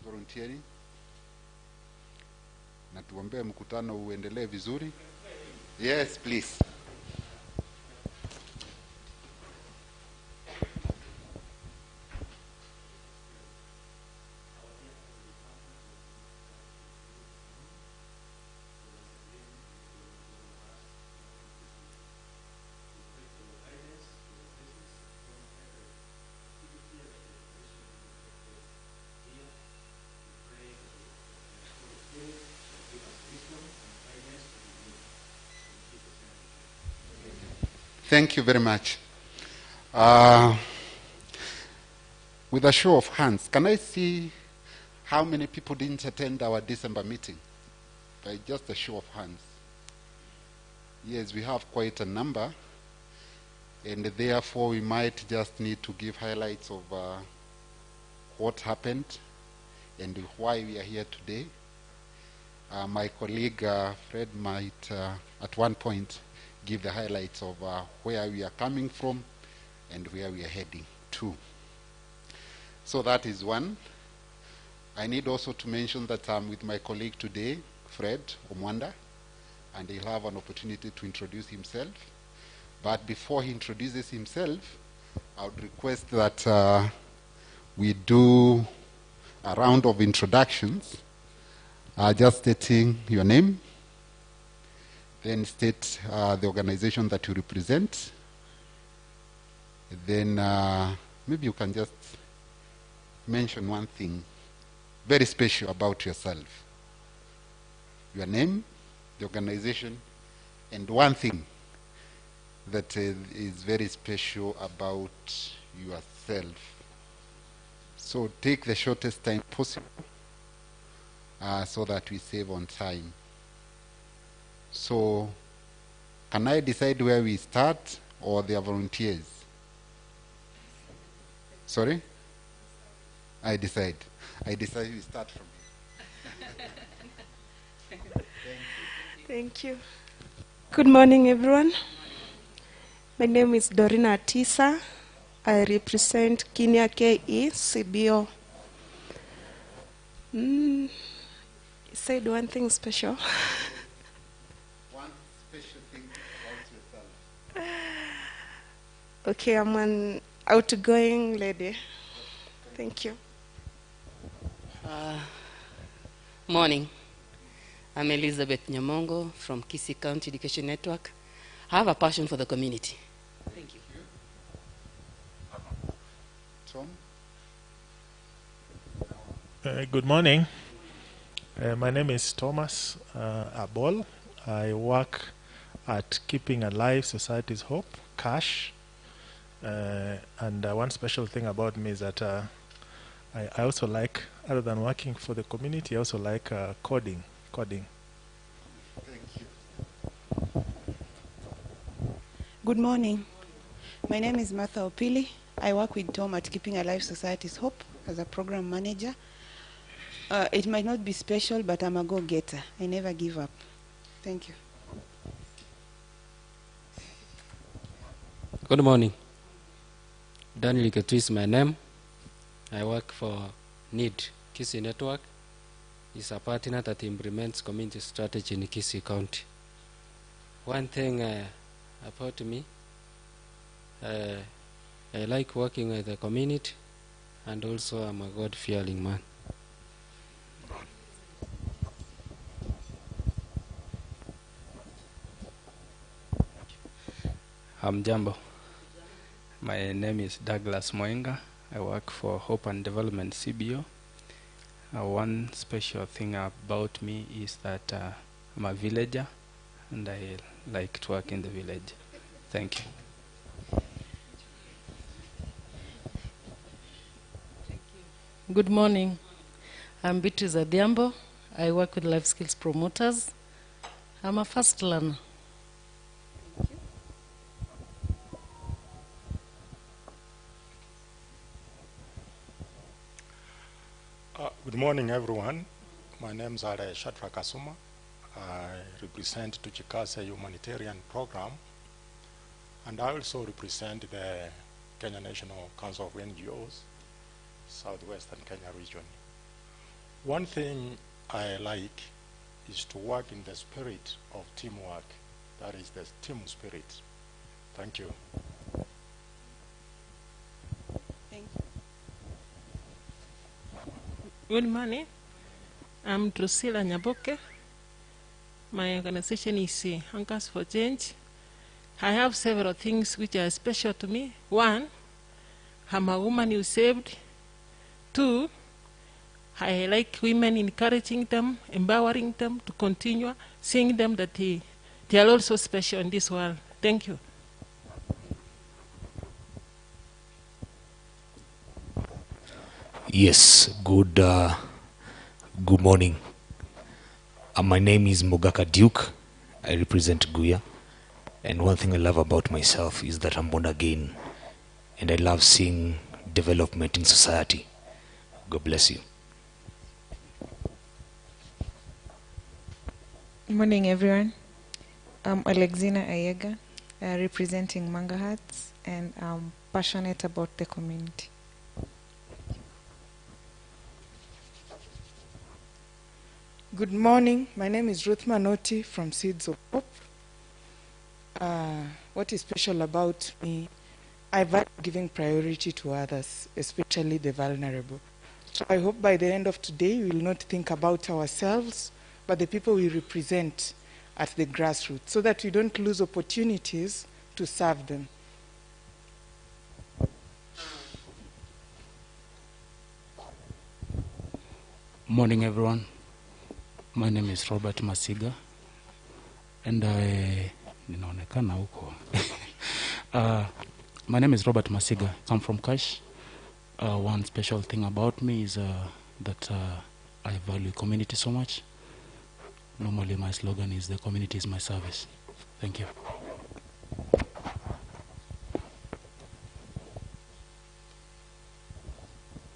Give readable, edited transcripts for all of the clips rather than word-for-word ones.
volunteering. Na tuombee mkutano uendelee vizuri. Yes, please. Thank you very much. With a show of hands, can I see how many people didn't attend our December meeting? By just a show of hands. Yes, we have quite a number, and therefore we might just need to give highlights of what happened and why we are here today. My colleague Fred might at one point give the highlights of where we are coming from and where we are heading to. So that is one. I need also to mention that I'm with my colleague today, Fred Omwanda, and he'll have an opportunity to introduce himself. But before he introduces himself, I would request that we do a round of introductions, just stating your name, then state the organization that you represent. Then maybe you can just mention one thing very special about yourself. Your name, the organization, and one thing that is very special about yourself. So take the shortest time possible so that we save on time. So, can I decide where we start, or there are volunteers? Sorry? I decide. We start from here. Thank you. Good morning, everyone. My name is Dorina Atisa. I represent Kenya KE CBO. You said one thing special. Okay, I'm an outgoing lady. Thank you. Morning. I'm Elizabeth Nyamongo from Kisii County Education Network. I have a passion for the community. Thank you. Tom? Good morning. My name is Thomas Abol. I work at Keeping Alive Society's Hope, CASH. And one special thing about me is that I also like, other than working for the community, I also like coding. Thank you. Good morning. My name is Martha Opili. I work with Tom at Keeping Alive Society's Hope as a program manager. It might not be special, but I'm a go-getter. I never give up. Thank you. Good morning. Daniel Iketu is my name. I work for NEED, Kisii Network. It's a partner that implements community strategy in Kisii County. One thing about me, I like working with the community, and also I'm a God-fearing man. Jambo. My name is Douglas Moenga. I work for Hope and Development CBO. One special thing about me is that I'm a villager, and I like to work in the village. Thank you. Good morning. I'm Beatrice Adhiambo. I work with Life Skills Promoters. I'm a fast learner. Good morning, everyone. My name is Shatra Kasuma. I represent Tuchikase Humanitarian Program, and I also represent the Kenya National Council of NGOs, Southwestern Kenya region. One thing I like is to work in the spirit of teamwork. That is the team spirit. Thank you. Thank you. Good morning. I'm Drusilla Nyaboke. My organization is Anchors for Change. I have several things which are special to me. One, I'm a woman who saved. Two, I like women, encouraging them, empowering them to continue, seeing them that they are also special in this world. Thank you. Yes, good morning. My name is Mogaka Duke. I represent Guya. And one thing I love about myself is that I'm born again. And I love seeing development in society. God bless you. Good morning, everyone. I'm Alexina Ayega, representing Manga Hearts, and I'm passionate about the community. Good morning. My name is Ruth Manoti from Seeds of Hope. What is special about me, I value giving priority to others, especially the vulnerable. So I hope by the end of today, we will not think about ourselves, but the people we represent at the grassroots, so that we don't lose opportunities to serve them. Morning, everyone. My name is Robert Masiga, and my name is Robert Masiga. I'm from Kash. One special thing about me is that I value community so much. Normally, my slogan is "The community is my service." Thank you.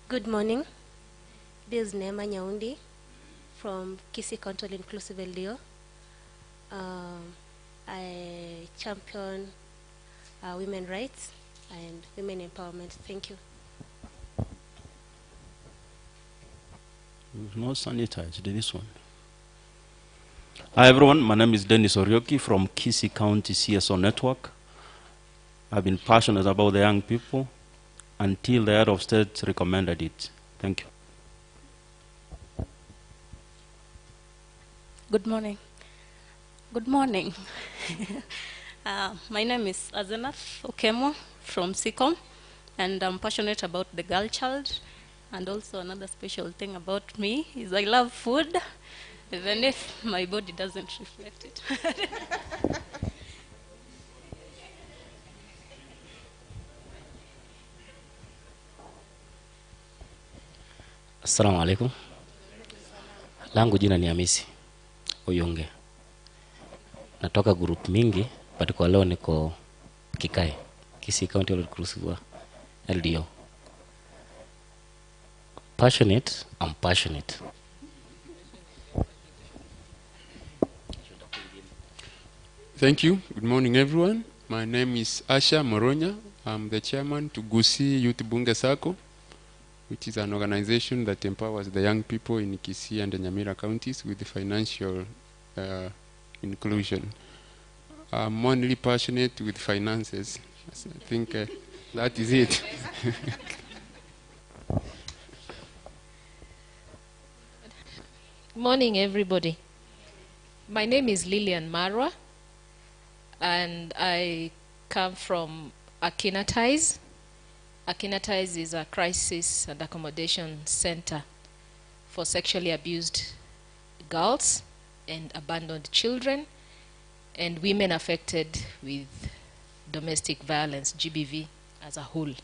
Good morning. This is Neema Nyaundi from Kisii County Inclusive LDO. I champion women's rights and women empowerment. Thank you. Not sanitized, this one. Hi everyone, my name is Dennis Orioki from Kisii County CSO Network. I've been passionate about the young people until the head of state recommended it. Thank you. Good morning. Good morning. My name is Azenath Okemo from SICOM, and I'm passionate about the girl child. And also another special thing about me is I love food, even if my body doesn't reflect it. Assalamu alaikum. Langu jina ni Hamisi Oyunge. Natoka group mingi, but kwa leo niko Kikai, Kisii County Inclusive LDO. Passionate, I'm passionate. Thank you. Good morning, everyone. My name is Asha Moronya. I'm the chairman to Kisii Youth Bunge Sacco, which is an organization that empowers the young people in Kisii and the Nyamira counties with the financial inclusion. I'm only passionate with finances. I think that is it. Morning, everybody. My name is Lillian Marwa, and I come from Akinatize. Akinatize is a crisis and accommodation center for sexually abused girls and abandoned children and women affected with domestic violence, GBV, as a whole.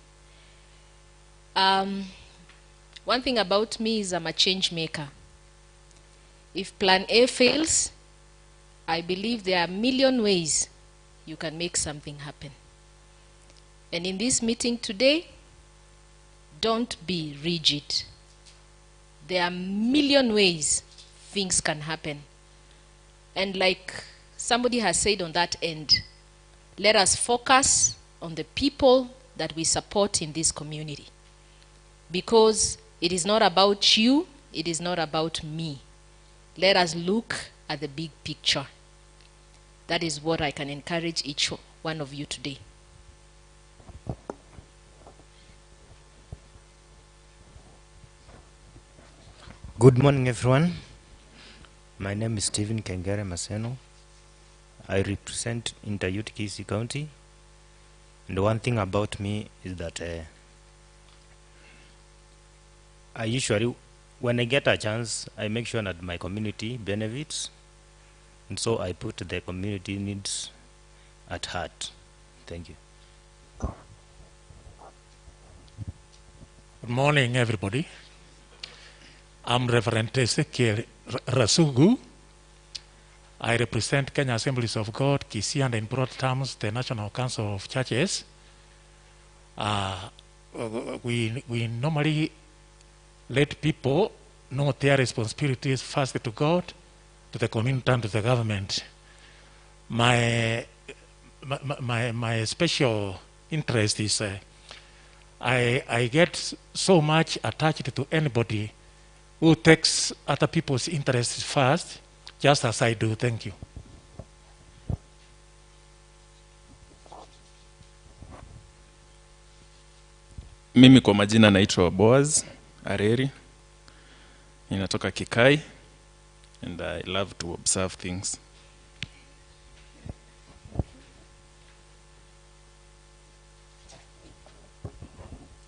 One thing about me is I'm a change maker. If plan A fails, I believe there are a million ways you can make something happen. And in this meeting today, don't be rigid. There are a million ways things can happen. And like somebody has said on that end, let us focus on the people that we support in this community. Because it is not about you, It is not about me. Let us look at the big picture. That is what I can encourage each one of you today. Good morning, everyone. My name is Stephen Kengere Maseno. I represent Interute Kisii County. And one thing about me is that I usually, when I get a chance, I make sure that my community benefits. And so I put the community needs at heart. Thank you. Good morning, everybody. I'm Reverend Ezekiel Rasugu. I represent Kenya Assemblies of God, Kisii, and in broad terms, the National Council of Churches. We normally let people know their responsibilities first to God, to the community, and to the government. My special interest is I get so much attached to anybody who takes other people's interests first, just as I do. Thank you. Mimi kwa majina naitwa Boaz Areri. Ninatoka Kikai and I love to observe things.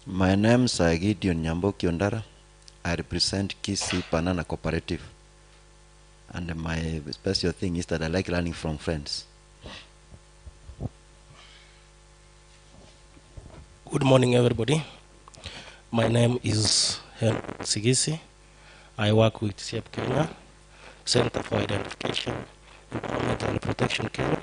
My name is Gideon Nyamboki Ondara. I represent Kisii Banana Cooperative. And my special thing is that I like learning from friends. Good morning, everybody. My name is Henry Sigisi. I work with SEP Kenya, Center for Identification, Empowerment and Protection Kenya.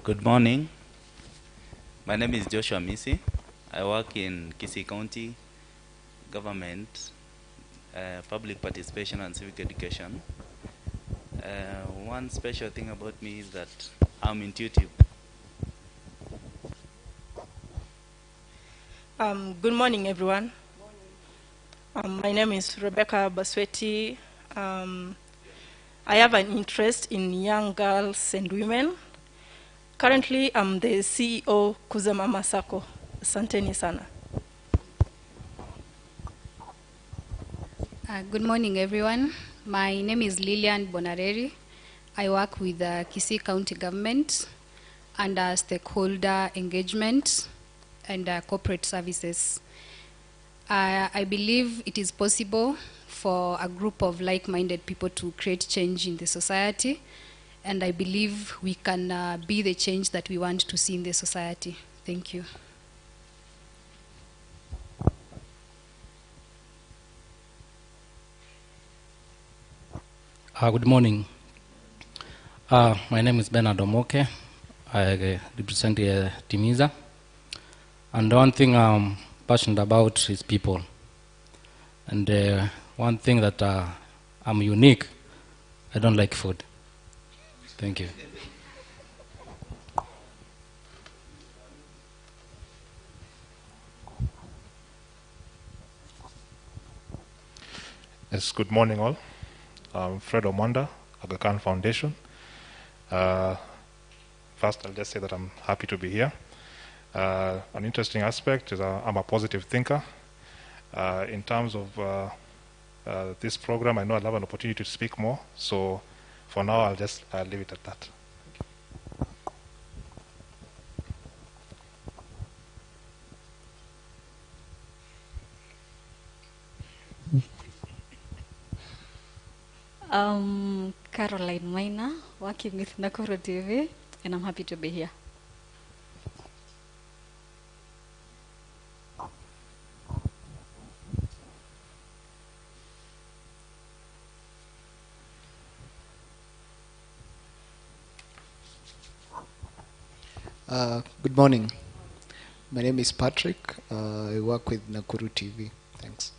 Good morning. My name is Joshua Misi. I work in Kisii County Government, Public Participation and Civic Education. One special thing about me is that I'm intuitive. Good morning, everyone. My name is Rebecca Basweti. I have an interest in young girls and women. Currently, I'm the CEO Kuza Mama Sacco. Asanteni sana. Good morning, everyone. My name is Lilian Bonareri. I work with the Kisii County Government under stakeholder engagement and corporate services. I believe it is possible for a group of like-minded people to create change in the society, and I believe we can be the change that we want to see in the society. Thank you. Good morning. My name is Bernard Omoke. I represent Timiza. And one thing I'm passionate about is people. And one thing that I'm unique, I don't like food. Thank you. Yes, good morning all. I'm Fred Omanda, Aga Khan Foundation. First, I'll just say that I'm happy to be here. An interesting aspect is I'm a positive thinker. In terms of this program, I know I'll have an opportunity to speak more. So for now, I'll leave it at that. Caroline Maina, working with Nakuru TV, and I'm happy to be here. Good morning. My name is Patrick. I work with Nakuru TV. Thanks.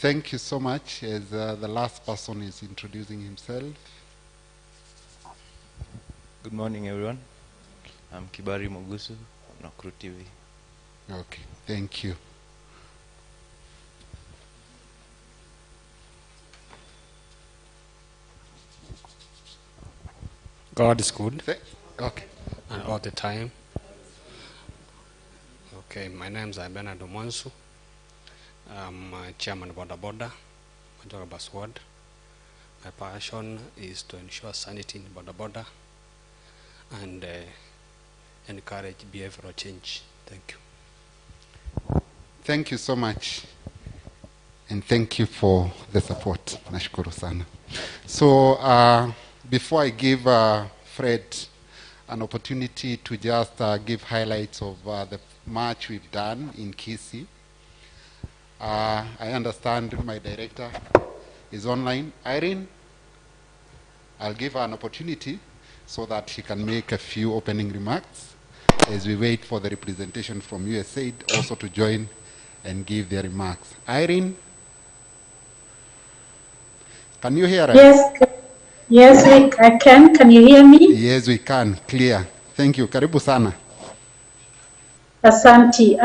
Thank you so much. As the last person is introducing himself. Good morning, everyone. I'm Kibari Mogusu from Nakuru TV. Okay, thank you. God is good. Okay. And all the time. Okay, my name is Bernard Omonsu. I'm chairman of Boda Boda, Majora Baswad. My passion is to ensure sanity in Boda Boda and encourage behavioral change. Thank you. Thank you so much. And thank you for the support. Nashukuru sana. So before I give Fred an opportunity to just give highlights of the march we've done in Kisii, I understand my director is online. Irene, I'll give her an opportunity so that she can make a few opening remarks as we wait for the representation from USAID also to join and give their remarks. Irene, can you hear us? Yes, I can. Can you hear me? Yes, we can. Clear. Thank you. Karibu sana. Asante.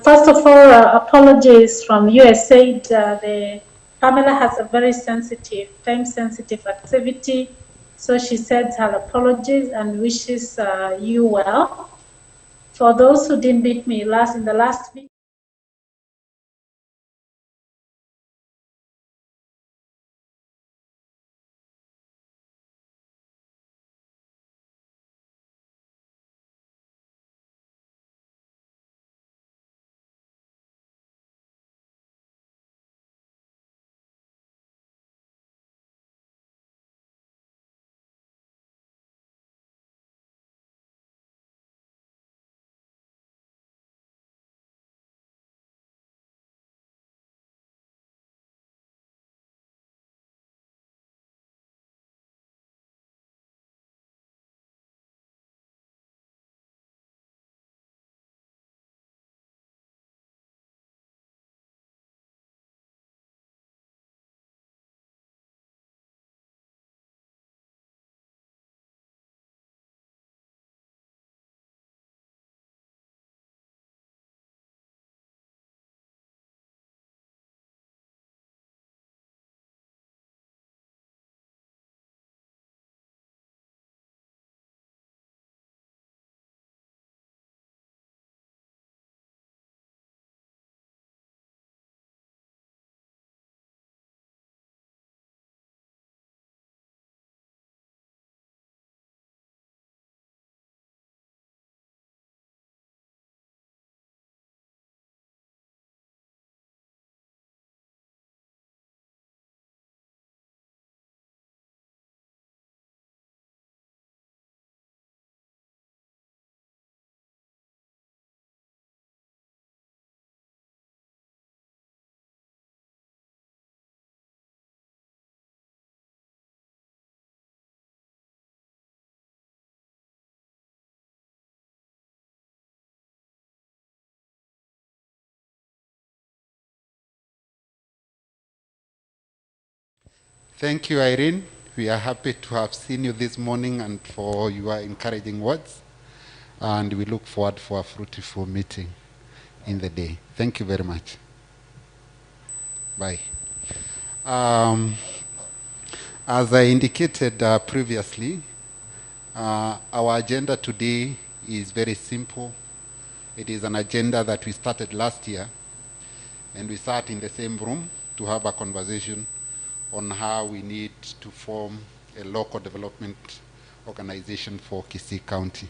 First of all, apologies from USAID. The Pamela has a very sensitive, time-sensitive activity, so she sends her apologies and wishes you well. For those who didn't meet me in the last week, Thank you, Irene. We are happy to have seen you this morning and for your encouraging words. And we look forward for a fruitful meeting in the day. Thank you very much. Bye. As I indicated previously, our agenda today is very simple. It is an agenda that we started last year, and we sat in the same room to have a conversation on how we need to form a local development organization for Kisii County.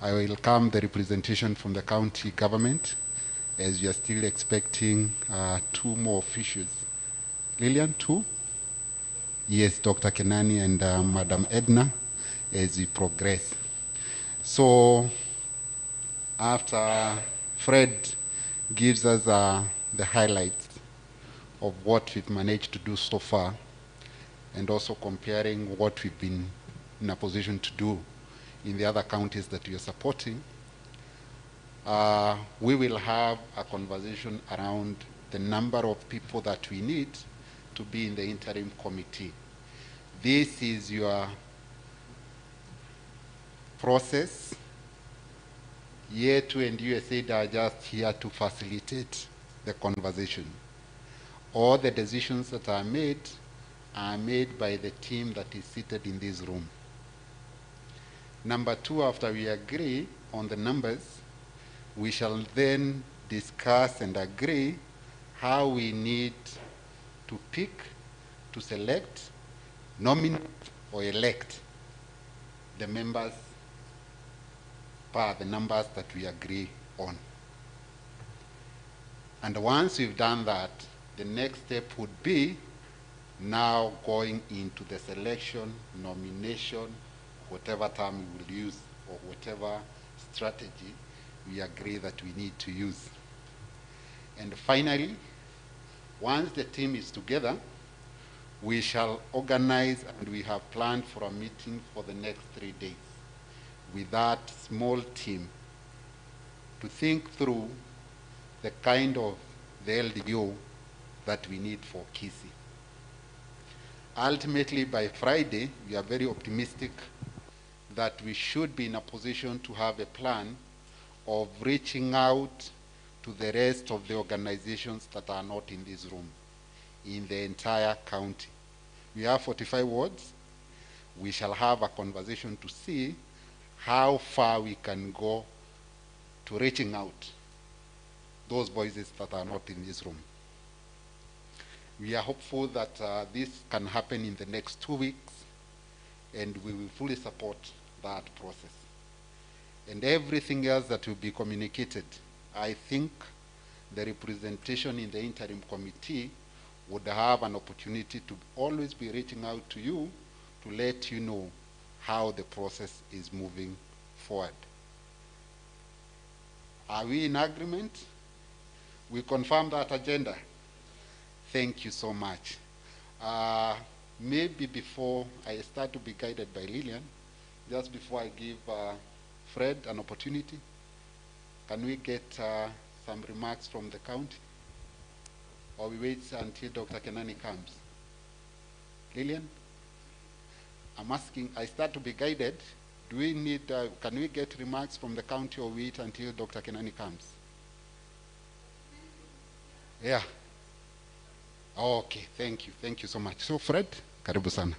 I welcome the representation from the county government, as we are still expecting 2 more officials. Lillian, 2? Yes, Dr. Kenani and Madam Edna, as we progress. So after Fred gives us the highlights of what we've managed to do so far, and also comparing what we've been in a position to do in the other counties that we are supporting, we will have a conversation around the number of people that we need to be in the interim committee. This is your process. Yetu and USAID are just here to facilitate the conversation. All the decisions that are made by the team that is seated in this room. Number two, after we agree on the numbers, we shall then discuss and agree how we need to pick, to select, nominate, or elect the members per the numbers that we agree on. And once we've done that, the next step would be now going into the selection, nomination, whatever term we will use, or whatever strategy we agree that we need to use. And finally, once the team is together, we shall organize, and we have planned for a meeting for the next 3 days with that small team to think through the kind of the LDO that we need for Kisii. Ultimately, by Friday, we are very optimistic that we should be in a position to have a plan of reaching out to the rest of the organizations that are not in this room, in the entire county. We have 45 wards. We shall have a conversation to see how far we can go to reaching out those voices that are not in this room. We are hopeful that this can happen in the next 2 weeks, and we will fully support that process. And everything else that will be communicated, I think the representation in the interim committee would have an opportunity to always be reaching out to you to let you know how the process is moving forward. Are we in agreement? We confirm that agenda. Thank you so much. Maybe before I start to be guided by Lillian, just before I give Fred an opportunity, can we get some remarks from the county? Or we wait until Dr. Kenani comes? Lillian? I'm asking, I start to be guided. Do we need, can we get remarks from the county, or wait until Dr. Kenani comes? Yeah. Okay, thank you. Thank you so much. So Fred, karibu sana.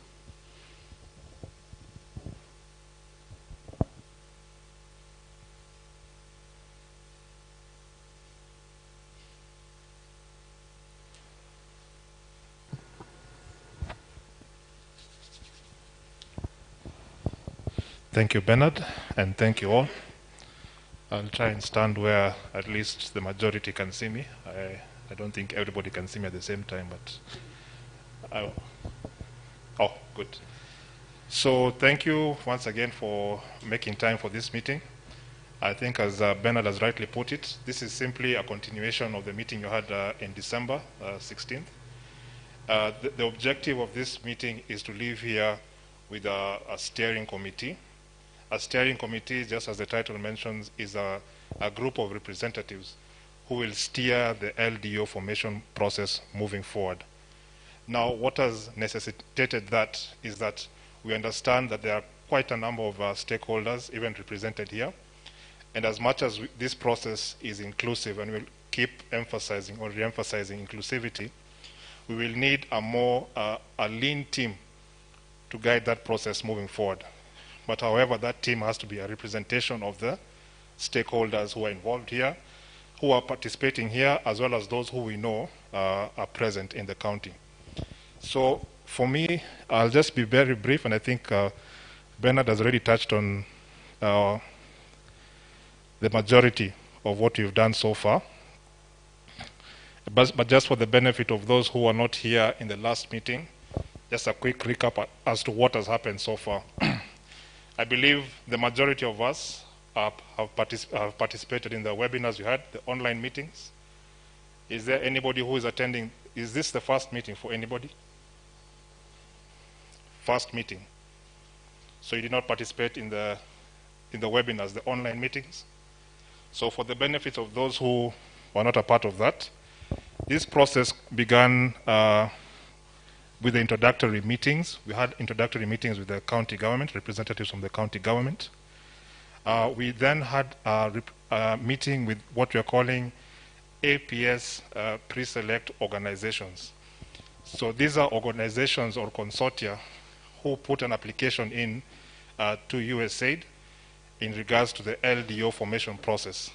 Thank you, Bernard, and thank you all. I'll try and stand where at least the majority can see me. I don't think everybody can see me at the same time, but oh, good. So thank you once again for making time for this meeting. I think, as Bernard has rightly put it, this is simply a continuation of the meeting you had in December 16th. The objective of this meeting is to leave here with a steering committee. A steering committee, just as the title mentions, is a group of representatives who will steer the LDO formation process moving forward. Now, what has necessitated that is that we understand that there are quite a number of stakeholders, even represented here. And as much as this process is inclusive, and we'll keep emphasizing or re-emphasizing inclusivity, we will need a lean team to guide that process moving forward. But however, that team has to be a representation of the stakeholders who are involved here, who are participating here, as well as those who we know are present in the county. So for me, I'll just be very brief, and I think Bernard has already touched on the majority of what we've done so far. But just for the benefit of those who are not here in the last meeting, just a quick recap as to what has happened so far. I believe the majority of us have participated in the webinars you had, the online meetings. Is there anybody who is attending? Is this the first meeting for anybody? First meeting. So you did not participate in the webinars, the online meetings. So for the benefit of those who were not a part of that, This process began with the introductory meetings. We had introductory meetings with the county government, representatives from the county government. We then had a meeting with what we are calling APS pre-select organizations. So these are organizations or consortia who put an application in to USAID in regards to the LDO formation process.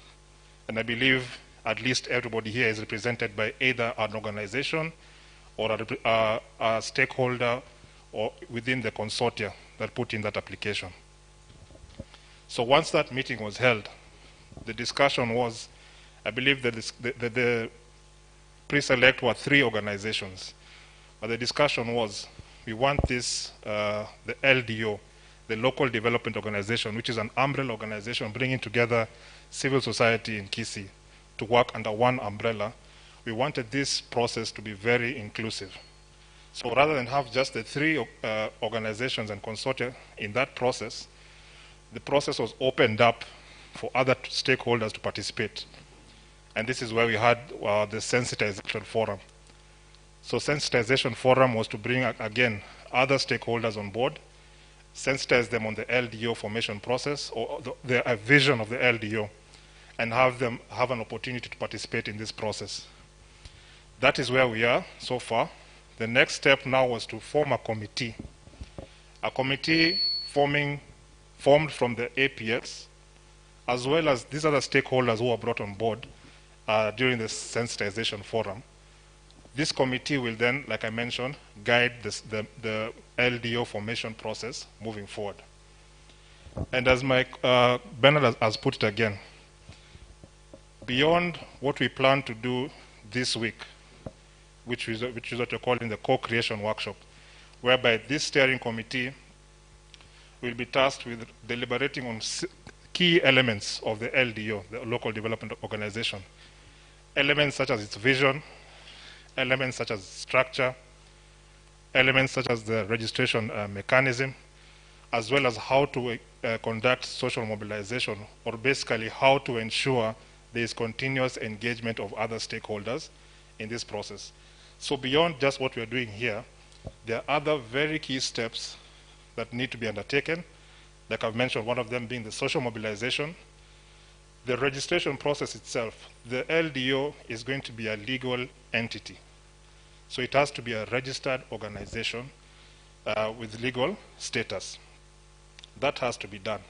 And I believe at least everybody here is represented by either an organization or a stakeholder or within the consortia that put in that application. So once that meeting was held, the discussion was, I believe that the pre-select were 3 organizations. But the discussion was, we want this, the LDO, the Local Development Organization, which is an umbrella organization bringing together civil society in Kisii to work under one umbrella. We wanted this process to be very inclusive. So rather than have just the 3 organizations and consortia in that process, the process was opened up for other stakeholders to participate. And this is where we had the sensitization forum. So sensitization forum was to bring, again, other stakeholders on board, sensitize them on the LDO formation process or the vision of the LDO, and have them have an opportunity to participate in this process. That is where we are so far. The next step now was to form a committee formed from the APS, as well as these other stakeholders who were brought on board during the sensitization forum. This committee will then, like I mentioned, guide the LDO formation process moving forward. And as Bernard has put it again, beyond what we plan to do this week, which is what we're calling the co-creation workshop, whereby this steering committee will be tasked with deliberating on key elements of the LDO, the Local Development Organization. Elements such as its vision, elements such as structure, elements such as the registration mechanism, as well as how to conduct social mobilization, or basically how to ensure there is continuous engagement of other stakeholders in this process. So beyond just what we are doing here, there are other very key steps that need to be undertaken. Like I've mentioned, one of them being the social mobilization. The registration process itself, the LDO is going to be a legal entity. So it has to be a registered organization with legal status. That has to be done.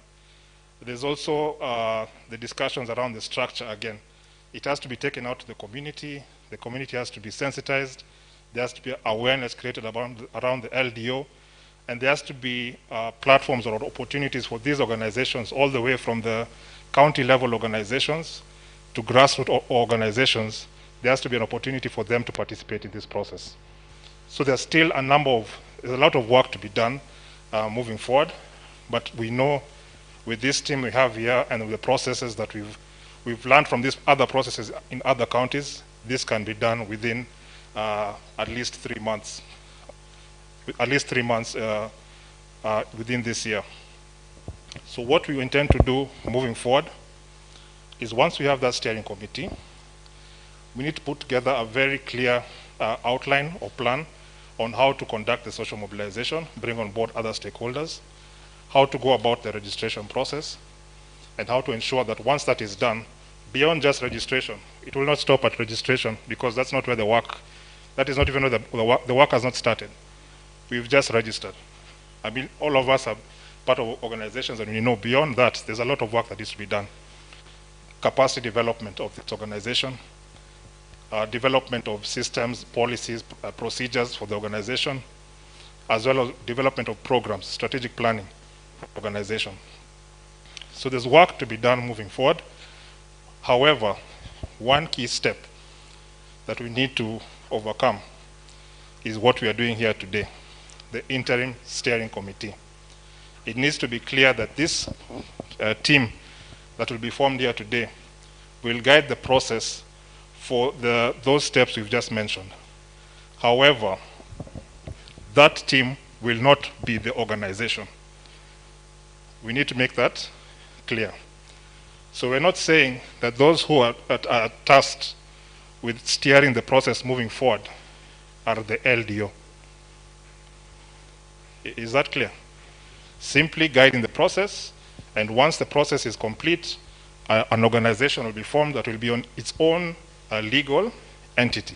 There's also the discussions around the structure again. It has to be taken out to the community has to be sensitized, there has to be awareness created around the LDO, and there has to be platforms or opportunities for these organizations all the way from the county level organizations to grassroots organizations. There has to be an opportunity for them to participate in this process. So there's still there's a lot of work to be done moving forward, but we know with this team we have here and with the processes that we've learned from these other processes in other counties, this can be done within at least 3 months. Within this year. So what we intend to do moving forward is, once we have that steering committee, we need to put together a very clear outline or plan on how to conduct the social mobilization, bring on board other stakeholders, how to go about the registration process, and how to ensure that once that is done, beyond just registration, it will not stop at registration, because that's not where the work, that is not even where the work has not started. We've just registered. I mean, all of us are part of organizations, and we know beyond that, there's a lot of work that needs to be done. Capacity development of this organization, development of systems, policies, procedures for the organization, as well as development of programs, strategic planning for the organization. So there's work to be done moving forward. However, one key step that we need to overcome is what we are doing here today, the interim steering committee. It needs to be clear that this team that will be formed here today will guide the process for those steps we've just mentioned. However, that team will not be the organization. We need to make that clear. So we're not saying that those who are tasked with steering the process moving forward are the LDO. Is that clear? Simply guiding the process, and once the process is complete, an organization will be formed that will be on its own legal entity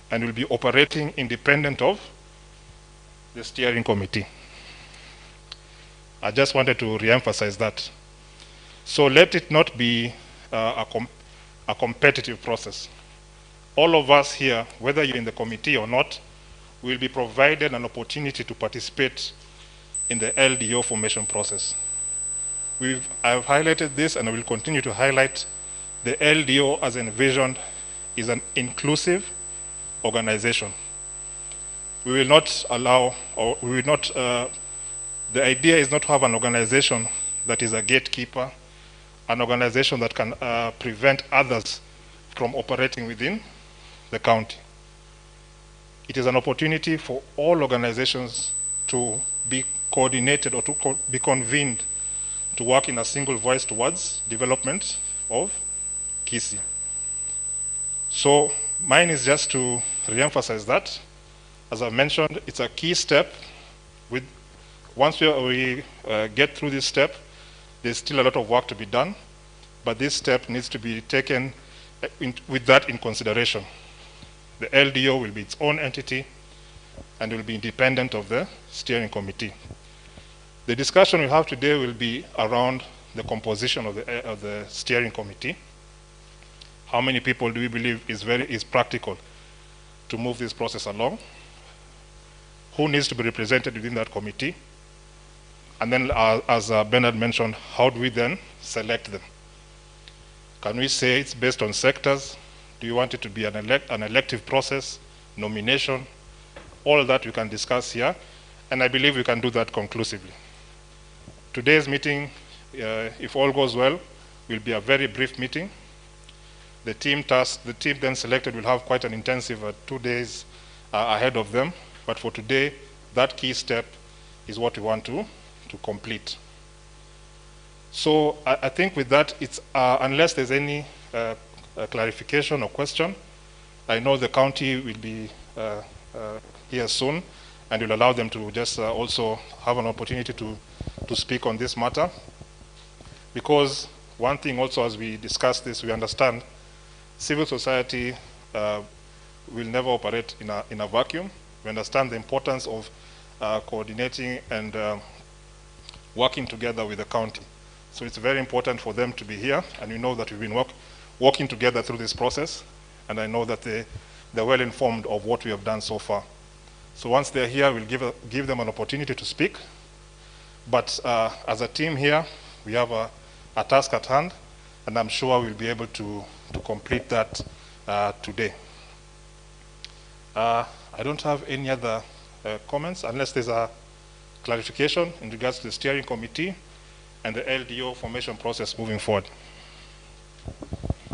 and will be operating independent of the steering committee. I just wanted to re-emphasize that. So let it not be a competitive process. All of us here, whether you're in the committee or not, will be provided an opportunity to participate in the LDO formation process. I've highlighted this, and I will continue to highlight the LDO as envisioned is an inclusive organization. We will not allow, or we will not, the idea is not to have an organization that is a gatekeeper, an organization that can prevent others from operating within the county. It is an opportunity for all organizations to be coordinated or to be convened to work in a single voice towards development of Kisii. So mine is just to re-emphasize that. As I mentioned, it's a key step. Once we get through this step, there's still a lot of work to be done, but this step needs to be taken with that in consideration. The LDO will be its own entity and will be independent of the steering committee. The discussion we have today will be around the composition of the steering committee. How many people do we believe is practical to move this process along? Who needs to be represented within that committee? And then, as Bernard mentioned, how do we then select them? Can we say it's based on sectors? Do you want it to be an elective process, nomination? All of that we can discuss here, and I believe we can do that conclusively. Today's meeting, if all goes well, will be a very brief meeting. The team then selected will have quite an intensive 2 days ahead of them, but for today, that key step is what we want to complete. So I think with that, it's unless there's any clarification or question, I know the county will be here soon, and will allow them to just also have an opportunity to speak on this matter. Because one thing also, as we discuss this, we understand civil society will never operate in a vacuum. We understand the importance of coordinating and working together with the county. So it's very important for them to be here, and we know that we've been working together through this process, and I know that they're well informed of what we have done so far. So once they're here, we'll give them an opportunity to speak. But as a team here, we have a task at hand, and I'm sure we'll be able to complete that today. I don't have any other comments, unless there's a clarification in regards to the steering committee and the LDO formation process moving forward,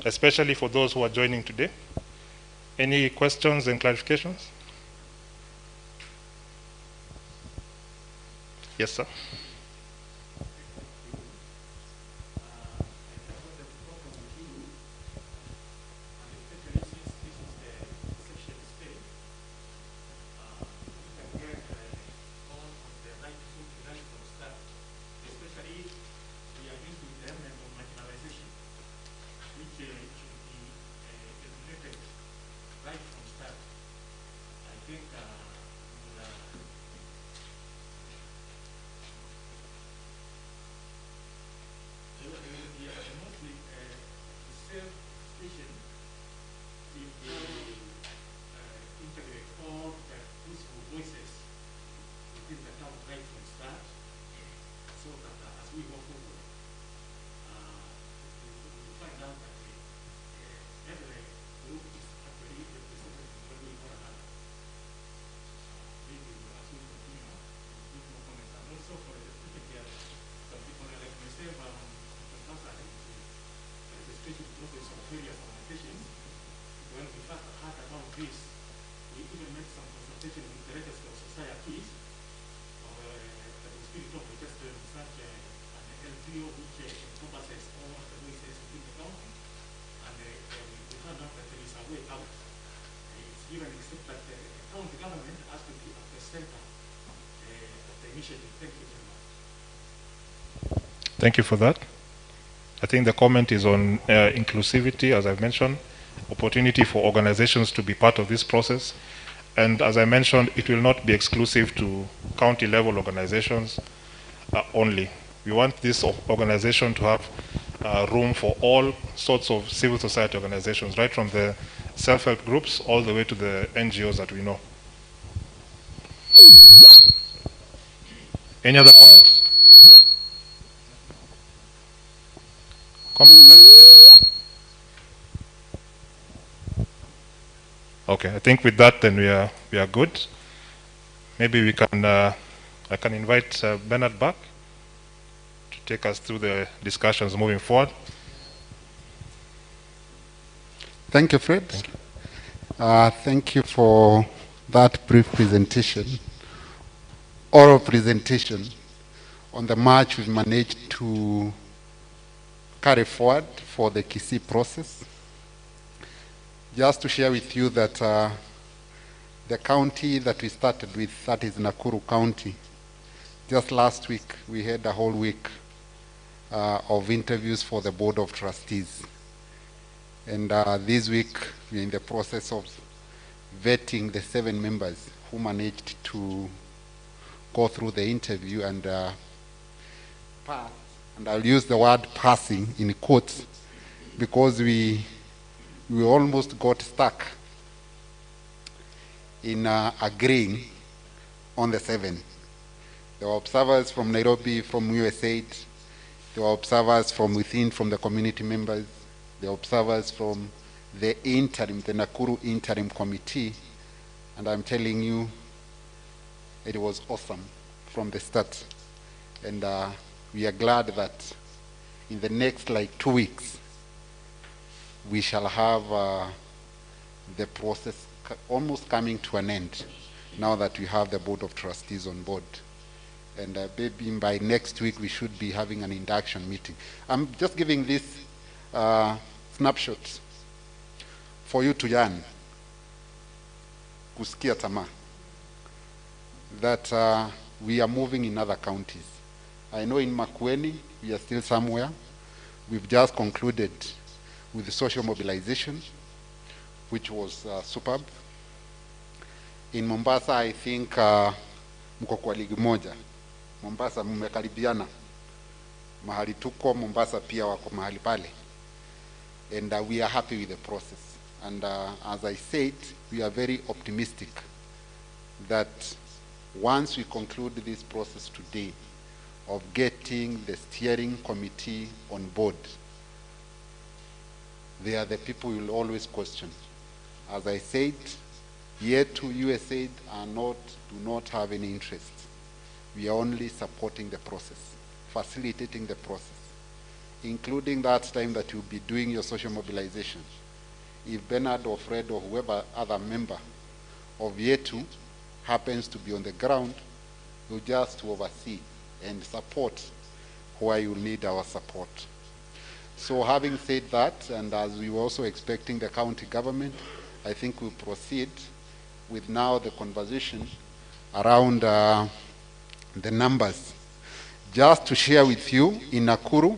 especially for those who are joining today. Any questions and clarifications? Yes, sir. way out. It's given except that the county government has to be at the center of the initiative. Thank you very much. Thank you for that. I think the comment is on inclusivity, as I've mentioned, opportunity for organizations to be part of this process. And as I mentioned, it will not be exclusive to county level organizations only. We want this organization to have room for all sorts of civil society organizations, right from the self-help groups all the way to the NGOs that we know. Any other comments? Comment, clarification? Okay, I think with that then we are good. Maybe we can I can invite Bernard back to take us through the discussions moving forward. Thank you, Fred. Thank you. Thank you for that brief presentation, oral presentation on the march we've managed to carry forward for the Kisii process. Just to share with you that the county that we started with, that is Nakuru County, just last week we had a whole week of interviews for the Board of Trustees. And this week we're in the process of vetting the 7 members who managed to go through the interview and pass. And I'll use the word passing in quotes because we almost got stuck in agreeing on the 7. There were observers from Nairobi, from USAID. There were observers from within, from the community members. There were observers from the interim, the Nakuru Interim Committee. And I'm telling you, it was awesome from the start. And we are glad that in the next 2 weeks, we shall have the process almost coming to an end now that we have the Board of Trustees on board. And maybe by next week, we should be having an induction meeting. I'm just giving this snapshot for you to learn, kusikia tamaa, that we are moving in other counties. I know in Makueni, we are still somewhere. We've just concluded with the social mobilization, which was superb. In Mombasa, I think mko kwa ligi moja. Mombasa mmekaribiana. Mahali tuko, Mombasa pia wako mahali pale. And we are happy with the process. And as I said, we are very optimistic that once we conclude this process today of getting the steering committee on board, they are the people you will always question. As I said, yet to USAID do not have any interest. We are only supporting the process, facilitating the process, including that time that you'll be doing your social mobilization. If Bernard or Fred or whoever other member of YETU happens to be on the ground, you just oversee and support where you need our support. So having said that, and as we were also expecting the county government, I think we'll proceed with now the conversation around the numbers. Just to share with you, in Nakuru,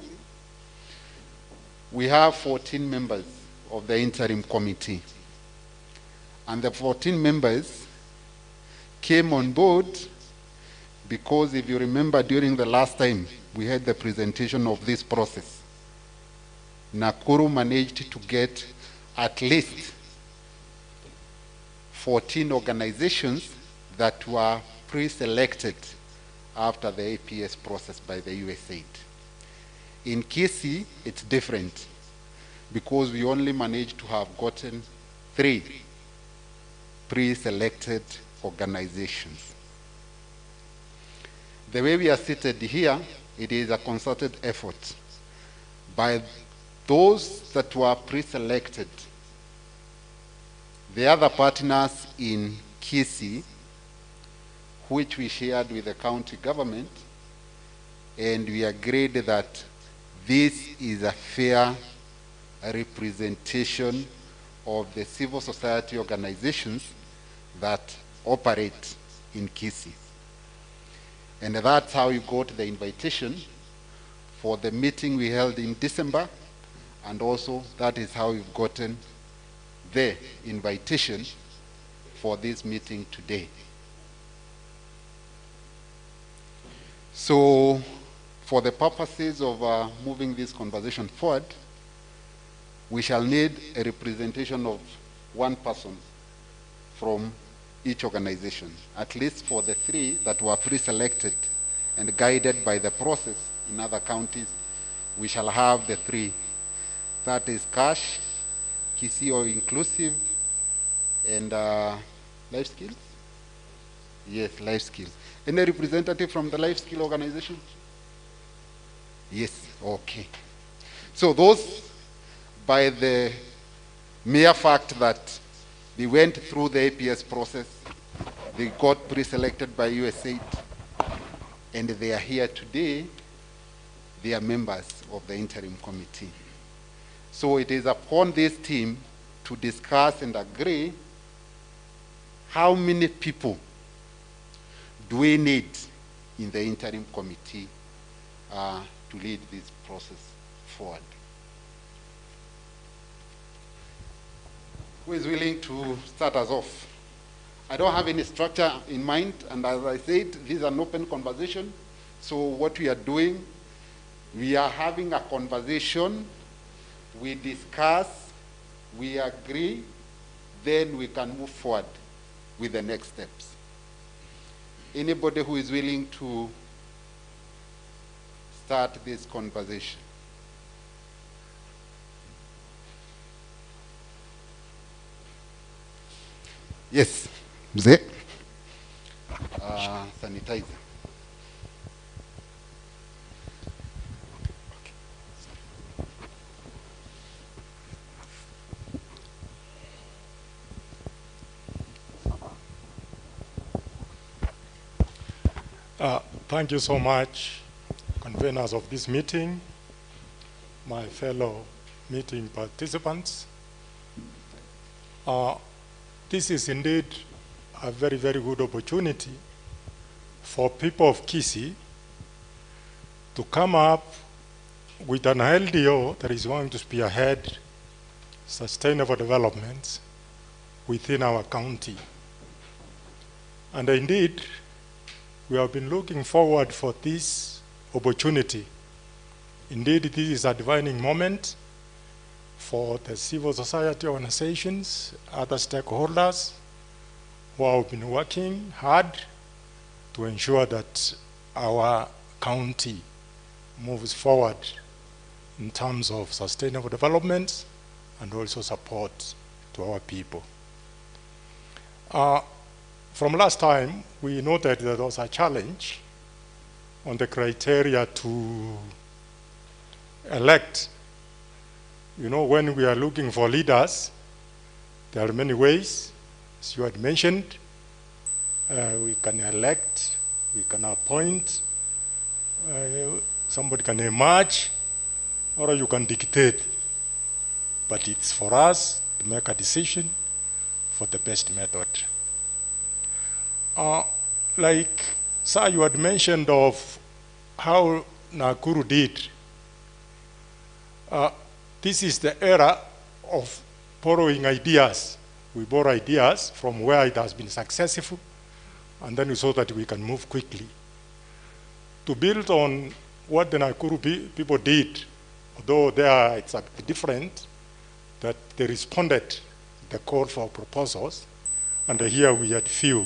we have 14 members of the interim committee. And the 14 members came on board because if you remember during the last time we had the presentation of this process, Nakuru managed to get at least 14 organizations that were pre-selected after the APS process by the USAID. In Kisii, it's different because we only managed to have gotten 3 pre-selected organizations. The way we are seated here, it is a concerted effort by those that were pre-selected. The other partners in Kisii, which we shared with the county government, and we agreed that this is a fair representation of the civil society organizations that operate in Kisii. And that's how you got the invitation for the meeting we held in December, and also that is how you've gotten the invitation for this meeting today. So, for the purposes of moving this conversation forward, we shall need a representation of one person from each organization, at least for the 3 that were pre-selected and guided by the process in other counties. We shall have the 3. That is Cash, Kisii or Inclusive, and Life Skills? Yes, Life Skills. Any representative from the Life Skill organization? Yes, okay. So those, by the mere fact that they went through the APS process, they got pre-selected by USAID, and they are here today, they are members of the interim committee. So it is upon this team to discuss and agree how many people do we need in the interim committee to lead this process forward. Who is willing to start us off? I don't have any structure in mind, and as I said, this is an open conversation. So what we are doing, we are having a conversation, we discuss, we agree, then we can move forward with the next steps. Anybody who is willing to start this conversation? Yes, Mzee. Sanitizer. Thank you so much, conveners of this meeting, my fellow meeting participants. This is indeed a very, very good opportunity for people of Kisii to come up with an LDO that is going to spearhead sustainable development within our county. And indeed, we have been looking forward for this opportunity. Indeed, this is a defining moment for the civil society organizations, other stakeholders who have been working hard to ensure that our county moves forward in terms of sustainable development and also support to our people. From last time, we noted that there was a challenge on the criteria to elect. You know, when we are looking for leaders, there are many ways. As you had mentioned, we can elect, we can appoint, somebody can emerge, or you can dictate. But it's for us to make a decision for the best method. Like, sir, you had mentioned of how Nakuru did. This is the era of borrowing ideas. We borrow ideas from where it has been successful, and then we saw that we can move quickly. To build on what the Nakuru people did, although there it's a bit different, that they responded to the call for proposals, and here we had few.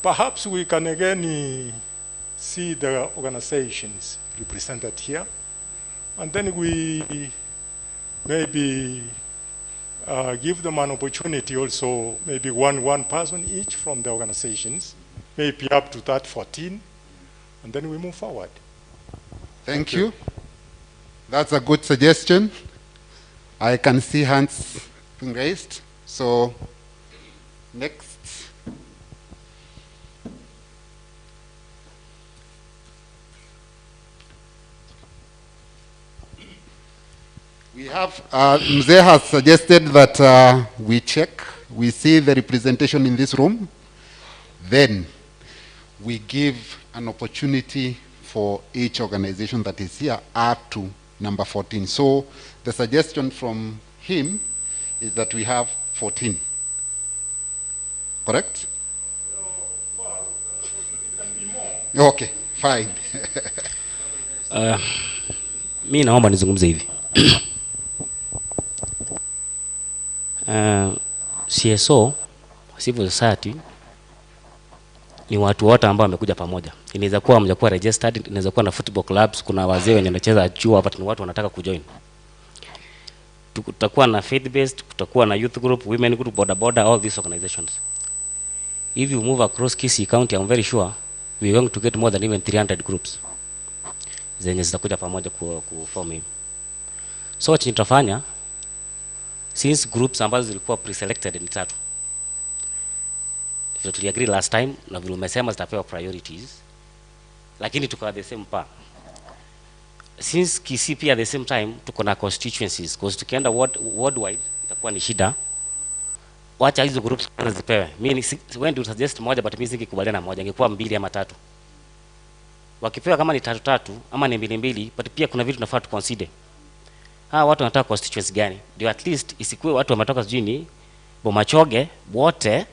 Perhaps we can again see the organizations represented here, and then we maybe give them an opportunity also, maybe one person each from the organizations, maybe up to that 14, and then we move forward. Thank you. That's a good suggestion. I can see hands being raised. So, next. We have, Mzee has suggested that we check, we see the representation in this room, then we give an opportunity for each organization that is here up to number 14. So the suggestion from him is that we have 14. Correct? Okay, fine. Mi naomba nizungumze hivi. CSO, civil society, ni watu wote ambao wamekuja pamoja. Inaweza kuwa mjakuwa registered, inaweza kuwa na football clubs, kuna wazee wenye wanacheza chuo hapa, ni watu wanataka kujoin. Tutakuwa na faith based, tutakuwa na youth group, women group, boda, all these organizations. If you move across Kisii County, I'm very sure we're going to get more than even 300 groups zenye zitakuja pamoja kuform him. So what nitafanya, since groups ambazo zilikuwa pre-selected ni 3, vile tuliagree last time na vile umesema zitapewa priorities, lakini tukawa the same pa. Since Kisii pia the same time tuko na constituencies, because tukienda worldwide itakuwa ni shida. Wacha hizo groups kwanza zipewe. Mimi when do suggest moja, but mimi singekubaliana na moja, ingekuwa 2 ama 3. Wakipewa kama ni 3 ama ni 2, but pia kuna vitu tunafaa tu consider. Watu wanataka constituency gani? Ndio at least isikuwe watu wametoka sijui ni Bomachoge wote,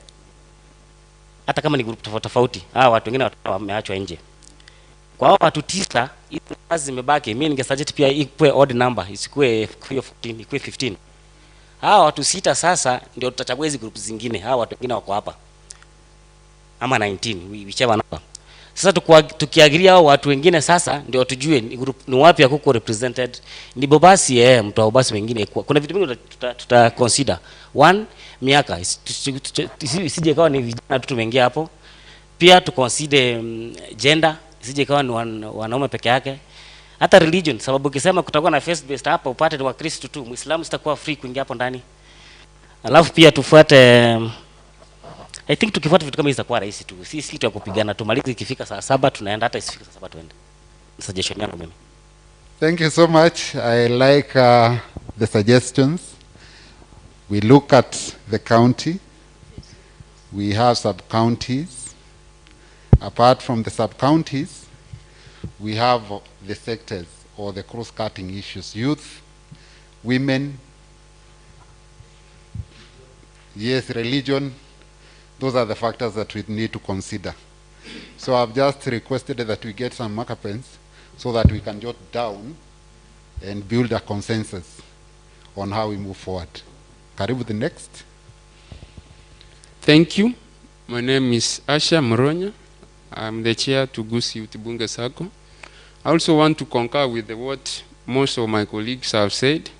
hata kama ni group tofauti. Watu wengine wameachwa nje. Kwa hao watu 9 hizo kazi zimebaki, mimi ningesuggest pia ikuwe odd number, isikuwe 14, ikuwe 15. Watu 6 sasa ndio tutachagua hizo groups zingine. Watu wengine wako hapa. Ama 19, whichever number. Sasa tukiagree hao watu wengine sasa ndio tujue ni group ni wapi huko represented. Ni Bobasi mtu wa Bobasi wengine kwa. Kuna vitu vingi tuta consider. 1, miaka isije kawa ni vijana tu tumeingia hapo. Pia tu consider gender, isije kawa ni wanaume peke yake. Hata religion, sababu ukisema kutakuwa na faith based hapa upate ni Wakristo tu, Muislamu sitakuwa free kuingia hapo ndani. Alafu pia tufuate, I think tukifuata vitu kama hizo itakuwa rahisi tu. Sisi tu ya kupigana, tumalize ikifika saa 7 tunaenda, hata isifika saa 7 tuende. Suggestion yangu mimi. Thank you so much. I like the suggestions. We look at the county. We have sub-counties. Apart from the sub-counties, we have the sectors or the cross-cutting issues. Youth, women, yes, religion. Those are the factors that we need to consider. So I've just requested that we get some marker pens so that we can jot down and build a consensus on how we move forward. Karibu, the next. Thank you. My name is Asha Moronya. I'm the chair to Kisii Youth Sacco. I also want to concur with what most of my colleagues have said.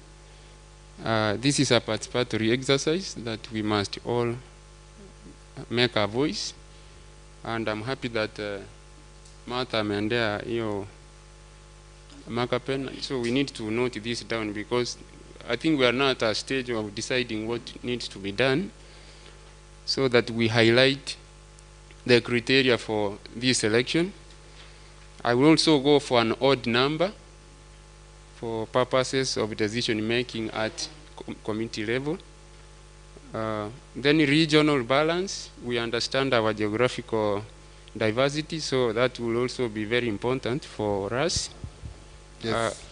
This is a participatory exercise that we must all make a voice, and I'm happy that Martha ameendea hiyo marker pen, so we need to note this down, because I think we are now at a stage of deciding what needs to be done, so that we highlight the criteria for this election. I will also go for an odd number for purposes of decision making at community level. Then regional balance, we understand our geographical diversity, so that will also be very important for us. Yes.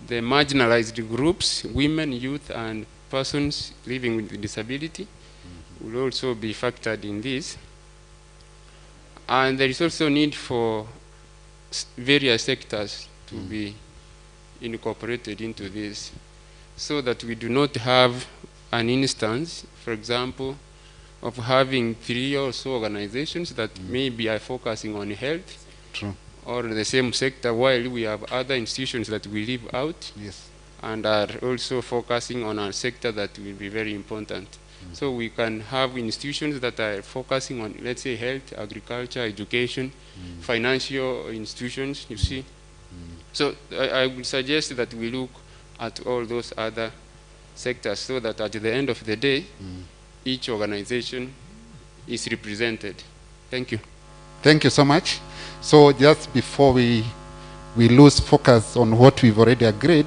The marginalized groups, women, youth, and persons living with disability, will also be factored in this. And there is also need for various sectors to be incorporated into this, so that we do not have an instance, for example, of having 3 or so organizations that maybe are focusing on health. True. Or the same sector, while we have other institutions that we leave out. Yes. And are also focusing on a sector that will be very important. So we can have institutions that are focusing on, let's say, health, agriculture, education, financial institutions, you see. So I would suggest that we look at all those other sectors, so that at the end of the day, each organization is represented. Thank you. Thank you so much. So just before we lose focus on what we've already agreed,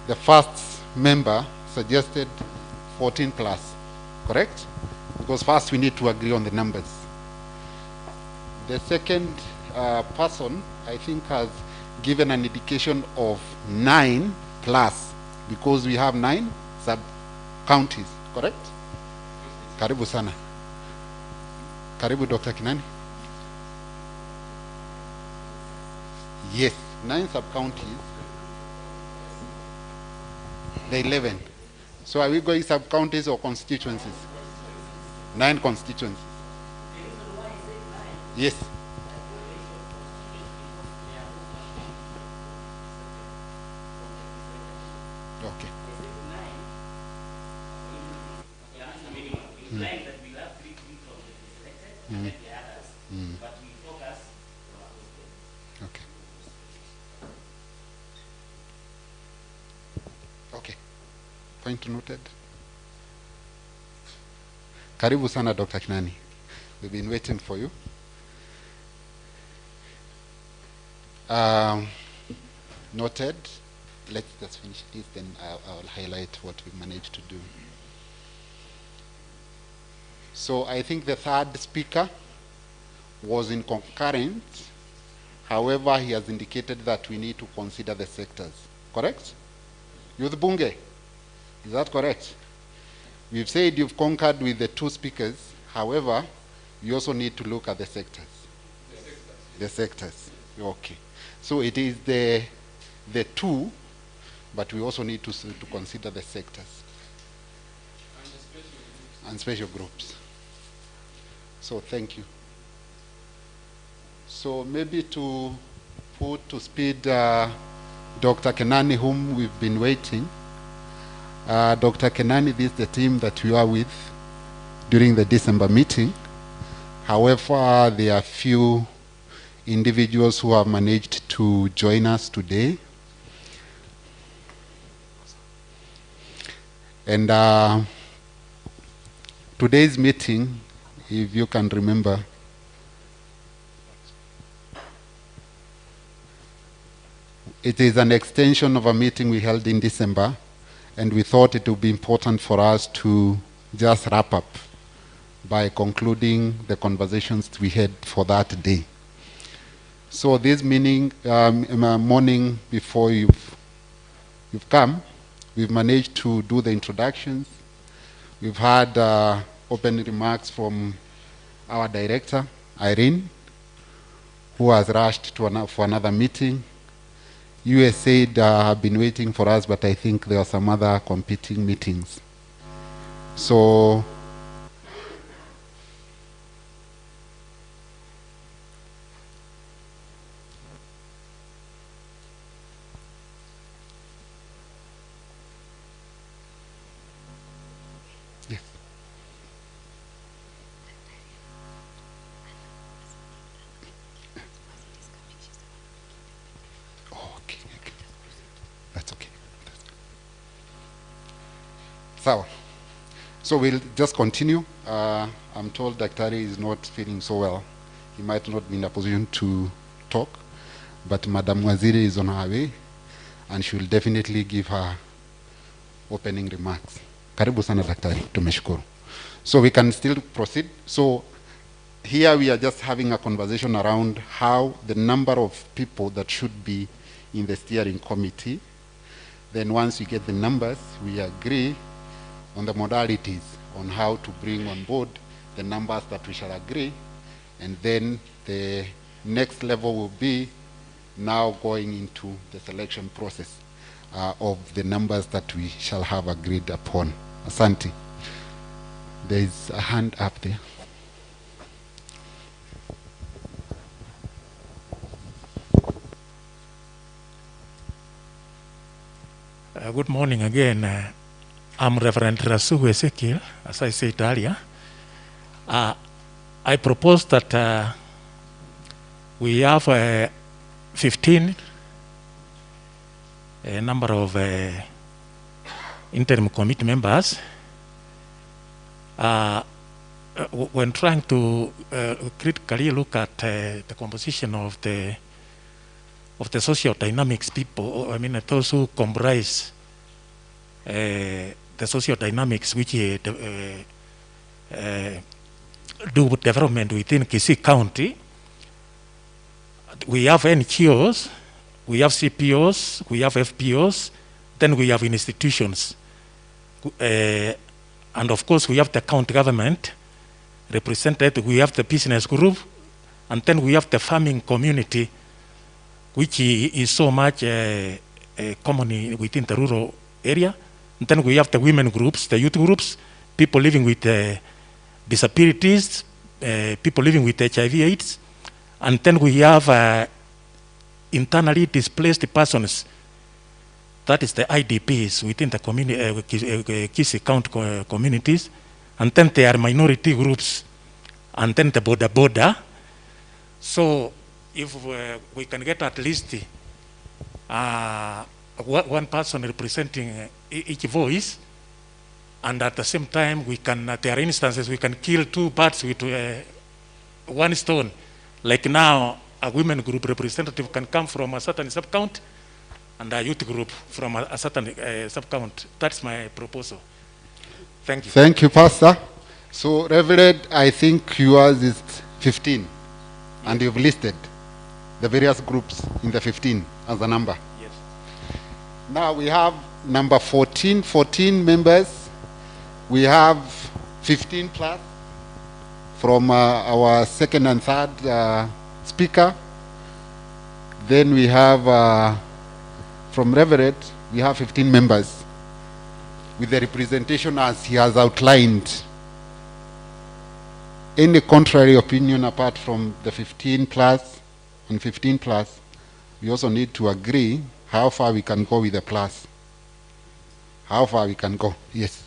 the first member suggested 14 plus, correct? Because first we need to agree on the numbers. The second person, I think, has given an indication of 9 plus, because we have 9 sub-counties, correct? Karibu sana. Karibu Dr. Kinani. Yes, 9 sub-counties. The 11. So are we going sub-counties or constituencies? 9 constituencies. Yes. Okay. Okay. Okay. Point noted. Karibu sana Dr. Kinani. We've been waiting for you. Noted. Let's just finish this, then I'll highlight what we managed to do. So I think the third speaker was in concurrent. However, he has indicated that we need to consider the sectors. Correct? Youth Bunge, is that correct? We've said you've concurred with the 2 speakers. However, you also need to look at the sectors. The sectors. Okay. So it is the 2, but we also need to consider the sectors. And special groups. So thank you. So maybe to put to speed Dr. Kenani, whom we've been waiting. Dr. Kenani, this is the team that we are with during the December meeting. However, there are few individuals who have managed to join us today. And today's meeting, if you can remember, it is an extension of a meeting we held in December, and we thought it would be important for us to just wrap up by concluding the conversations we had for that day. So this morning before you've come, we've managed to do the introductions. We've had opening remarks from our director, Irene, who has rushed to for another meeting. USAID have been waiting for us, but I think there are some other competing meetings. So yes. Okay. That's okay. So we'll just continue. I'm told Daktari is not feeling so well. He might not be in a position to talk, but Madam Waziri is on her way, and she will definitely give her opening remarks. Karibu sana Daktari, tumeshukuru. So we can still proceed. So here we are just having a conversation around how the number of people that should be in the steering committee. Then once we get the numbers, we agree on the modalities on how to bring on board the numbers that we shall agree. And then the next level will be now going into the selection process of the numbers that we shall have agreed upon. Asante. There is a hand up there. Good morning again. I'm Reverend Rasuhu Ezekiel, as I said earlier. I propose that we have 15 a number of interim committee members. When trying to critically look at the composition of the social dynamics people, I mean those who comprise the social dynamics which do development within Kisii County. We have NGOs, we have CPOs, we have FPOs, then we have institutions. And of course we have the county government represented, we have the business group, and then we have the farming community, which is so much common within the rural area. And then we have the women groups, the youth groups, people living with disabilities, people living with HIV/AIDS, and then we have internally displaced persons. That is the IDPs within the community, Kisii County communities, and then there are minority groups, and then the border. So if we can get at least one person representing each voice, and at the same time we can, there are instances we can kill two birds with one stone. Like now, a women group representative can come from a certain sub-count, and a youth group from a certain sub-count. That's my proposal. Thank you. Thank you, Pastor. So, Reverend, I think yours is 15, and you've listed the various groups in the 15 as a number. Yes. Now we have number 14 members. We have 15 plus from our second and third speaker. Then we have from Reverend, we have 15 members with the representation as he has outlined. Any contrary opinion apart from the 15 plus and 15 plus, we also need to agree how far we can go with the plus. How far we can go, yes.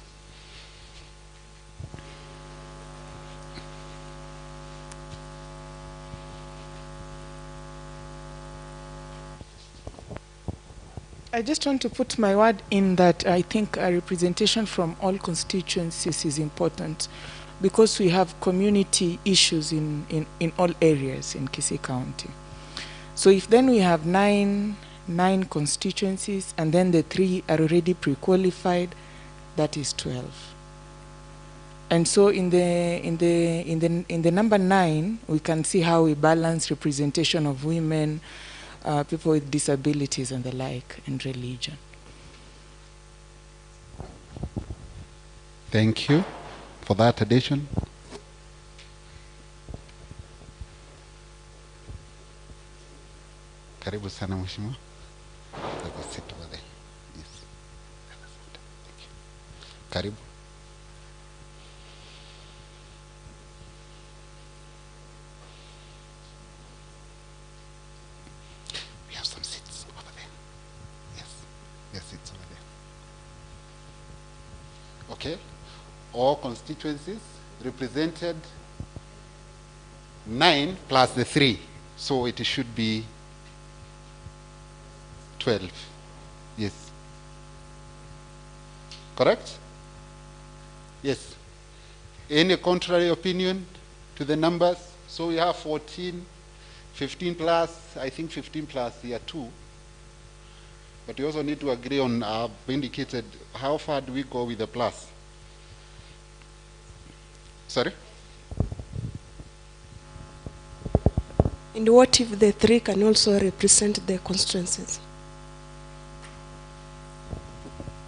I just want to put my word in that I think a representation from all constituencies is important, because we have community issues in all areas in Kisii County. So if then we have nine constituencies, and then the 3 are already pre-qualified, that is 12. And so in the number 9, we can see how we balance representation of women, people with disabilities and the like, and religion. Thank you for that addition. Karibu sana mheshimiwa. Sit over there. Yes. Thank you. Karibu. We have some seats over there. Yes. Yes, seats over there. Okay. All constituencies represented 9 plus the 3. So it should be 12. Yes. Correct? Yes. Any contrary opinion to the numbers? So we have 14, 15 plus, I think 15 plus here too. But we also need to agree on, indicated, how far do we go with the plus? Sorry? And what if the 3 can also represent the constituencies?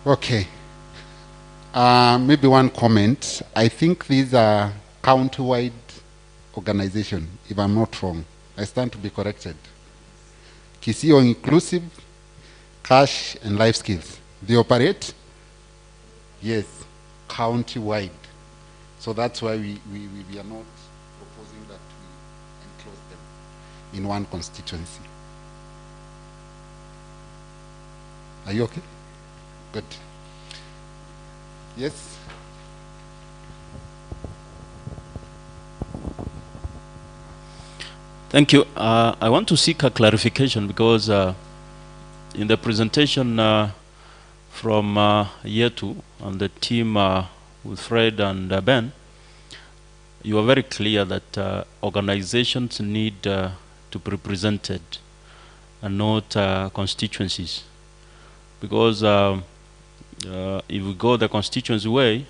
Okay. Maybe one comment. I think these are county-wide organization, if I'm not wrong. I stand to be corrected. Kisii Inclusive, Cash, and Life Skills. They operate? Yes, county-wide. So that's why we are not proposing that we enclose them in one constituency. Are you okay? Good. Yes? Thank you. I want to seek a clarification because in the presentation from year 2 and the team with Fred and Ben, you are very clear that organizations need to be represented and not constituencies. Because if we go the constituency way,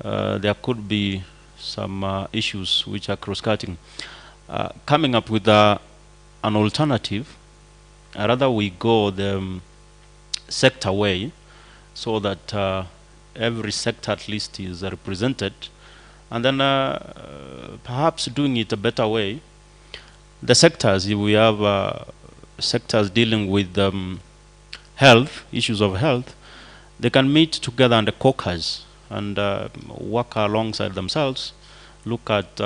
there could be some issues which are cross-cutting. Coming up with an alternative, rather we go the sector way, so that every sector at least is represented, and then perhaps doing it a better way. The sectors, if we have sectors dealing with health, issues of health, they can meet together under caucus and work alongside themselves, look at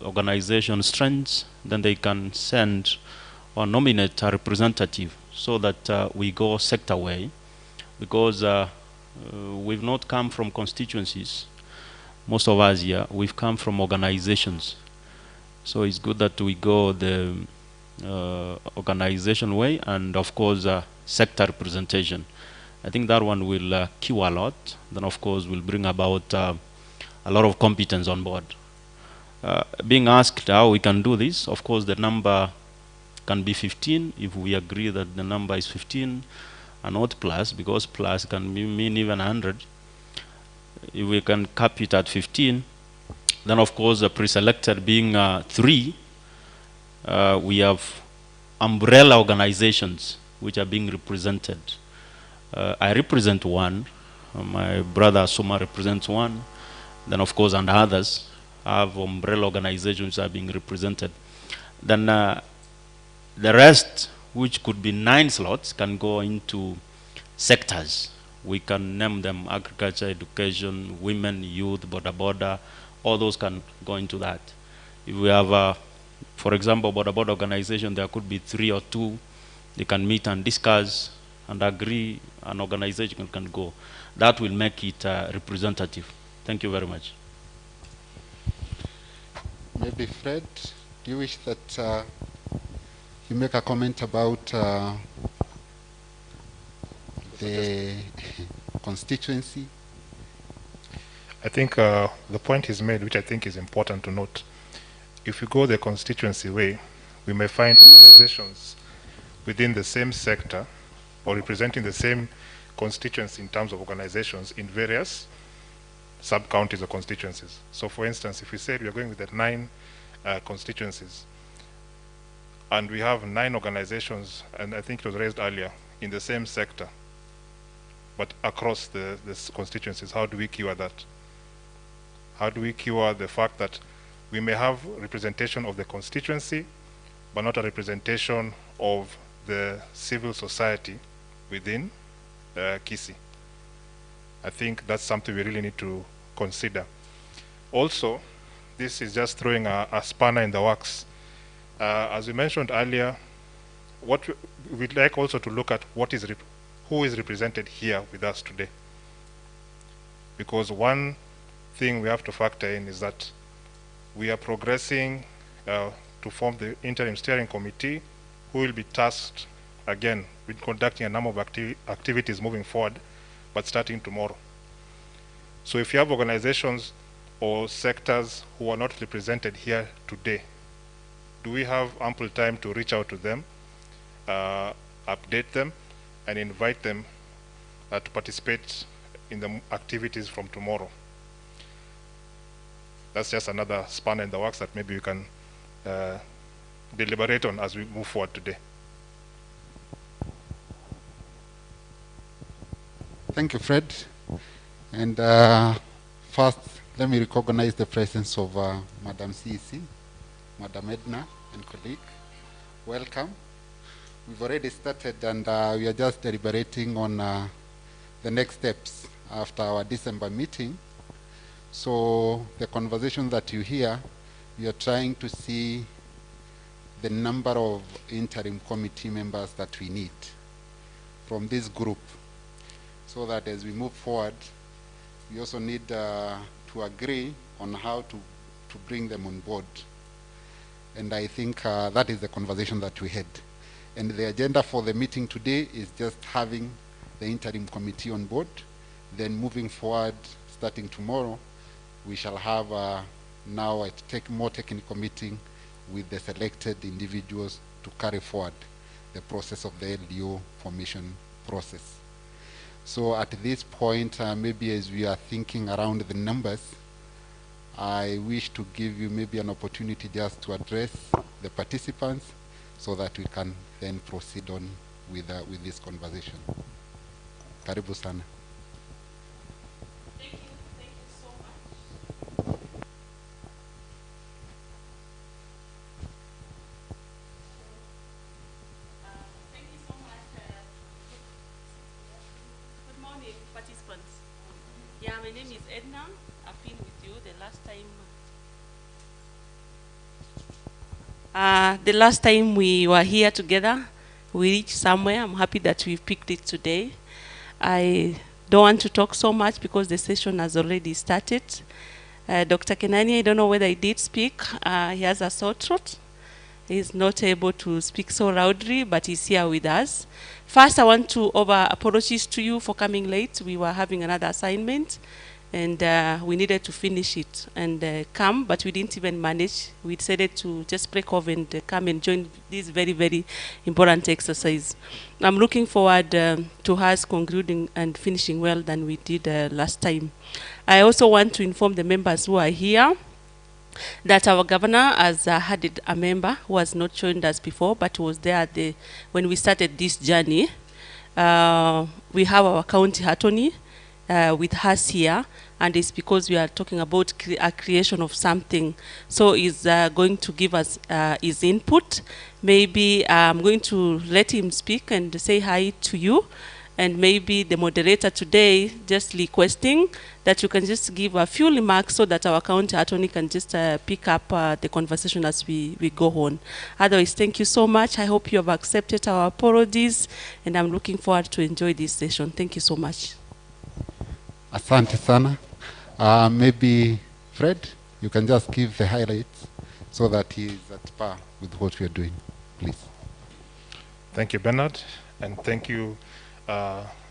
organization strengths, then they can send or nominate a representative, so that we go sector way, because we've not come from constituencies. Most of us here, we've come from organizations. So it's good that we go the organization way, and of course sector representation. I think that one will cure a lot. Then of course will bring about a lot of competence on board. Being asked how we can do this, of course the number can be 15 if we agree that the number is 15 and not plus, because plus can mean even 100. If we can cap it at 15, then of course the pre-selected being 3, we have umbrella organizations which are being represented. I represent one, my brother Suma represents one, then of course and others have umbrella organizations that are being represented. Then the rest, which could be 9 slots, can go into sectors. We can name them agriculture, education, women, youth, border, all those can go into that. If we have, for example, border organization, there could be 3 or 2. They can meet and discuss and agree, an organization can go. That will make it representative. Thank you very much. Maybe Fred, do you wish that you make a comment about the constituency? I think the point is made, which I think is important to note. If you go the constituency way, we may find organizations within the same sector or representing the same constituency in terms of organizations in various sub-counties or constituencies. So for instance, if we said we are going with the 9 constituencies, and we have 9 organizations, and I think it was raised earlier, in the same sector, but across the constituencies, how do we cure that? How do we cure the fact that we may have representation of the constituency, but not a representation of the civil society within Kisii? I think that's something we really need to consider. Also, this is just throwing a spanner in the works. As we mentioned earlier, what we'd like also to look at who is represented here with us today. Because one thing we have to factor in is that we are progressing to form the interim steering committee, who will be tasked again with conducting a number of activities moving forward, but starting tomorrow. So if you have organizations or sectors who are not represented here today, do we have ample time to reach out to them, update them, and invite them to participate in the activities from tomorrow? That's just another spanner in the works that maybe we can deliberate on as we move forward today. Thank you, Fred. And first, let me recognize the presence of Madam CEC, Madam Edna, and colleague. Welcome. We've already started, and we are just deliberating on the next steps after our December meeting. So the conversation that you hear, we are trying to see the number of interim committee members that we need from this group, so that as we move forward, we also need to agree on how to bring them on board. And I think that is the conversation that we had. And the agenda for the meeting today is just having the interim committee on board. Then moving forward, starting tomorrow, we shall have now a more technical meeting with the selected individuals to carry forward the process of the LDO formation process. So at this point, maybe as we are thinking around the numbers, I wish to give you maybe an opportunity just to address the participants so that we can then proceed on with this conversation. Karibu sana. Thank you so much. Thank you so much. Good morning, participants. Yeah, my name is Edna. I've been with you the last time. The last time we were here together, we reached somewhere. I'm happy that we've picked it today. I don't want to talk so much because the session has already started. Dr. Kenani, I don't know whether he did speak. He has a sore throat. He's not able to speak so loudly, but he's here with us. First, I want to offer apologies to you for coming late. We were having another assignment, and we needed to finish it and come, but we didn't even manage. We decided to just break off and come and join this very, very important exercise. I'm looking forward to us concluding and finishing well than we did last time. I also want to inform the members who are here that our governor has had a member who has not joined us before, but was there when we started this journey. We have our county attorney with us here, and it's because we are talking about a creation of something. So he's going to give us his input. Maybe I'm going to let him speak and say hi to you. And maybe the moderator today just requesting that you can just give a few remarks so that our county attorney can just pick up the conversation as we go on. Otherwise, thank you so much. I hope you have accepted our apologies, and I'm looking forward to enjoy this session. Thank you so much. Asante sana. Maybe Fred, you can just give the highlights so that he is at par with what we are doing, please. Thank you, Bernard, and thank you,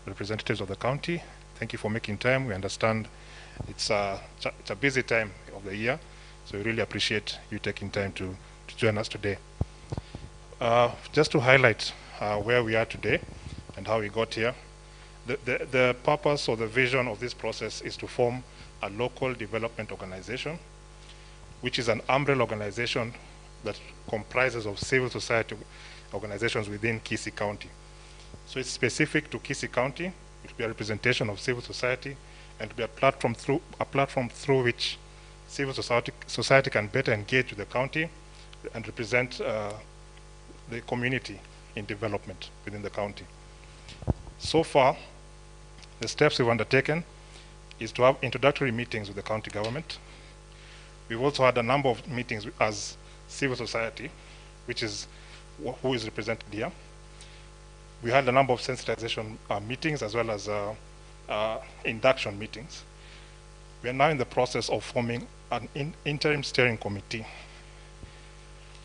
representatives of the county. Thank you for making time. We understand it's a busy time of the year, so we really appreciate you taking time to join us today. Just to highlight where we are today and how we got here, the purpose or the vision of this process is to form a local development organization, which is an umbrella organization that comprises of civil society organizations within Kisii County. So it's specific to Kisii County. It will be a representation of civil society, and to be a platform through which civil society can better engage with the county and represent the community in development within the county. So far, the steps we've undertaken is to have introductory meetings with the county government. We've also had a number of meetings as civil society, which is who is represented here. We had a number of sensitization meetings as well as induction meetings. We are now in the process of forming an interim steering committee,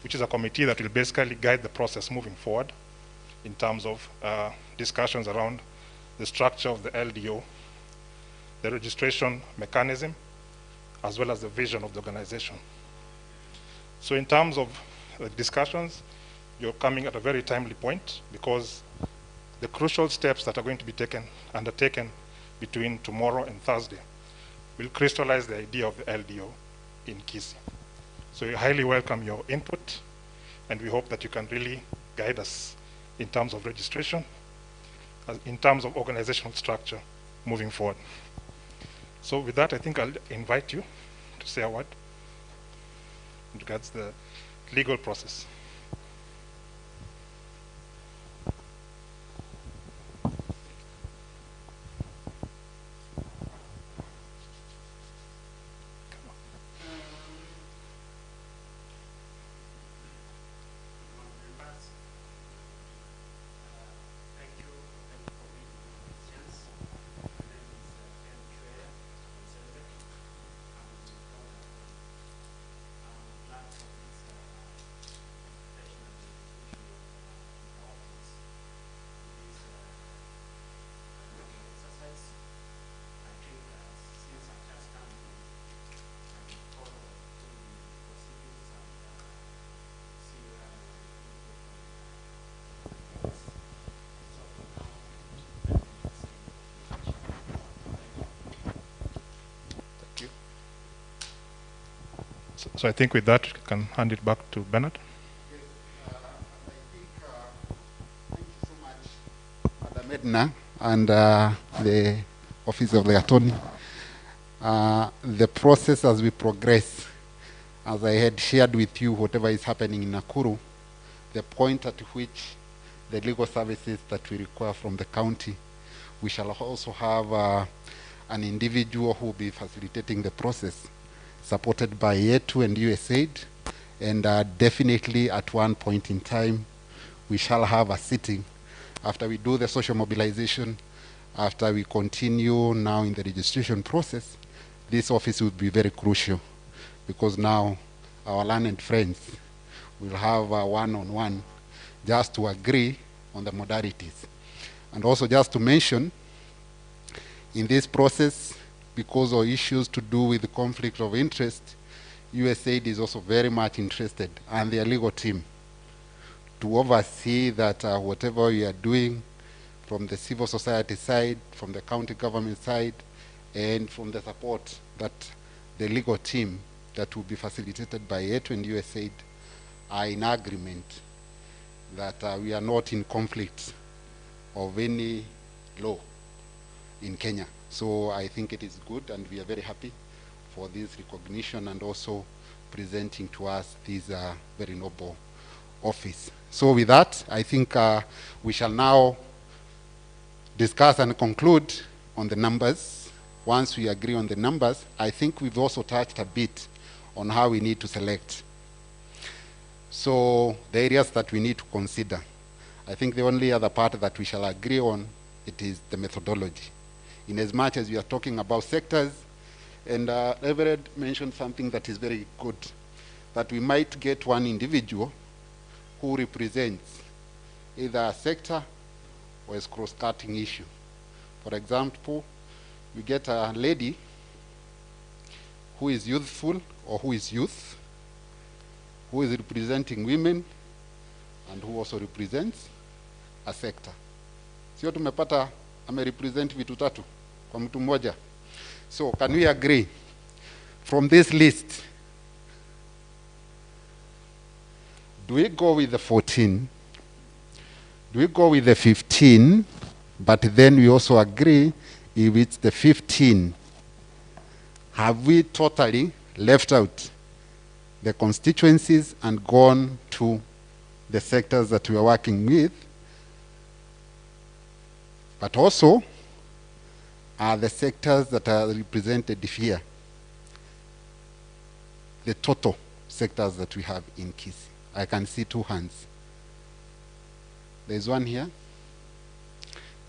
which is a committee that will basically guide the process moving forward in terms of discussions around the structure of the LDO, the registration mechanism, as well as the vision of the organization. So in terms of discussions, you're coming at a very timely point, because the crucial steps that are going to be undertaken between tomorrow and Thursday will crystallize the idea of the LDO in Kisii. So we highly welcome your input, and we hope that you can really guide us in terms of registration, in terms of organizational structure moving forward. So with that, I think I'll invite you to say a word in regards to the legal process. So I think with that, I can hand it back to Bernard. Madam Edna and the Office of the Attorney. The process as we progress, as I had shared with you whatever is happening in Nakuru, the point at which the legal services that we require from the county, we shall also have an individual who will be facilitating the process, supported by YETU and USAID, and definitely at one point in time, we shall have a sitting after we do the social mobilization, after we continue now in the registration process. This office will be very crucial, because now our learned friends will have a one-on-one just to agree on the modalities. And also just to mention, in this process, because of issues to do with the conflict of interest, USAID is also very much interested, and their legal team, to oversee that whatever we are doing from the civil society side, from the county government side, and from the support that the legal team that will be facilitated by YETU and USAID are in agreement that we are not in conflict of any law in Kenya. So I think it is good, and we are very happy for this recognition and also presenting to us this very noble office. So with that, I think we shall now discuss and conclude on the numbers. Once we agree on the numbers, I think we've also touched a bit on how we need to select. So the areas that we need to consider, I think the only other part that we shall agree on, it is the methodology. In as much as we are talking about sectors, and Everett mentioned something that is very good, that we might get one individual who represents either a sector or a cross-cutting issue. For example, we get a lady who is youthful or who is youth, who is representing women, and who also represents a sector. Sio tumepata amerepresent vitu tatu kwa mtu mmoja. So can we agree from this list, do we go with the 14? Do we go with the 15? But then we also agree if it's the 15, have we totally left out the constituencies and gone to the sectors that we are working with? But also, are the sectors that are represented here the total sectors that we have in Kisii? I can see two hands. There's one here,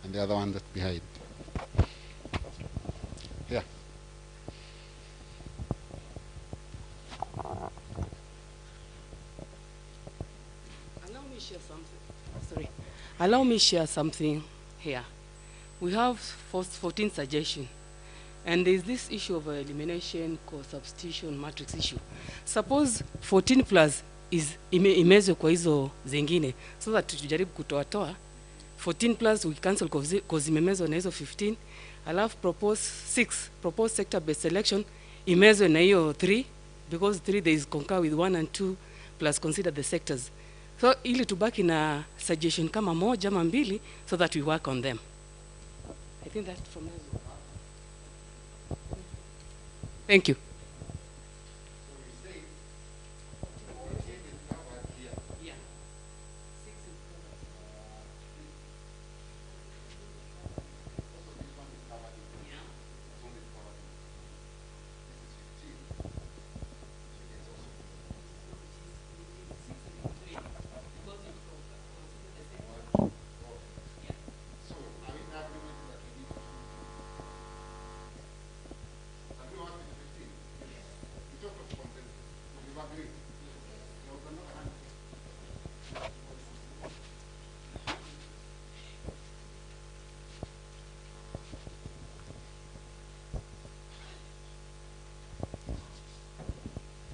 and the other one that's behind. Here. Allow me share something here. We have 14 suggestions, and there's this issue of elimination, co-substitution, matrix issue. Suppose 14 plus is imezwe kwa hizo zingine, so that tujaribu kutoa 14 plus we cancel cause imemezwa na hizo 15, alafu propose 6, propose sector based selection imezwe na hiyo 3, because 3 there is concur with 1 and 2 plus consider the sectors. So ili tubaki na suggestion kama moja ama mbili, so that we work on them. I think that's from us. Thank you.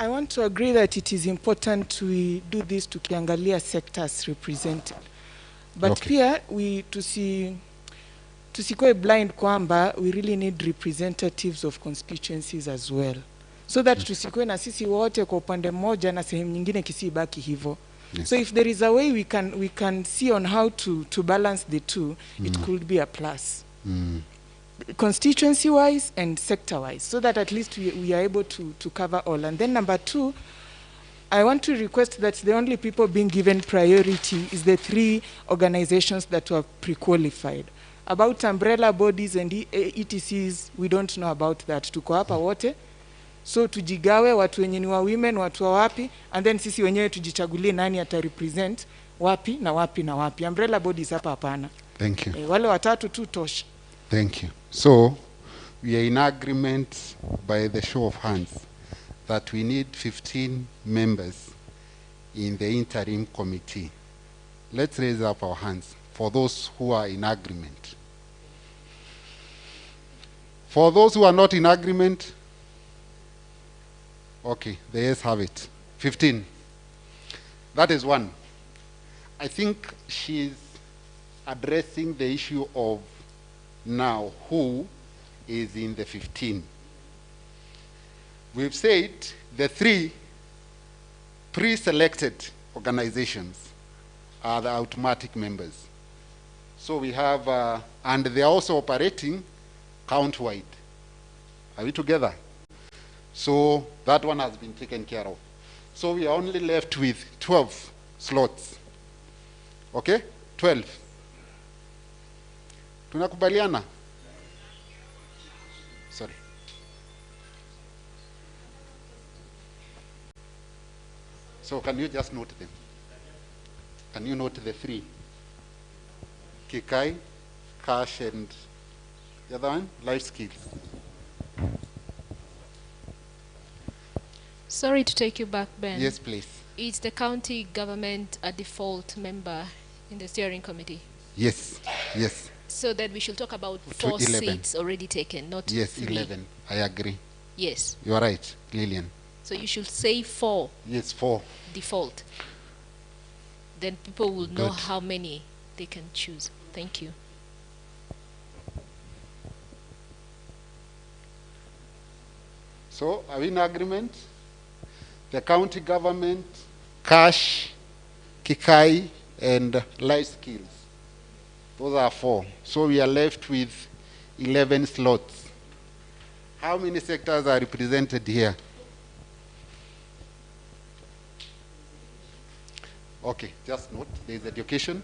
I want to agree that it is important we do this tukiangalia sectors represented. But Okay. pia we tusikuwe blind kwamba we really need representatives of constituencies as well. so that tusikuwe na sisi wote kwa upande mmoja na sehemu nyingine Kisii ibaki hivyo. Yes. So if there is a way we can see on how to balance the two, it could be a plus. Constituency wise and sector wise, so that at least we are able to cover all. And then number two, I want to request that the only people being given priority is the 3 organizations that were pre-qualified. About umbrella bodies and ETCs, we don't know about that. Tuko hapa wote, so tujigawe watu wenye ni wa women, watu wa wapi, and then sisi wenyewe tujichagulie nani ata represent wapi na wapi na wapi. Umbrella bodies hapa hapana. Thank you. Wale watatu tu tosha. Thank you. So, we are in agreement by the show of hands that we need 15 members in the interim committee. Let's raise up our hands for those who are in agreement. For those who are not in agreement, okay, the ayes have it. 15. That is one. I think she's addressing the issue of now who is in the 15. We've said the 3 pre-selected organizations are the automatic members. So we have, and they are also operating count-wide. Are we together? So that one has been taken care of. So we are only left with 12 slots. Okay? 12. Tunakubaliana? Sorry. So can you just note them? Can you note the 3? Kikai, Cash, and the other one? Life skills. Sorry to take you back, Ben. Yes, please. Is the county government a default member in the steering committee? Yes, yes. So that we should talk about To 4 11. seats already taken, not Yes, 3. 11. I agree. Yes. You are right, Lillian. So you should say 4. Yes, 4. Default. Then people will know Good. how many they can choose. Thank you. So, are we in agreement? The county government, Cash, Kikai, and life skills. Those are 4. So we are left with 11 slots. How many sectors are represented here? Okay, just note, there is education.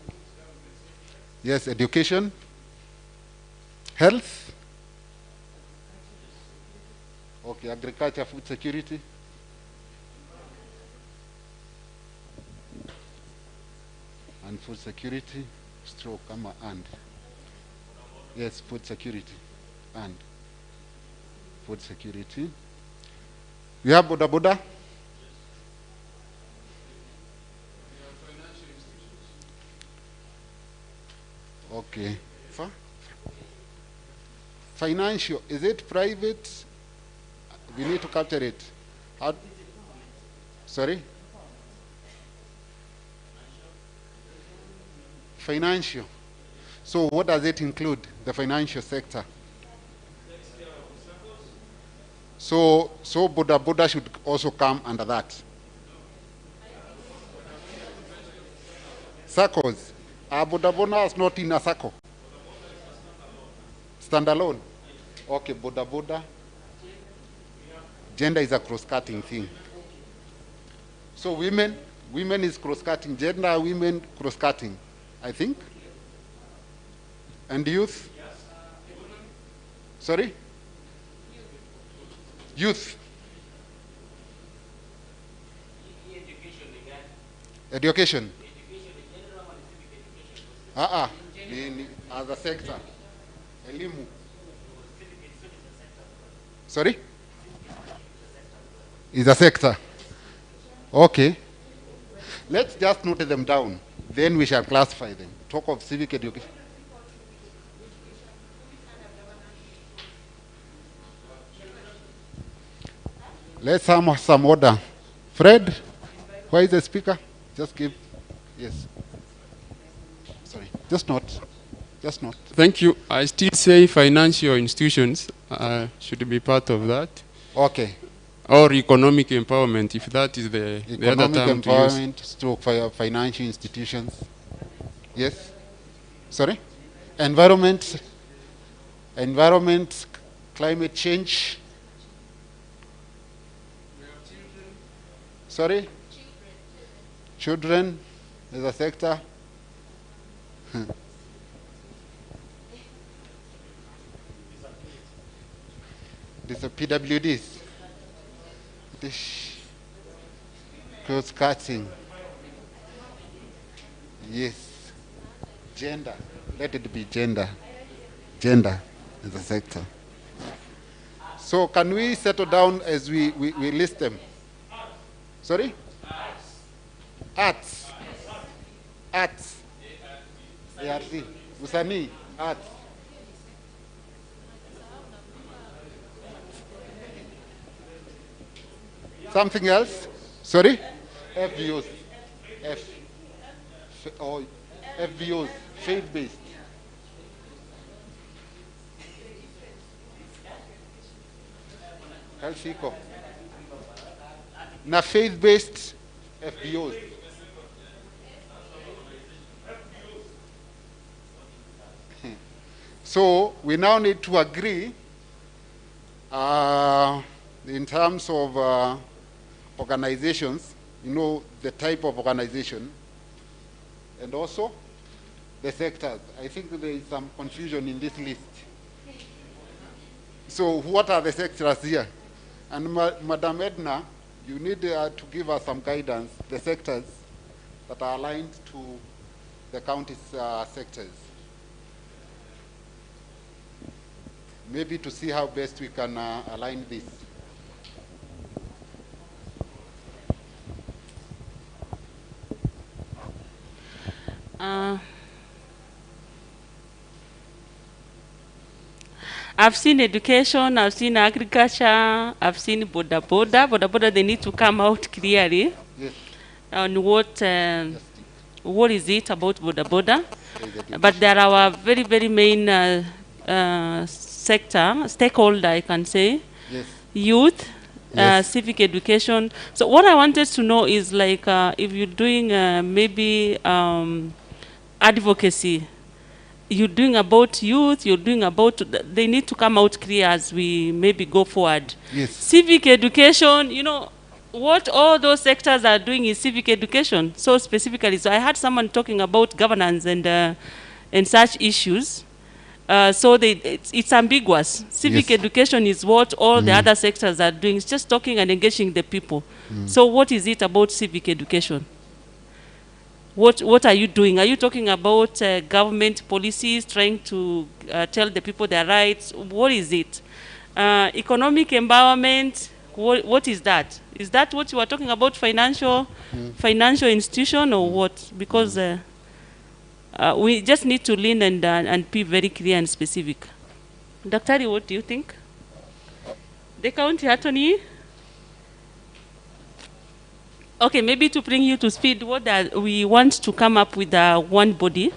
Yes, education. Health. Okay, agriculture, food security. And food security, stroke, and. Yes, food security, and. Food security. We have Boda Boda. Okay. Financial, is it private? We need to capture it. Sorry? Financial. So what does it include, the financial sector? So Boda Boda should also come under that. Circles. Boda Boda is not in a circle. Standalone. Okay, Boda Boda. Gender is a cross-cutting thing. So women is cross-cutting. Gender, women, cross-cutting, I think. And youth? Sorry? Youth. Education. As a sector. Elimu. Sorry? Is a sector. Okay. Let's just note them down. Then we shall classify them. Talk of civic education. Let's have some order. Fred, where is the speaker? Just give. Yes. Sorry. Just note. Just note. Thank you. I still say financial institutions should be part of that. Okay. Or economic empowerment, if that is the other term to use. Economic empowerment, stroke financial institutions. Yes? Sorry? Environment, climate change. Sorry? Children as a sector. These are PWDs. Cross-cutting. Yes. Gender. Let it be gender. Gender is a sector. So can we settle down as we list them? Sorry? Arts. Arts. ART. Usani. Arts. Something else? Sorry? FVOs. FVOs. Faith-based. Health eco. Na faith-based FVOs. So we now need to agree in terms of organizations, the type of organization, and also the sectors. I think there is some confusion in this list. So what are the sectors here? And Madam Edna, you need to give us some guidance, the sectors that are aligned to the county's sectors. Maybe to see how best we can align this. I've seen education, I've seen agriculture, I've seen boda boda. Boda boda, they need to come out clearly on what is it about boda boda. But there are our very, very main stakeholder, I can say. Yes. Youth, Yes. civic education. So what I wanted to know is like if you're doing maybe advocacy, you're doing about youth, you're doing about, they need to come out clear as we maybe go forward. Yes. Civic education, what all those sectors are doing is civic education, so specifically. So I had someone talking about governance and such issues. So it's ambiguous. Civic education is what all the other sectors are doing. It's just talking and engaging the people. So what is it about civic education? What are you doing? Are you talking about government policies, trying to tell the people their rights? What is it? Economic empowerment, what is that? Is that what you are talking about, financial institution, or what? Because we just need to lean and be very clear and specific. Dr. What do you think? The county attorney? Okay, maybe to bring you to speed, we want to come up with one body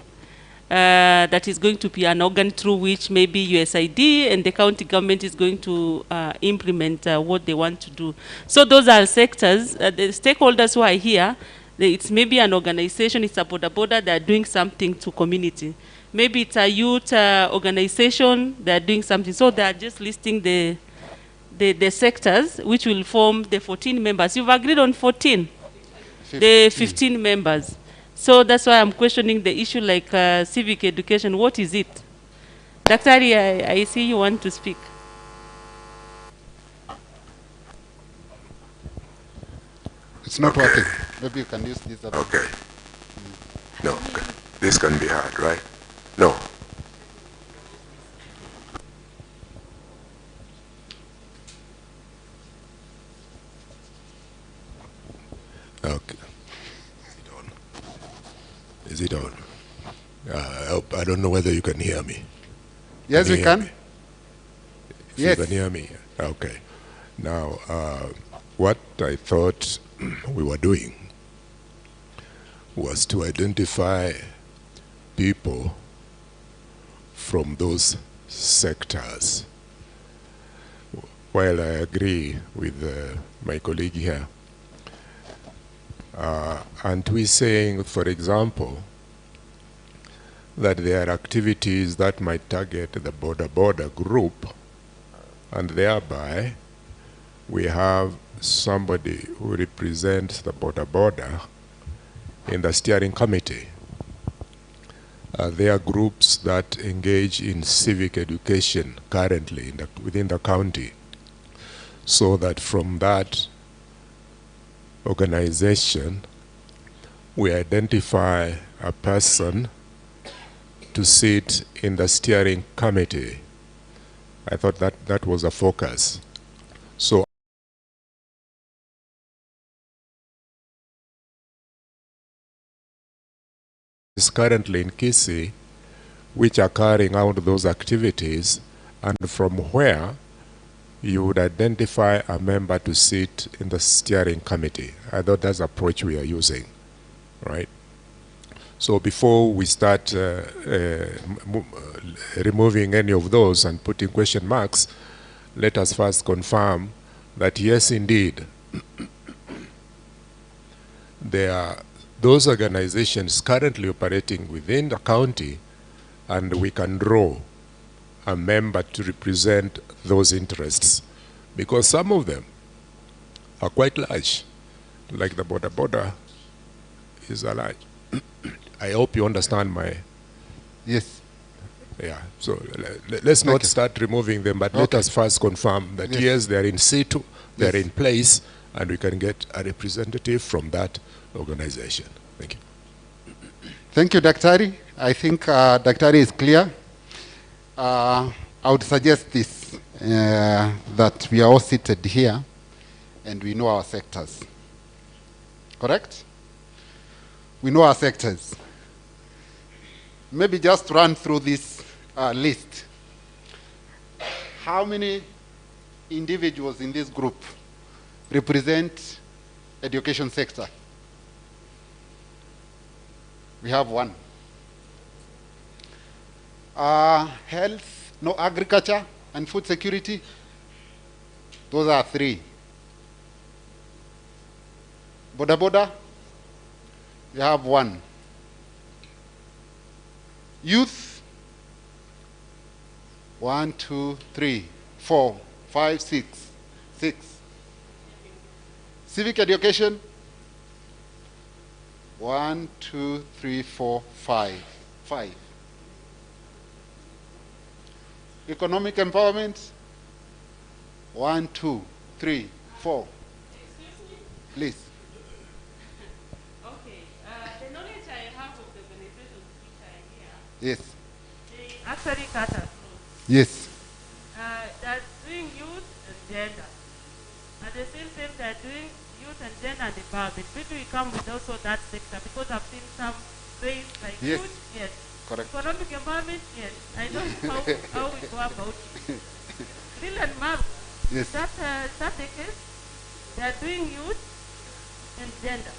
that is going to be an organ through which maybe USAID and the county government is going to implement what they want to do. So those are sectors, the stakeholders who are here, it's maybe an organization, it's a boda, they're doing something to community. Maybe it's a youth organization, they're doing something. So they're just listing the sectors which will form the 14 members. You've agreed on 14, 15. The 15 members. So that's why I'm questioning the issue like civic education. What is it? Dr. I see you want to speak. It's not working. Maybe you can use this other. Okay. No, okay. This can be hard, right? No. Okay. Is it on? I don't know whether you can hear me. Yes, we can. Yes. You can hear me. Okay. Now, what I thought we were doing was to identify people from those sectors. while I agree with my colleague here, and we're saying, for example, that there are activities that might target the border group, and thereby we have somebody who represents the border in the steering committee. There are groups that engage in civic education currently within the county, so that from that organization we identify a person to sit in the steering committee. I thought that was a focus. So is currently in Kisii, which are carrying out those activities, and from where you would identify a member to sit in the steering committee. I thought that's the approach we are using, right? So before we start removing any of those and putting question marks, let us first confirm that yes, indeed, there are those organizations currently operating within the county, and we can draw a member to represent those interests, because some of them are quite large, like the border is a large. I hope you understand my... Yes. Yeah, so let's not start removing them, but let us first confirm that yes, they are in situ, they are in place, and we can get a representative from that organization. Thank you. Thank you, Daktari. I think Daktari is clear. I would suggest this, that we are all seated here and we know our sectors. Correct? We know our sectors. Maybe just run through this list. How many individuals in this group represent education sector? We have one. Health, no, agriculture and food security. Those are 3. Boda, we have 1. Youth, 1, 2, 3, 4, 5, 6. Civic education, 1, 2, 3, 4, 5. Economic empowerment, 1, 2, 3, 4. Please. Okay. The knowledge I have of the organizations which are here. Yes. They actually cut across. Yes. They're doing youth and gender. At the same time, they're doing youth and gender and empowerment. Maybe we come with also that sector, because I've seen some ways like youth, yes. Correct. Economic empowerment, yes. I don't know how we go about it. Bill and Mark, yes. Is that the case? They are doing youth and gender.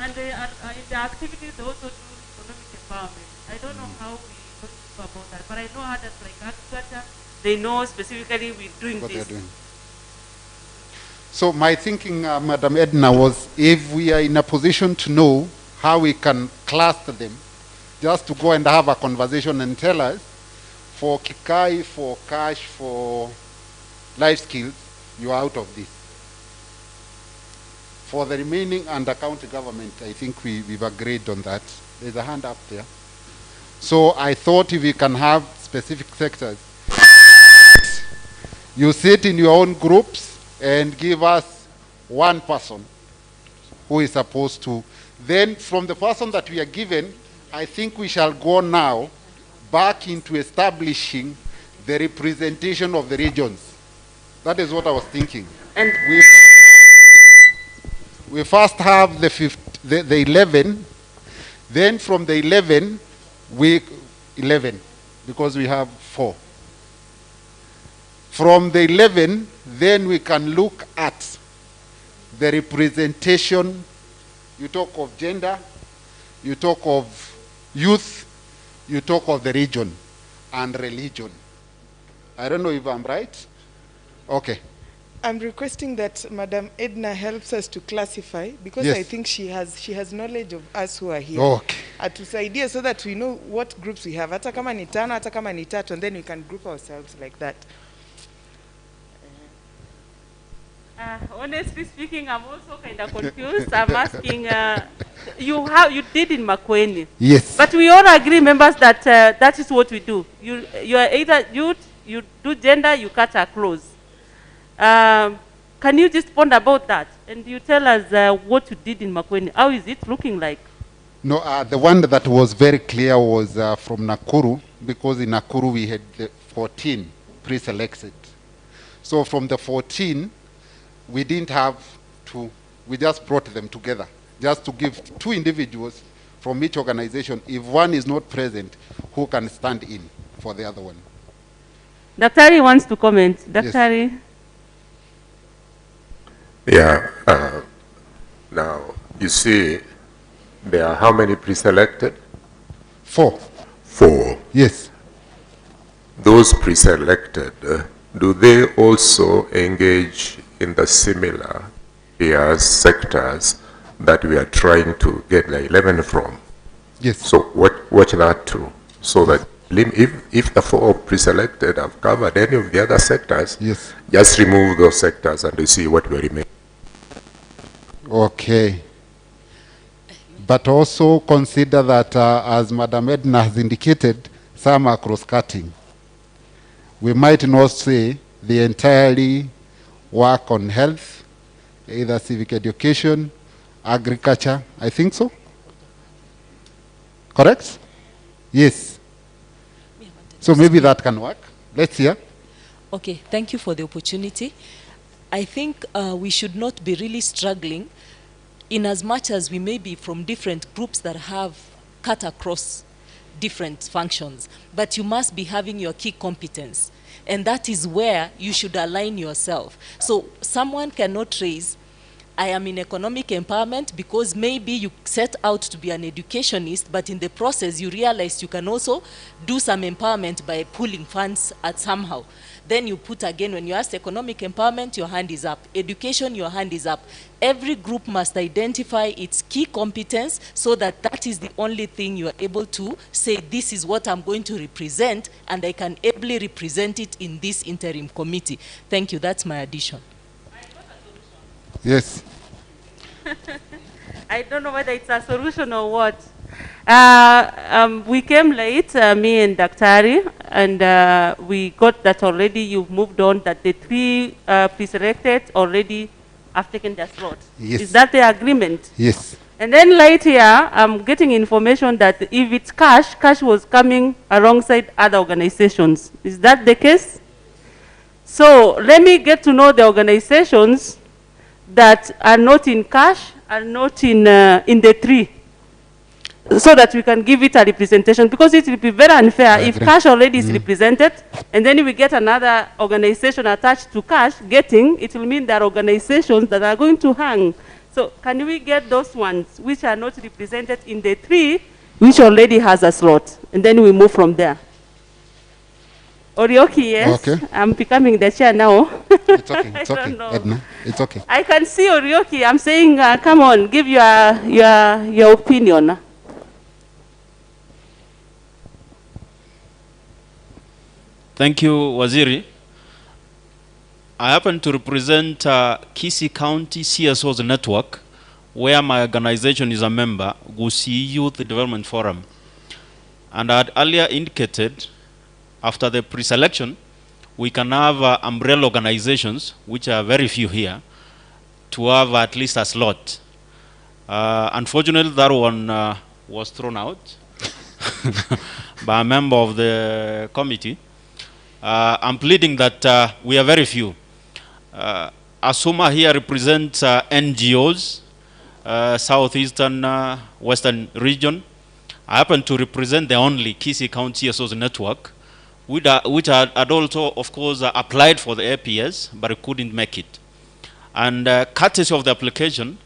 And they are, in the activities they also do economic empowerment. I don't know how we go about that, but I know others like agriculture, they know specifically we're doing what this. they're doing. So my thinking, Madam Edna, was if we are in a position to know how we can cluster them, just to go and have a conversation and tell us, for Kikai, for cash, for life skills, you are out of this. For the remaining under county government, I think we've agreed on that. There's a hand up there. So I thought if we can have specific sectors, you sit in your own groups and give us one person who is supposed to. Then from the person that we are given, I think we shall go now back into establishing the representation of the regions. That is what I was thinking. And we first have the 11, then from the 11, because we have 4. From the 11, then we can look at the representation. You talk of gender, you talk of youth, you talk of the region and religion. I don't know if I'm right. Okay. I'm requesting that Madam Edna helps us to classify, because Yes. I think she has knowledge of us who are here. Okay. Atusaidie so that we know what groups we have. Hata kama ni tano, hata kama ni tatu, and then we can group ourselves like that. Honestly speaking, I'm also kind of confused. I'm asking, you did in Makueni. Yes. But we all agree, members, that that is what we do. You are either youth, you do gender, you cut our clothes. Can you just ponder about that? And you tell us what you did in Makueni. How is it looking like? No, the one that was very clear was from Nakuru, because in Nakuru we had the 14 pre-selected. So from the 14, we didn't have to, we just brought them together, just to give 2 individuals from each organization. If one is not present, who can stand in for the other one? Daktari wants to comment. Daktari. Yeah. Now, you see, there are how many pre-selected? 4. 4. Yes. Those pre-selected, do they also engage in the similar areas, sectors that we are trying to get the 11 from? Yes. So watch that too, so that if the 4 pre-selected have covered any of the other sectors, yes, just remove those sectors and you see what will remain. Okay. But also consider that, as Madam Edna has indicated, some are cross-cutting. We might not say they entirely work on health, either civic education, agriculture. I think so. Correct? Yes. So maybe that can work. Let's hear. Okay, thank you for the opportunity. I think we should not be really struggling, in as much as we may be from different groups that have cut across different functions, but you must be having your key competence, and that is where you should align yourself. So someone cannot raise, I am in economic empowerment, because maybe you set out to be an educationist, but in the process you realize you can also do some empowerment by pooling funds at somehow. Then you put again, when you ask economic empowerment, your hand is up. Education, your hand is up. Every group must identify its key competence, so that that is the only thing you are able to say, this is what I'm going to represent, and I can ably represent it in this interim committee. Thank you, that's my addition. Yes. I don't know whether it's a solution or what. We came late, me and Daktari, and we got that already. You've moved on, that the 3 pre-selected already have taken their slot. Yes. Is that the agreement? Yes. And then late here, I'm getting information that if it's cash was coming alongside other organizations. Is that the case? So let me get to know the organizations that are not in cash, are not in the 3, so that we can give it a representation, because it will be very unfair if cash already is represented, and then we get another organization attached to cash it will mean there are organizations that are going to hang. So can we get those ones which are not represented in the 3, which already has a slot, and then we move from there? Orioki, yes. Okay. I'm becoming the chair now. It's okay. It's okay, Edna. It's okay. I can see Orioki. I'm saying, come on, give your opinion. Thank you, Waziri. I happen to represent Kisii County CSO's network, where my organization is a member, Kisii Youth Development Forum. And I had earlier indicated, after the pre-selection, we can have umbrella organizations, which are very few here, to have at least a slot. Unfortunately, that one was thrown out by a member of the committee. I'm pleading that we are very few. Asuma here represents NGOs, Southeastern Western region. I happen to represent the only Kisii County CSO's network, which had also, of course, applied for the APS, but couldn't make it. And courtesy of the application,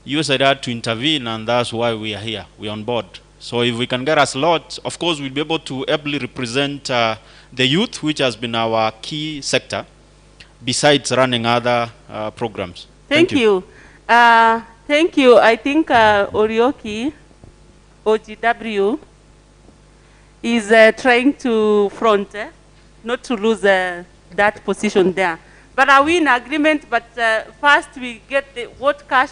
USAID had to intervene, and that's why we are here. We're on board. So if we can get a slot, of course, we'll be able to ably represent the youth, which has been our key sector, besides running other programs? Thank you. Thank you. I think Orioki, OGW, is trying to front, not to lose that position there. But are we in agreement? But first we get what cash,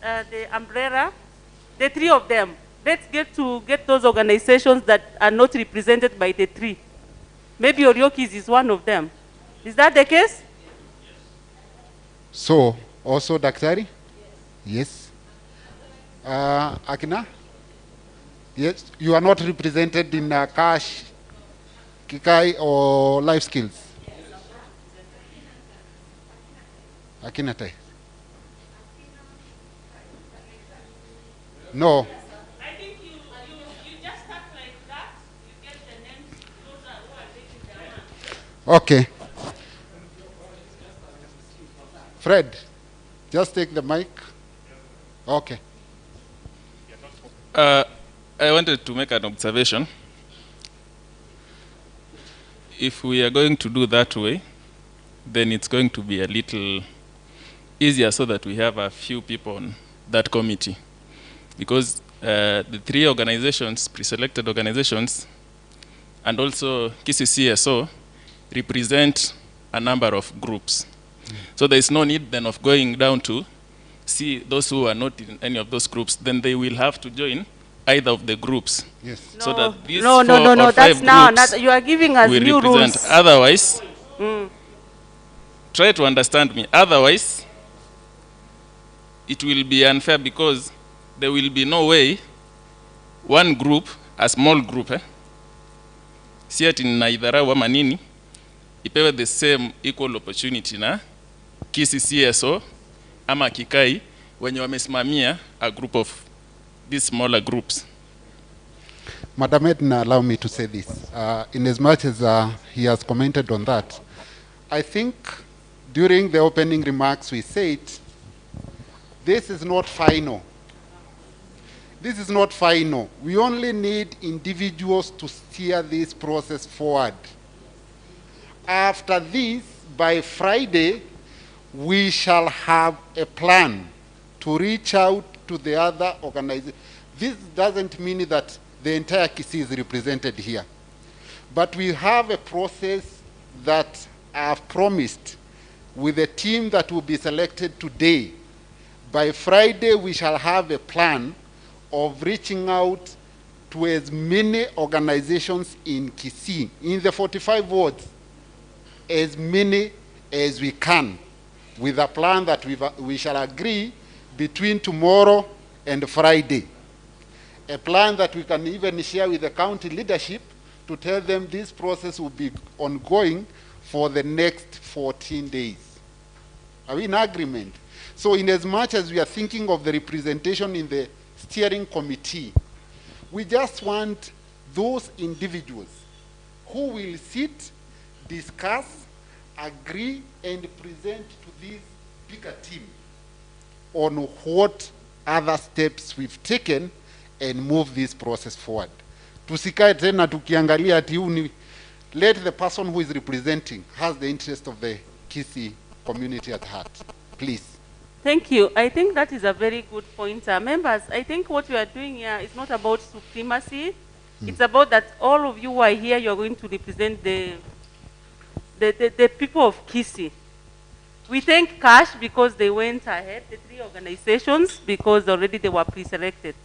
the umbrella, the three of them. Let's get those organizations that are not represented by the three. Maybe Orioki's is one of them. Is that the case? So, also Daktari? Yes. Akina? Yes, you are not represented in cash, Kikai, or life skills? Akinate? No. I think you just start like that, you get the names, those who are taking their hand. Okay. Fred, just take the mic. Okay. I wanted to make an observation. If we are going to do that way, then it's going to be a little easier so that we have a few people on that committee. Because the three organizations, pre-selected organizations, and also Kisii LDO represent a number of groups. So there is no need then of going down to see those who are not in any of those groups. Then they will have to join either of the groups. Yes. So that these No, that's now. You are giving us new rules. Otherwise, try to understand me. Otherwise, it will be unfair because there will be no way one group, a small group, see it in Naidhara wa Manini, ipewe the same equal opportunity na Kisii LDO ama Kikai wenye wamesimamia a group of these smaller groups. Madam Edna, allow me to say this. In as much as he has commented on that, I think during the opening remarks we said, this is not final. This is not final. We only need individuals to steer this process forward. After this, by Friday, we shall have a plan to reach out to the other organizations. This doesn't mean that the entire Kisii is represented here. But we have a process that I have promised with a team that will be selected today. By Friday, we shall have a plan of reaching out to as many organizations in Kisii, in the 45 wards, as many as we can, with a plan that we shall agree between tomorrow and Friday. A plan that we can even share with the county leadership to tell them this process will be ongoing for the next 14 days. Are we in agreement? So in as much as we are thinking of the representation in the steering committee, we just want those individuals who will sit, discuss, agree, and present to this bigger team on what other steps we've taken and move this process forward. Tusikae tena tukiangalia ati uni, let the person who is representing has the interest of the Kisii community at heart. Please. Thank you. I think that is a very good point. Members, I think what we are doing here is not about supremacy. It's about that all of you who are here, you are going to represent the people of Kisii. We thank CASH because they went ahead, the three organizations, because already they were pre-selected.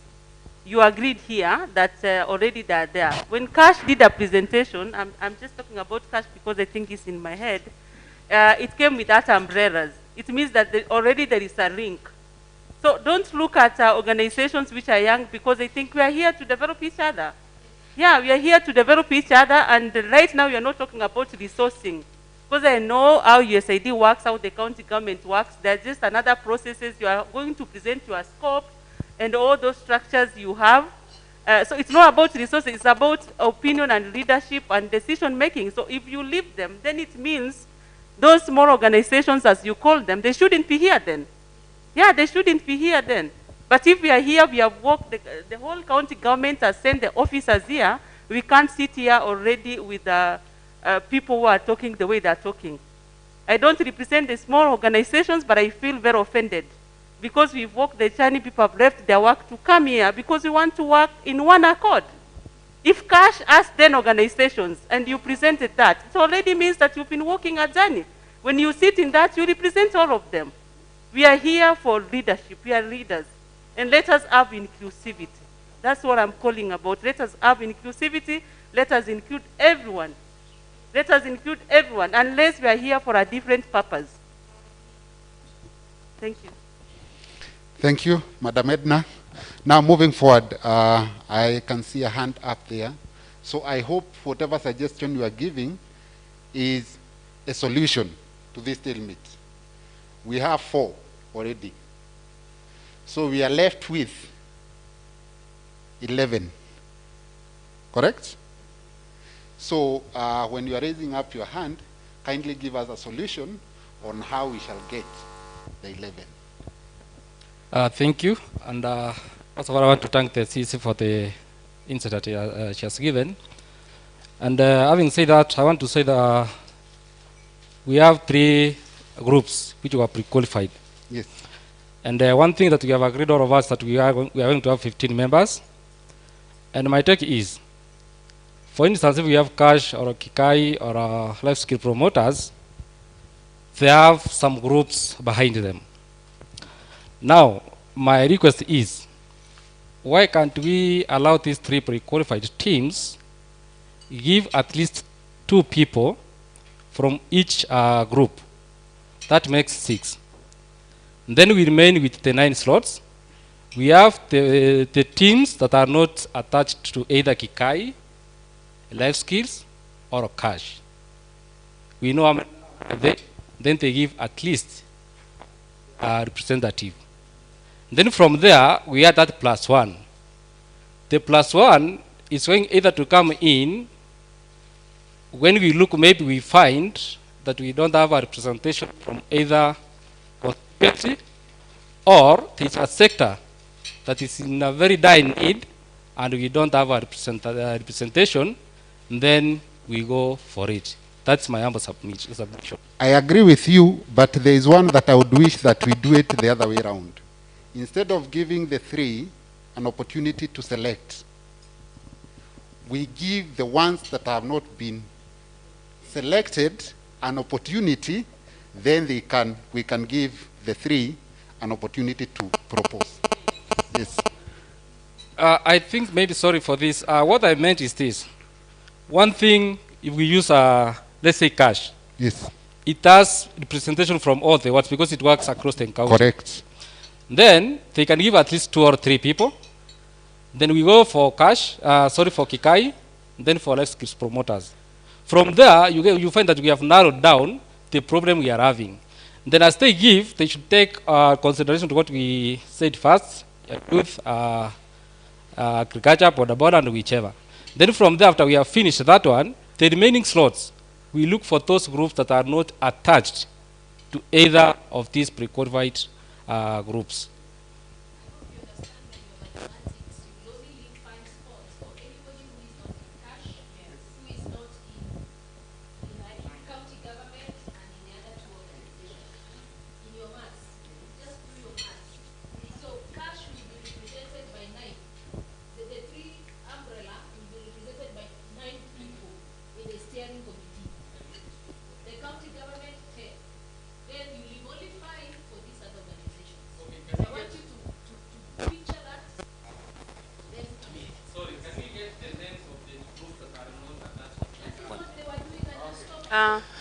You agreed here that already they are there. When CASH did a presentation, I'm just talking about CASH because I think it's in my head, it came with that umbrellas. It means that already there is a link. So don't look at organizations which are young because I think we are here to develop each other. Yeah, we are here to develop each other, and right now we are not talking about resourcing. Because I know how USAID works, how the county government works. There's just another processes. You are going to present your scope and all those structures you have. So it's not about resources, it's about opinion and leadership and decision making. So if you leave them, then it means those small organizations, as you call them, they shouldn't be here then. Yeah, they shouldn't be here then. But if we are here, we have worked, the whole county government has sent the officers here, we can't sit here already with people who are talking the way they're talking. I don't represent the small organizations, but I feel very offended because we've walked the journey, people have left their work to come here because we want to work in one accord. If Cash asked 10 organizations and you presented that, it already means that you've been walking a journey. When you sit in that, you represent all of them. We are here for leadership. We are leaders. And let us have inclusivity. That's what I'm calling about. Let us have inclusivity. Let us include everyone. Let us include everyone, unless we are here for a different purpose. Thank you. Thank you, Madam Edna. Now moving forward, I can see a hand up there. So I hope whatever suggestion you are giving is a solution to this stalemate. We have 4 already. So we are left with 11. Correct? So when you are raising up your hand, kindly give us a solution on how we shall get the 11. Thank you. And first of all, I want to thank the CC for the insight that she has given. And having said that, I want to say that we have 3 groups which were pre-qualified. Yes. And one thing that we have agreed, all of us, that we are going to have 15 members. And my take is, for instance, if we have Cash or Kikai or life skill promoters, they have some groups behind them. Now, my request is, why can't we allow these 3 pre-qualified teams give at least 2 people from each group? That makes 6. Then we remain with the 9 slots. We have the teams that are not attached to either Kikai, life skills, or Cash. We know how many then they give at least a representative. Then from there, we add that +1. The +1 is going either to come in when we look, maybe we find that we don't have a representation from either constituency, or there's a sector that is in a very dire need and we don't have a representation, then we go for it. That's my humble submission. I agree with you, but there is one that I would wish that we do it the other way around. Instead of giving the 3 an opportunity to select, we give the ones that have not been selected an opportunity, then we can give the 3 an opportunity to propose. Yes. I think maybe, sorry for this, what I meant is this. One thing, if we use, let's say Cash. Yes. It has representation from all the wards because it works across the county. Correct. Then they can give at least 2 or 3 people. Then we go for Cash, for Kikai, then for life skills promoters. From there, you find that we have narrowed down the problem we are having. Then as they give, they should take consideration to what we said first, youth, agriculture, border, and whichever. Then from there, after we have finished that one, the remaining slots, we look for those groups that are not attached to either of these pre-qualified groups.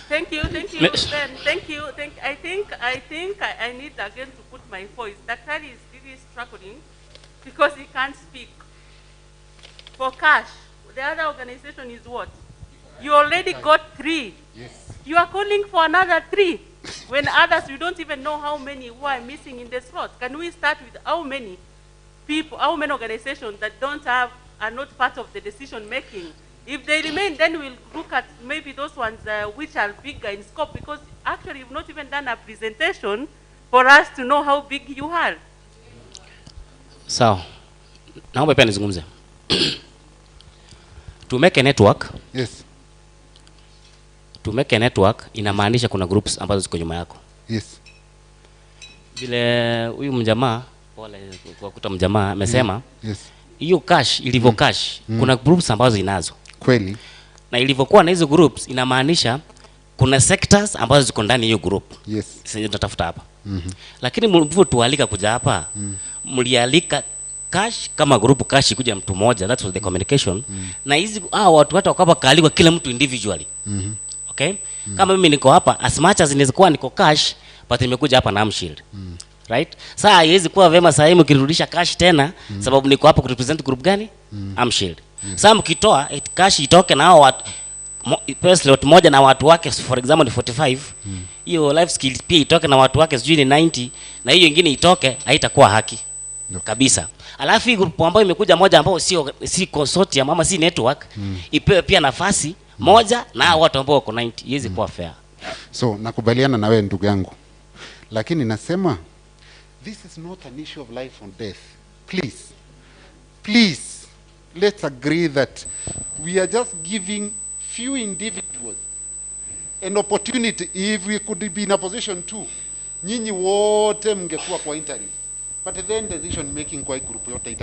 Thank you, Ben. Thank you. I think I need again to put my voice. Daktari is really struggling because he can't speak. For Cash, the other organization is what? You already got 3. Yes. You are calling for another 3. When others, we don't even know how many who are missing in the slot. Can we start with how many people, how many organizations that are not part of the decision making? If they remain, then we'll look at maybe those ones which are bigger in scope, because actually you've not even done a presentation for us to know how big you are. Sawa. Naomba pia nizungumze. To make a network, yes, to make a network inamaanisha kuna groups ambazo ziko nyuma yako. Yes. Vile huyu mjamaa, pole kwa kuta mjamaa amesema, yes. Hiyo cash ilivyo cash, kuna groups ambazo inazo. Kweli. Na ilivyokuwa na hizo groups inamaanisha kuna sectors ambazo ziko ndani hiyo group. Yes. Sasa tunatafuta hapa. Lakini mlivyo tualika kuja hapa, mlialika cash kama group cash kuja mtu mmoja, that was the communication. Na hizi watu wako hapa kaalikwa kila mtu individually. Okay? Kama mimi niko hapa, as much as nilikuwa niko cash, but nimekuja hapa na Shield. Right? Sasa haiwezi kuwa vema sasa hivi ukirudisha cash tena sababu niko hapa kurepresent group gani? Shield. Sasa mkitoa cash itoke na hao watu slot moja na watu wake, for example ni 45, hiyo life skills pia itoke na watu wake sijui ni 90, na hiyo nyingine itoke, haitakuwa haki kabisa. Alafu hii group ambayo imekuja moja ambao si consortium ama si network, ipewe pia nafasi moja na watu ambao wako 90, iweze kuwa fair. So nakubaliana na wewe ndugu yangu, lakini nasema this is not an issue of life or death. Please let's agree that we are just giving few individuals an opportunity. If we could be in a position too, nyinyi wote mngekuwa kwa interim, but then decision making kwa group yote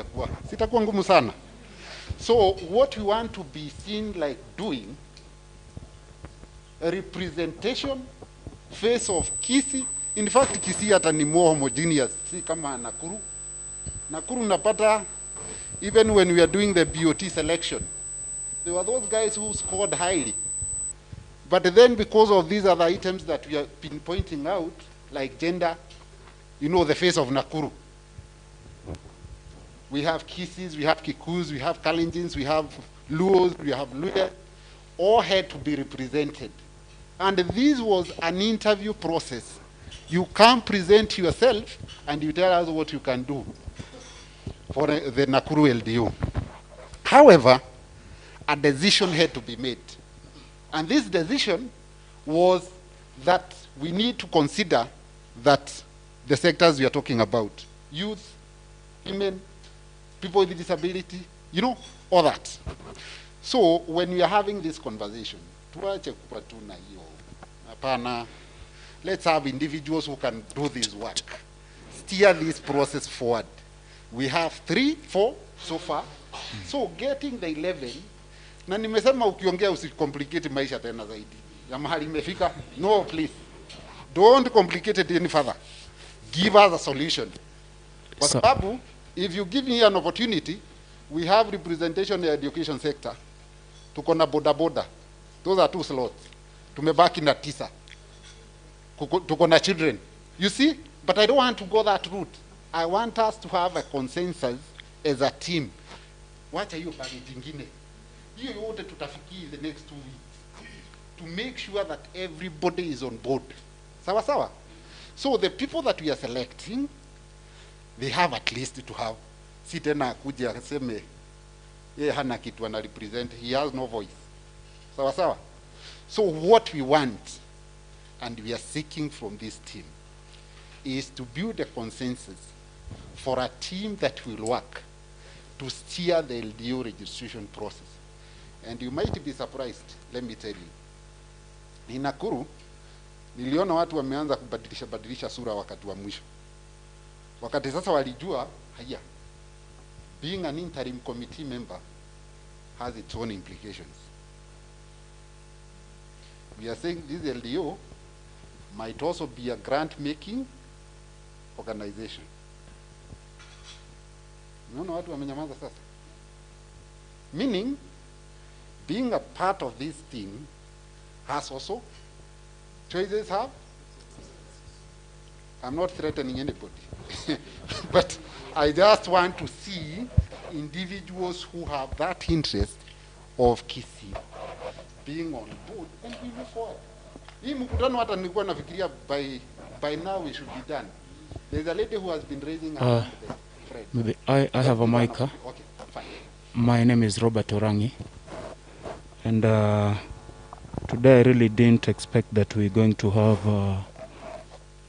sitakuwa ngumu sana. So what we want to be seen like doing a representation face of Kisii. In fact Kisii hata ni more homogeneous, si kama Nakuru napata, even when we are doing the BOT selection, there were those guys who scored highly. But then because of these other items that we have been pointing out, like gender, you know, the face of Nakuru. We have Kisis, we have Kikus, we have Kalenjins, we have Luos, we have Luya, all had to be represented. And this was an interview process. You can't present yourself and you tell us what you can do for the Nakuru LDO. However, a decision had to be made. And this decision was that we need to consider that the sectors we are talking about, youth, women, people with disability, you know, all that. So when we are having this conversation, let's have individuals who can do this work, steer this process forward. We have 3, 4 so far. So getting the 11, na nimesema ukiongea usicomplicate maisha tena zaidi. Ya mahali imefika, no please. Don't complicate it any further. Give us a solution. Kwa sababu, if you give me an opportunity, we have representation in the education sector. Tuko na boda. Those are 2 slots. Tumebaki na 9. Tuko na children. You see? But I don't want to go that route. I want us to have a consensus as a team. Wacha hiyo package ingine. Hiyo yote tutafikia in the next 2 weeks to make sure that everybody is on board. Sawa sawa? So the people that we are selecting, they have at least to have, si tena kuja aseme yeye hana kitu ana represent, he has no voice. Sawa sawa? So what we want and we are seeking from this team is to build a consensus for a team that will work to steer the LDO registration process. And you might be surprised, let me tell you. In Nakuru, niliona watu wameanza kubadilisha sura wakati wa mwisho. Wakati sasa walijua, haya, being an interim committee member has its own implications. We are saying this LDO might also be a grant-making organization. Unaona watu wamenyamaza sasa. Meaning, being a part of this thing has also choices have. I'm not threatening anybody. But I just want to see individuals who have that interest of Kisii being on board and we move forward. Hii mkutano hata nilikuwa nafikiria by now we should be done. There's a lady who has been raising her hand. Maybe I have a mic. Okay, fine. My name is Robert Orangi, and today I really didn't expect that we're going to have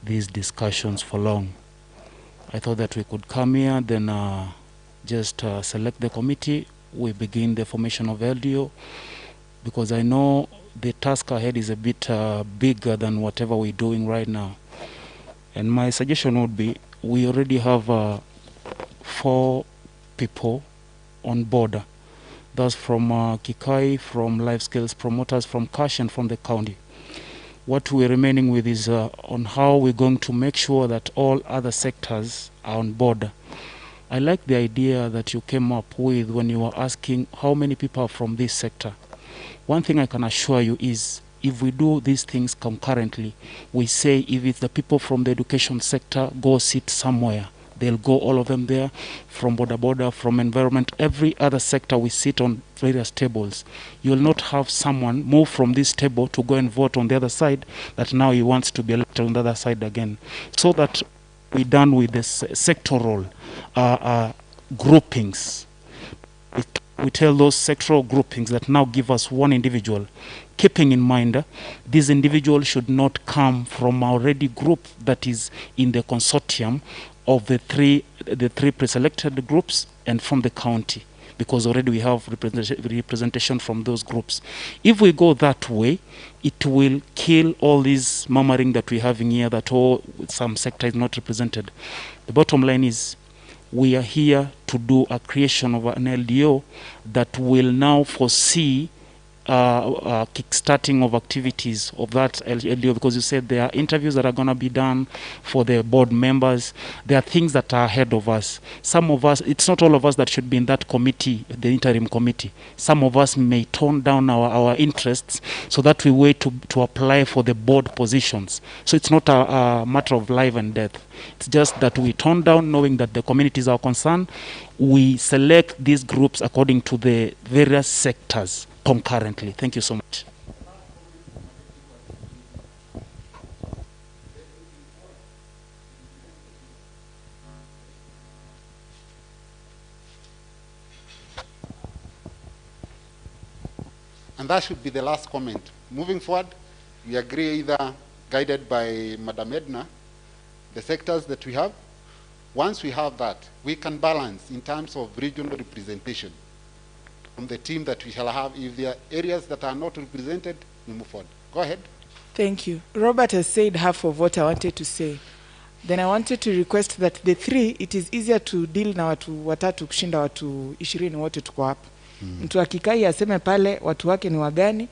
these discussions for long. I thought that we could come here, then just select the committee, we begin the formation of LDO, because I know the task ahead is a bit bigger than whatever we're doing right now. And my suggestion would be, we already have 4 people on board. That's from Kikai, from Life Skills Promoters, from Cash, and from the county. What we're remaining with is on how we're going to make sure that all other sectors are on board. I like the idea that you came up with when you were asking how many people are from this sector. One thing I can assure you is, if we do these things concurrently, we say if it's the people from the education sector, go sit somewhere. They'll go, all of them there, from border, from environment, every other sector we sit on various tables. You'll not have someone move from this table to go and vote on the other side, that now he wants to be elected on the other side again. So that we're done with the sectoral groupings. We tell those sectoral groupings that now give us one individual, keeping in mind this individual should not come from already group that is in the consortium of the three pre-selected groups and from the county, because already we have representation from those groups. If we go that way, it will kill all this murmuring that we're having here, that some sector is not represented. The bottom line is, we are here to do a creation of an LDO that will now foresee kickstarting of activities of that LDO, because you said there are interviews that are going to be done for the board members. There are things that are ahead of us. Some of us, it's not all of us that should be in that committee, the interim committee. Some of us may tone down our interests so that we wait to apply for the board positions. So it's not a matter of life and death. It's just that we tone down, knowing that the communities are concerned. We select these groups according to the various sectors concurrently. Thank you so much. And that should be the last comment. Moving forward, we agree, either guided by Madam Edna, the sectors that we have. Once we have that, we can balance in terms of regional representation from the team that we shall have. If there are areas that are not represented, we move forward. Go ahead. Thank you. Robert has said half of what I wanted to say. Then I wanted to request that the 3, it is easier to deal na watu watatu kushinda watu 20 wote tuko hapa. Mtu wa Kikai aseme pale watu wake ni wagani,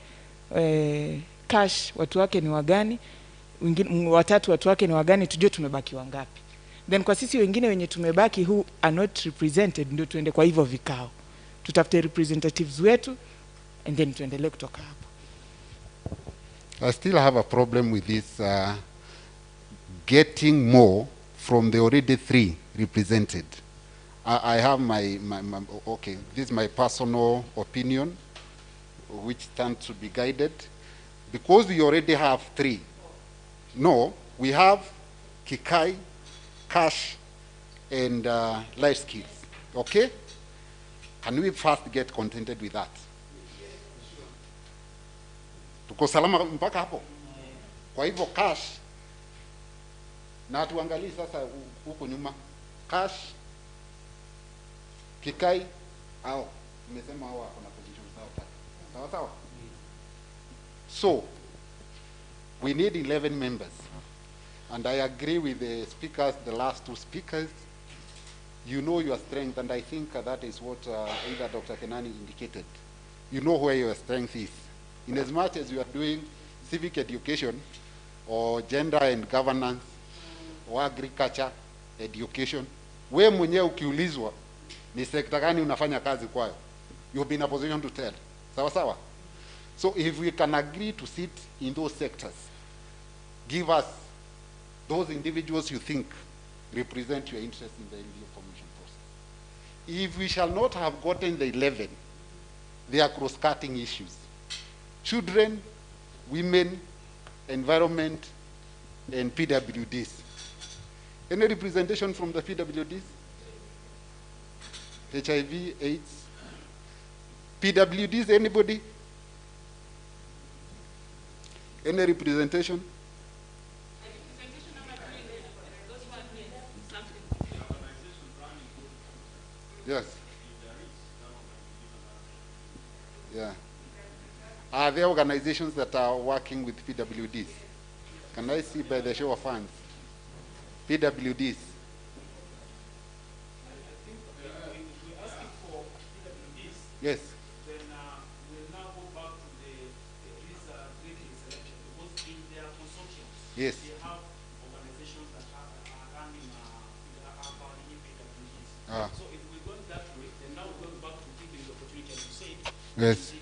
Cash watu wake ni wagani, watatu watu wake ni wagani, tujue tumebaki wangapi. Then kwa sisi wengine wenye tumebaki who are not represented, ndio tuende kwa hivyo vikao. Tutafute representatives wetu and then tuendelee kutoka hapo. I still have a problem with this getting more from the already 3 represented. I have my okay, this is my personal opinion, which stands to be guided. Because we already have 3. No, we have Kikai, Cash, and Life Skills. Okay? Can we first get contented with that? Tuko salama mpaka hapo? Kwa hivyo Cash, na tuangalie sasa huko nyuma. Cash, Kikai, au nimesema hao wako na position zao. Sawa sawa? So, we need 11 members. And I agree with the speakers, the last 2 speakers. You know your strength, and I think that is what either Dr. Kenani indicated. You know where your strength is. In as much as you are doing civic education, or gender and governance, or agriculture, education, we mwenyewe ukiulizwa, ni sekta gani unafanya kazi kwayo, you'll be in a position to tell. Sawa sawa? So if we can agree to sit in those sectors, give us those individuals you think represent your interest in the LDO formation process. If we shall not have gotten the 11, they are cross-cutting issues. Children, women, environment, and PWDs. Any representation from the PWDs? HIV, AIDS? PWDs, anybody? Any representation? Yes. Yeah. Are there organizations that are working with PWDs? Can I see by the show of hands? PWDs. Yes. Then we'll now go back to this grading selection because in their consortiums, Yes. they have organizations that are running PWDs. So if we're going that way, then now we're going back to giving the opportunity, as you said, Yes.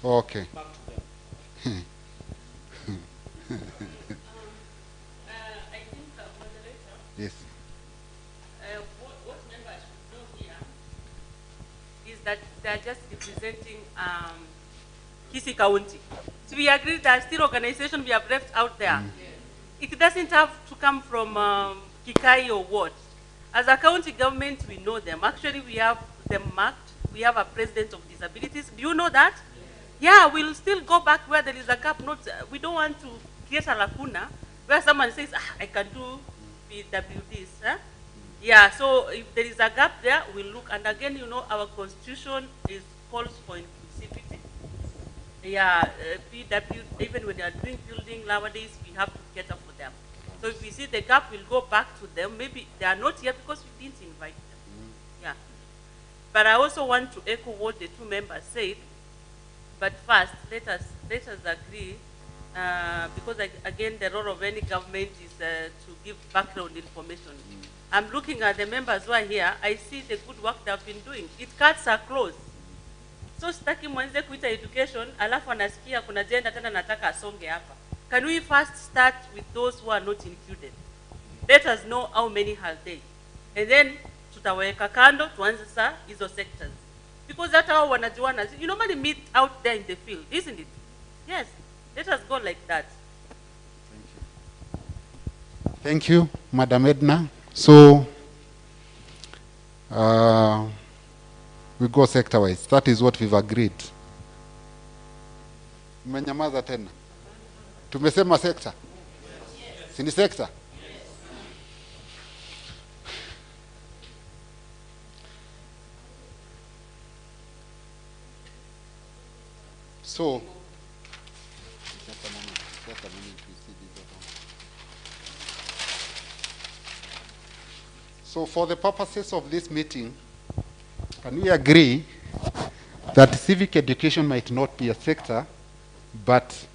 Okay. back to them. I think, moderator, Yes. what members should know here is that they are just representing Kisii County. So we agree that still organization we have left out there. It doesn't have to come from Kikai or what. As a county government, we know them. Actually, we have them marked. We have a president of disabilities. Do you know that? Yeah, we'll still go back where there is a gap. We don't want to create a lacuna where someone says, I can do PWDs. Huh? Yeah, so if there is a gap there, we'll look. And again, you know, our constitution calls for inclusivity. Yeah, PW, even when they are doing building nowadays, we have to cater for them. So if we see the gap, we'll go back to them. Maybe they are not here because we didn't invite them. Yeah. But I also want to echo what the two members said. But first, let us agree, because again, the role of any government is to give background information. I'm looking at the members who are here. I see the good work they have been doing. It cuts across. So sitaki mwanze kuita education, alafu anasikia kuna agenda tena nataka asonge hapa. Can we first start with those who are not included? Let us know how many have they. And then tutaweka kando tuanze sa hizo sectors. Because that's how wanajuana. You normally meet out there in the field, isn't it? Yes. Let us go like that. Thank you, Madam Edna. So, we go sector-wise. That is what we've agreed. Mmenyamaza tena. Tumesema sector. Si ni sector? So, for the purposes of this meeting, can we agree that civic education might not be a sector, but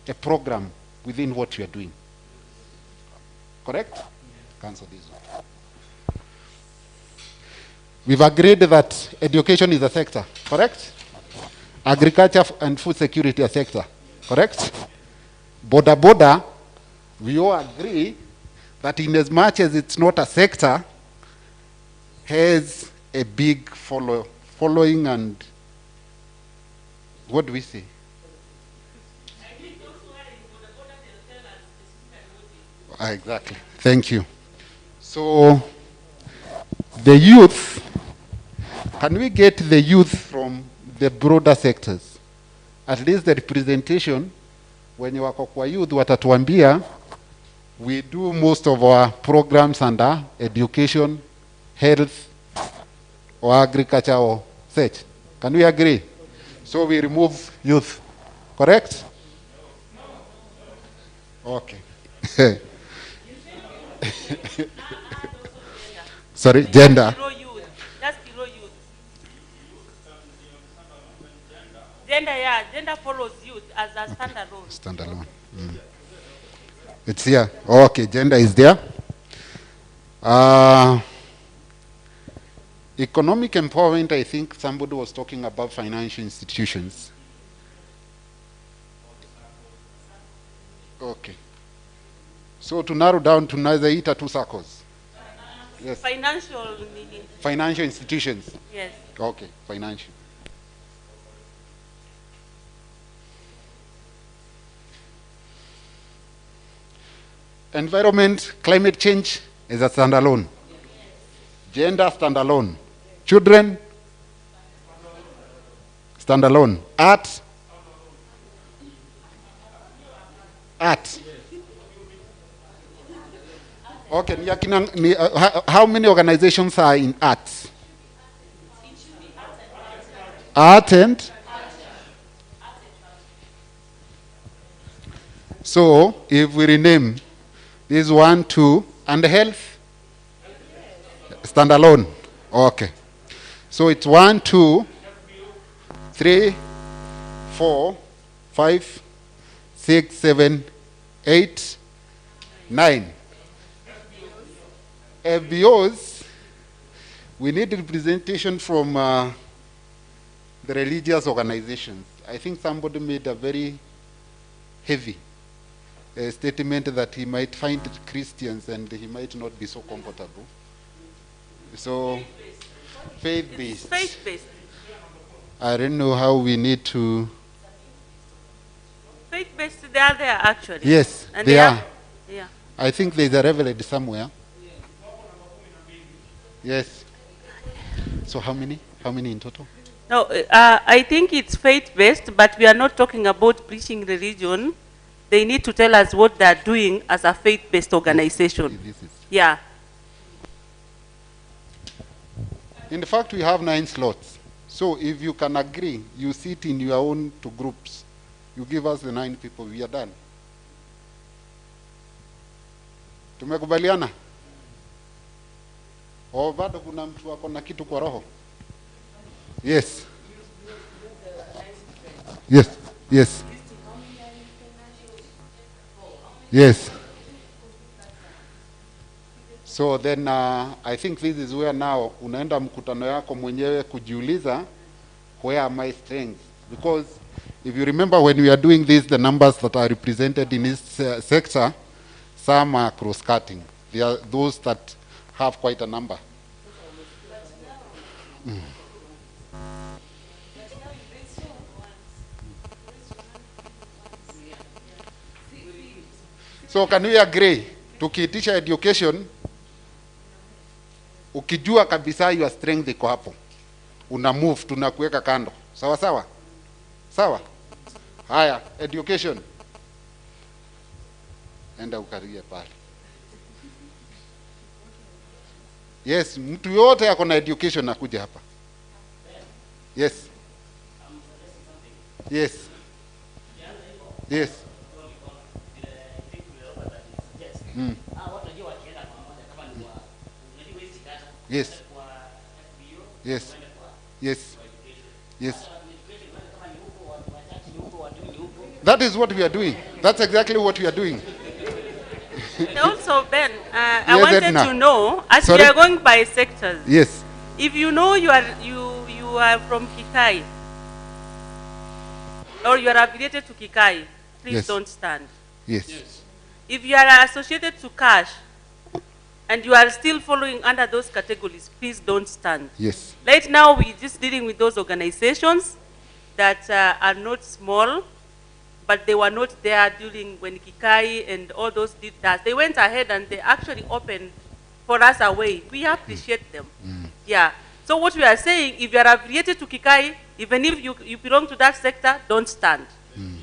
a program within what you are doing? Correct? Cancel this one. We've agreed that education is a sector, correct? Agriculture and food security a sector, correct? Border, we all agree that in as much as it's not a sector, has a big following, and what do we say? Exactly. Thank you. So, the youth, can we get the youth from the broader sectors? At least the representation, when you wako kwa youth, watatuambia, we do most of our programs under education, health, or agriculture, or such. Can we agree? So we remove youth, correct? Okay. Sorry, gender. Just below youth. Gender, yeah, gender follows youth as a standalone. Standalone. It's here. Okay, gender is there. Economic empowerment, I think somebody was talking about financial institutions. Okay. So to narrow down to Nazaita two circles. Yes. Financial meaning. Financial institutions. Yes. Okay, financial. Environment, climate change is a standalone. Gender, standalone. Children, standalone. Art. Okay, how many organizations are in art? Art and So if we rename this 1, 2, and health? Standalone. Okay. So it's 1, 2, 3, 4, 5, 6, 7, 8, 9. FBOs, we need representation from the religious organizations. I think somebody made a very heavy statement that he might find Christians and he might not be so comfortable. So, faith-based. Faith-based. I don't know how we need to... Faith-based, they are there actually. Yes, and they are. Yeah. I think there's a revelation somewhere. Yes. So how many? How many in total? No, I think it's faith-based, but we are not talking about preaching religion. They need to tell us what they are doing as a faith-based organization. Yeah. In fact, we have 9 slots. So if you can agree, you sit in your own 2 groups. You give us the 9 people, we are done. Tumekubaliana? O bado kuna mtu ako na kitu kwa roho? Yes. Yes. Yes. Yes. So then I think this is where now unaenda mkutano yako mwenyewe kujiuliza, where are my strengths? Because if you remember when we are doing this, the numbers that are represented in this sector, some are cross-cutting. There are those that have quite a number. Mm. So can we agree, tukiitisha education, ukijua kabisa your strength iko hapo, una move, tunakuweka kando. Sawa sawa? Sawa? Haya, education. Enda ukarie pale. Yes, mtu yote ako na education akuja hapa. Yes. Yes. Yes. Mm. Yes. Yes. Yes. Yes. That is what we are doing. That's exactly what we are doing. Also, Ben, I wanted to know, as we are going by sectors. Yes. If you know you are from Kikai, or you are affiliated to Kikai, please Yes. don't stand. Yes. If you are associated to Cash, and you are still following under those categories, please don't stand. Yes. Right now, we're just dealing with those organizations that are not small, but they were not there during when Kikai and all those did that. They went ahead and they actually opened for us a way. We appreciate them. Yeah. So what we are saying, if you are affiliated to Kikai, even if you belong to that sector, don't stand.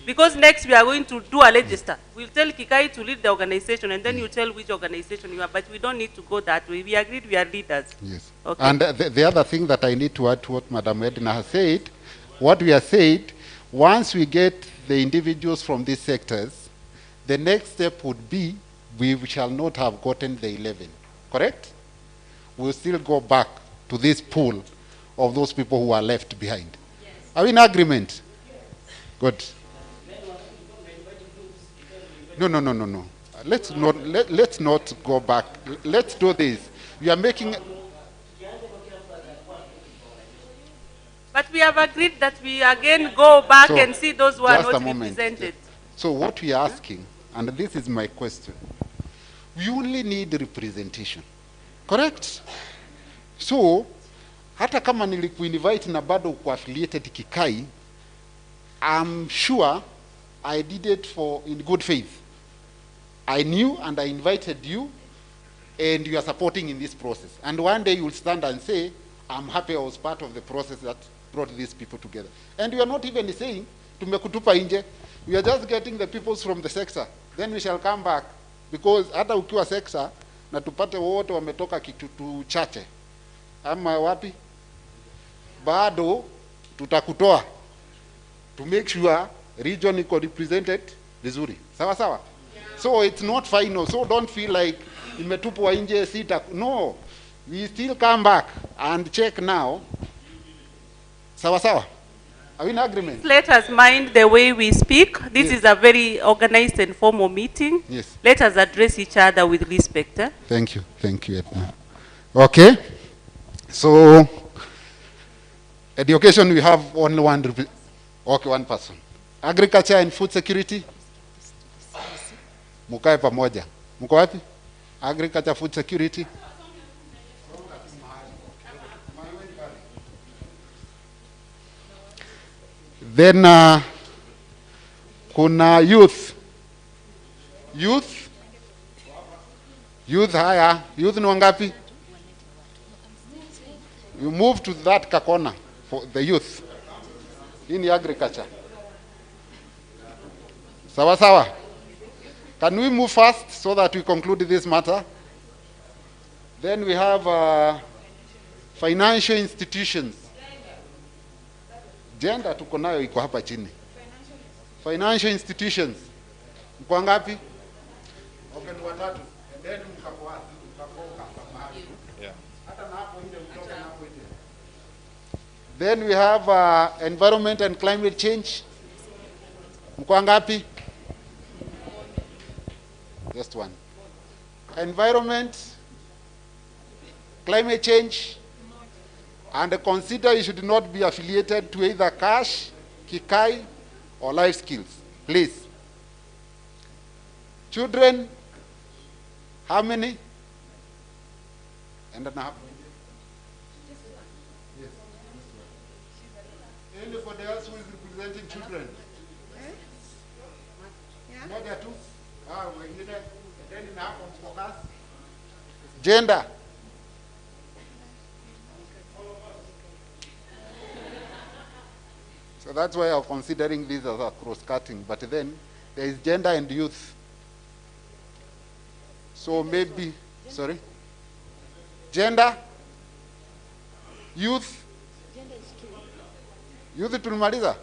Because next we are going to do a register. We'll tell Kikai to lead the organization, and then you tell which organization you are, but we don't need to go that way. We agreed we are leaders. Yes. Okay. And the other thing that I need to add to what Madam Edna has said, what we have said, once we get the individuals from these sectors, the next step would be we shall not have gotten the 11. Correct? We'll still go back to this pool of those people who are left behind. Yes. Are we in agreement? Yes. Good. No. Let's not go back. Let's do this. We are making... But we have agreed that we again go back So, and see those who are just not a moment. represented. So what we are asking, and this is my question, we only need representation. Correct? So, hata kama nilikuinvite na bado uko affiliated Kikai, I'm sure I did it in good faith. I knew and I invited you, and you are supporting in this process. And one day you will stand and say, I'm happy I was part of the process that brought these people together. And you are not even saying, tumekutupa nje. We are just getting the peoples from the sector. Then we shall come back. Because hata ukiwa sector, na tupate wote wametoka kitu chache. Ama wapi? Bado tutakutoa. To make sure region iko represented, vizuri, sawa sawa. So it's not final, so don't feel like imetupwa nje sita. No, we still come back and check now. Sawa sawa. Are we in agreement? Let us mind the way we speak. This Yes. is a very organized and formal meeting. Yes. Let us address each other with respect. Thank you, Edna. Okay, so education we have only one person. Agriculture and food security, mukae pamoja. Mko wapi? Agriculture, food security. Then kuna youth. Haya, youth ni wangapi? You move to that kakona for the youth in agriculture. Sawa sawa. Can we move fast so that we conclude this matter? Then we have financial institutions. Gender tuko nayo iko hapa chini. Financial institutions. Mko ngapi? Okay, ni watatu. And then mkakoa mahali. Yeah. Hata na hapo nje mtoke na hapo nje. Then we have environment and climate change. Mko ngapi? Just one. Environment, climate change, and consider you should not be affiliated to either cash, kikai, or life skills. Please. Children, how many? And a half. Yes. Anybody else who is representing children? Moja tu. Wengine then na hapo focus. Gender. So that's why I'm considering this as a cross-cutting. But then there is gender and youth. So maybe, sorry? Gender, youth. Youth tulimaliza?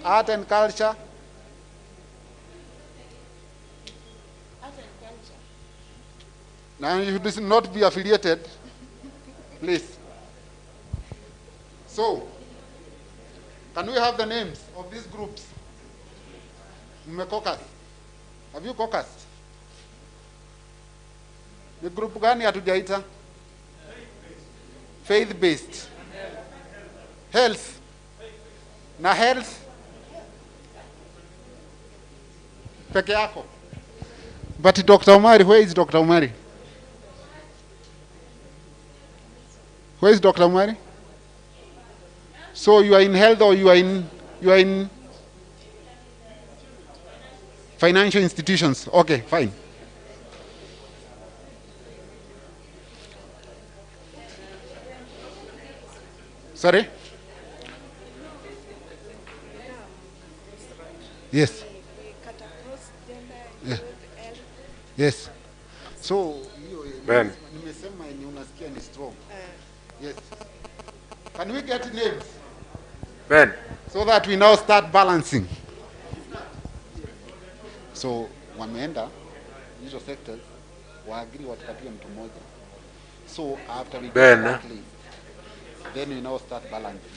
Art and culture. Now you should not be affiliated, please. So, can we have the names of these groups? Mmecaucus. Have you caucused? Ni group gani hatujaita? Faith-based. Health. Na health. Peke yako. But Dr. Omari, where is Dr. Omari? Where is Dr. Omari? So you are in health or you are in financial institutions. Okay, fine. Sorry? Yes. Yeah. Yes. So Ben. nimesema yenye unasikia ni strong. Yes. Can we get names? Ben. So that we now start balancing. So wameenda hizo sectors waagree watapatia mtu mmoja. So after we get that list, then we now start balancing.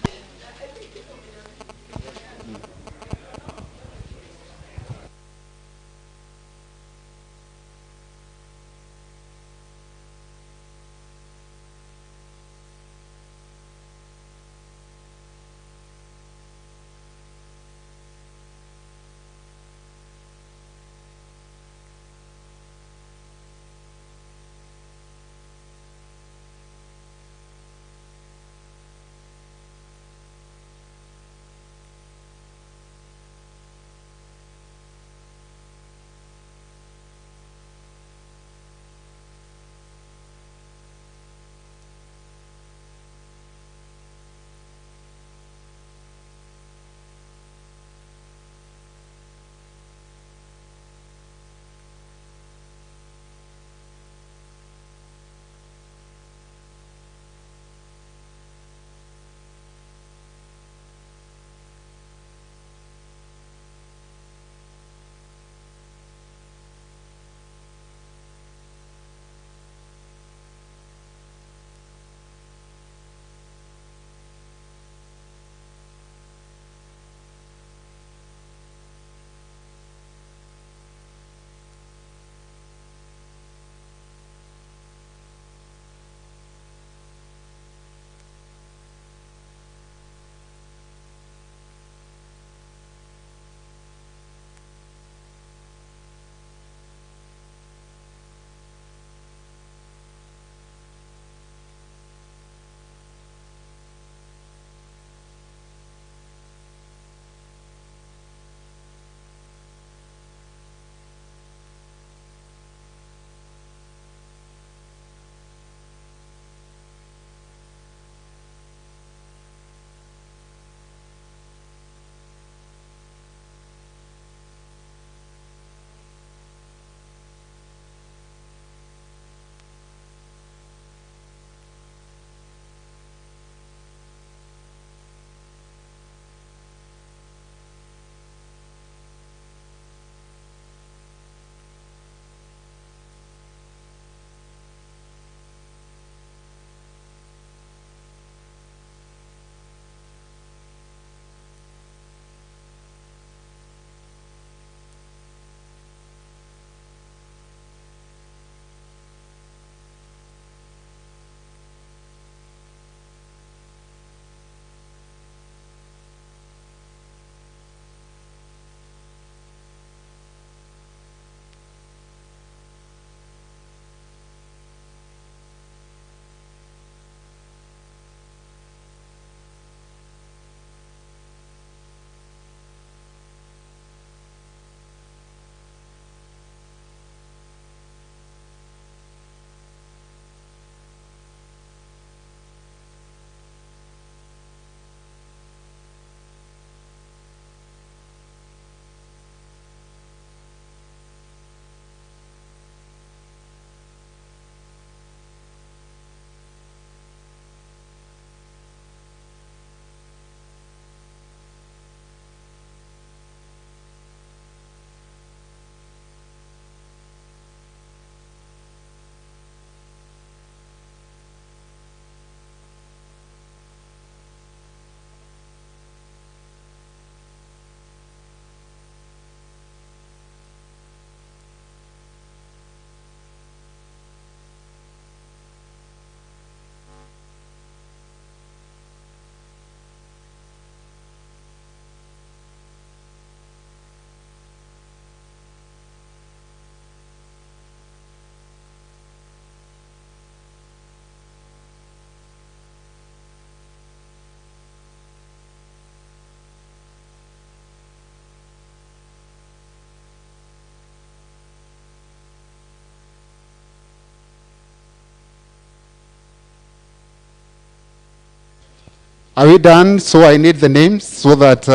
Are we done? So I need the names so that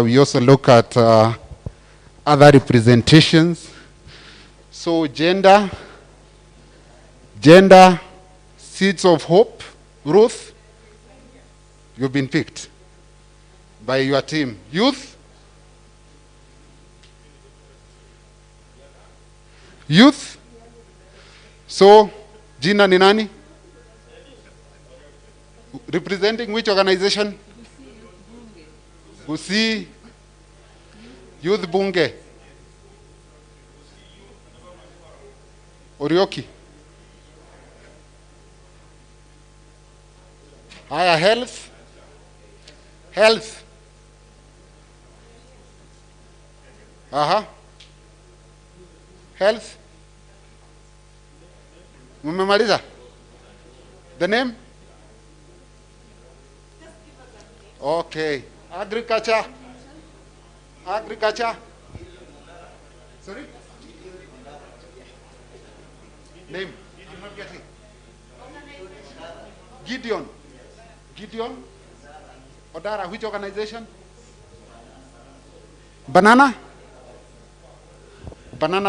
we also look at other representations. So gender, Seeds of Hope, Ruth, you've been picked by your team. Youth, so jina ni nani? Representing which organization? Kisii Youth Bunge. Orioki. Haya, health. Health. Mmemaliza? The name? Okay. Agriculture. Sorry? Name? I'm not getting. Gideon? Odara, which organization? Banana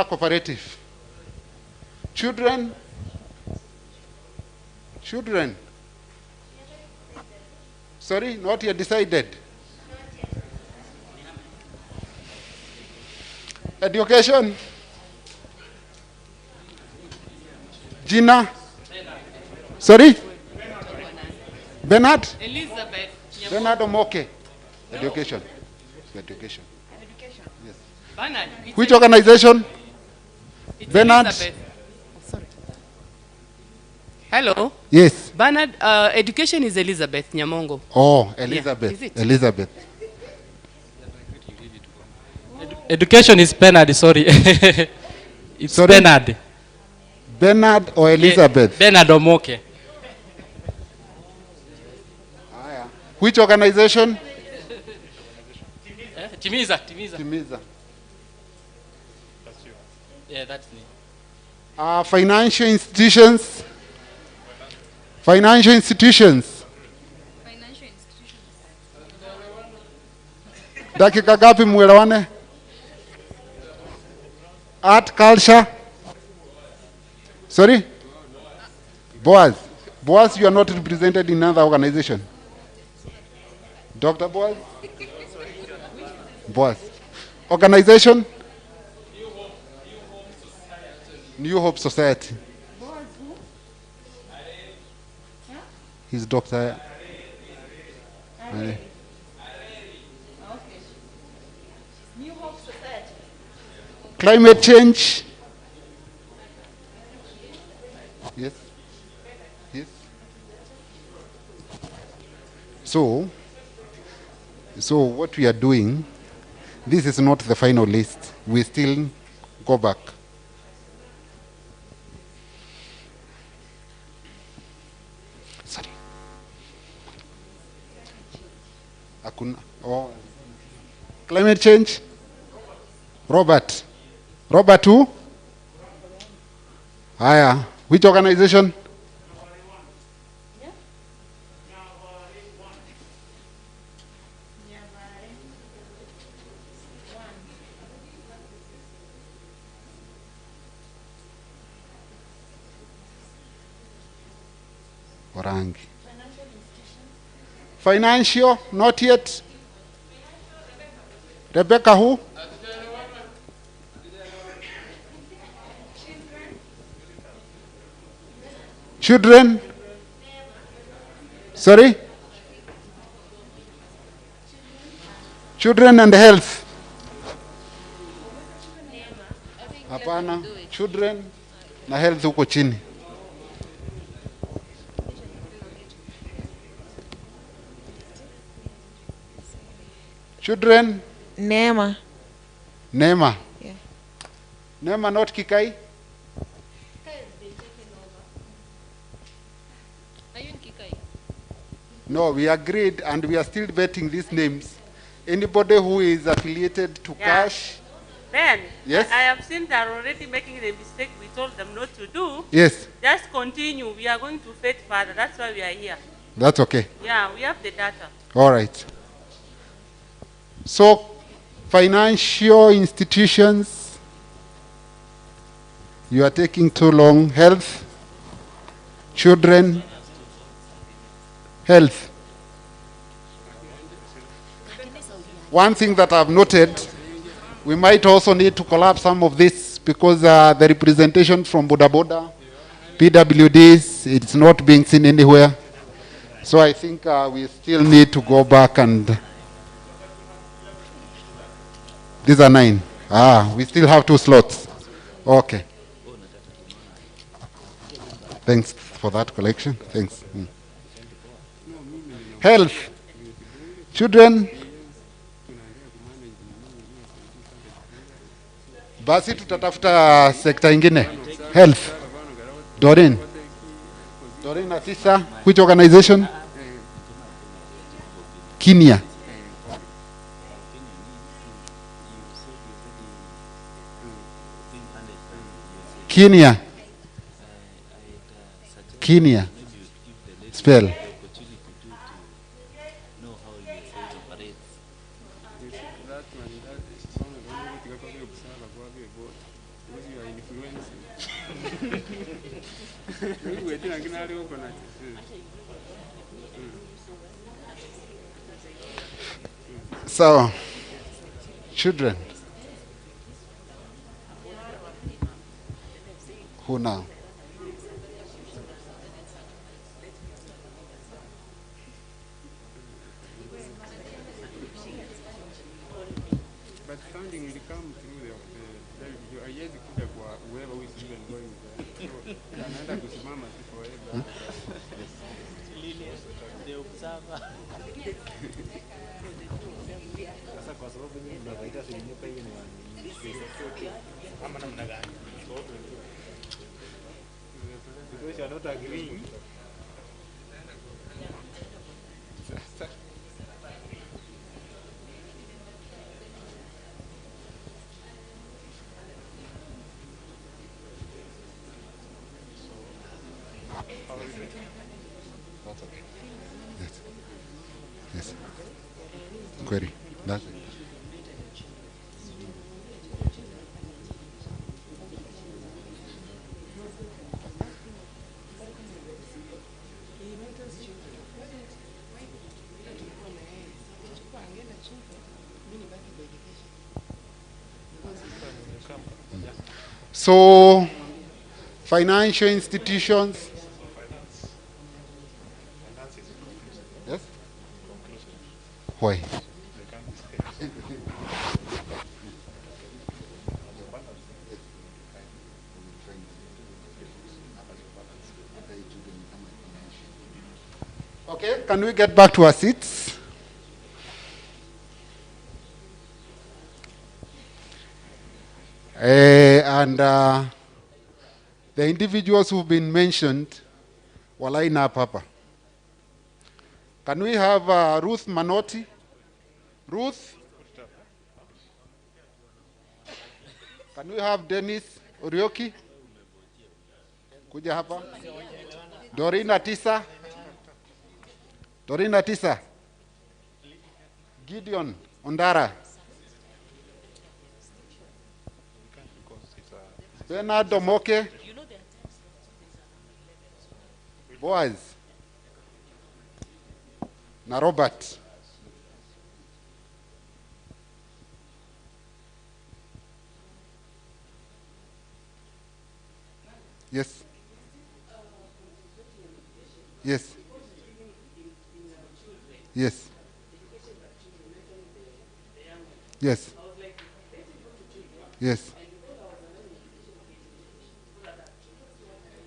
Cooperative. Children. Sorry, not yet decided. Education. Gina. Sorry? Bernard? Elizabeth. Bernard Omoke. Education. Yes. Bernard. Which organization? It's Bernard. Elizabeth. Oh, sorry. Hello. Yes. Bernard, education is Elizabeth Nyamongo. Oh, Elizabeth. Yeah, is it? Elizabeth. Education is Bernard, sorry. It's Sorry? Bernard. Bernard or Elizabeth? Bernard Omoke. Which organization? Timiza. Yeah, that's me. Financial institutions. Dakika gapi mwelewane? Art, culture. Sorry? Boaz, you are not represented in another organization. Dr. Boaz? Organization? New Hope Society. He's Dr. New Hope Society. Climate change. Yes. So what we are doing, this is not the final list. We still go back. Sorry. Climate change. Robert who? Haya. Which organization? Orangi. Financial, not yet. Rebecca who? Children? Sorry? Children and health. Hapana, children na health huko chini. Children? Neema. Yeah. Neema, not Kikai? No, we agreed and we are still vetting these names. Anybody who is affiliated to Cash? Ben, Yes? I have seen they are already making the mistake we told them not to do. Yes. Just continue. We are going to fate further. That's why we are here. That's okay. Yeah, we have the data. All right. So, financial institutions, you are taking too long. Health, children, health. One thing that I've noted, we might also need to collapse some of this because the representation from Boda Boda, PWDs, it's not being seen anywhere. So I think we still need to go back and... These are 9. We still have 2 slots. Okay. Thanks for that collection. Thanks. Health. Children. Basi tutatafuta sekta ingine. Health. Doreen. Doreen Atisa. Which organization? Kenya. Kenya. Kenya. Spell. So, children. Who now? But funding will come through the haiwezi kuja kwa whoever who is even going there. So anaenda kusimama tu forever. The observer. Sasa kwa sababu mimi ninawaita sinipa hiyo ni ama namna gani? Because you are not agreeing. That's okay. Yes. Yes. Query. That's it. So, financial institutions. Yes? Why? Okay, can we get back to our seats? The individuals who've been mentioned, walaina papa. Can we have Ruth Manoti? Ruth? Can we have Dennis Orioki? Kuja hapa. Dorina Tisa? Dorina Tisa? Gideon Ondara? Bernard Domoke? Boaz? Na Robert? Yes. Yes. Yes. Yes. Yes.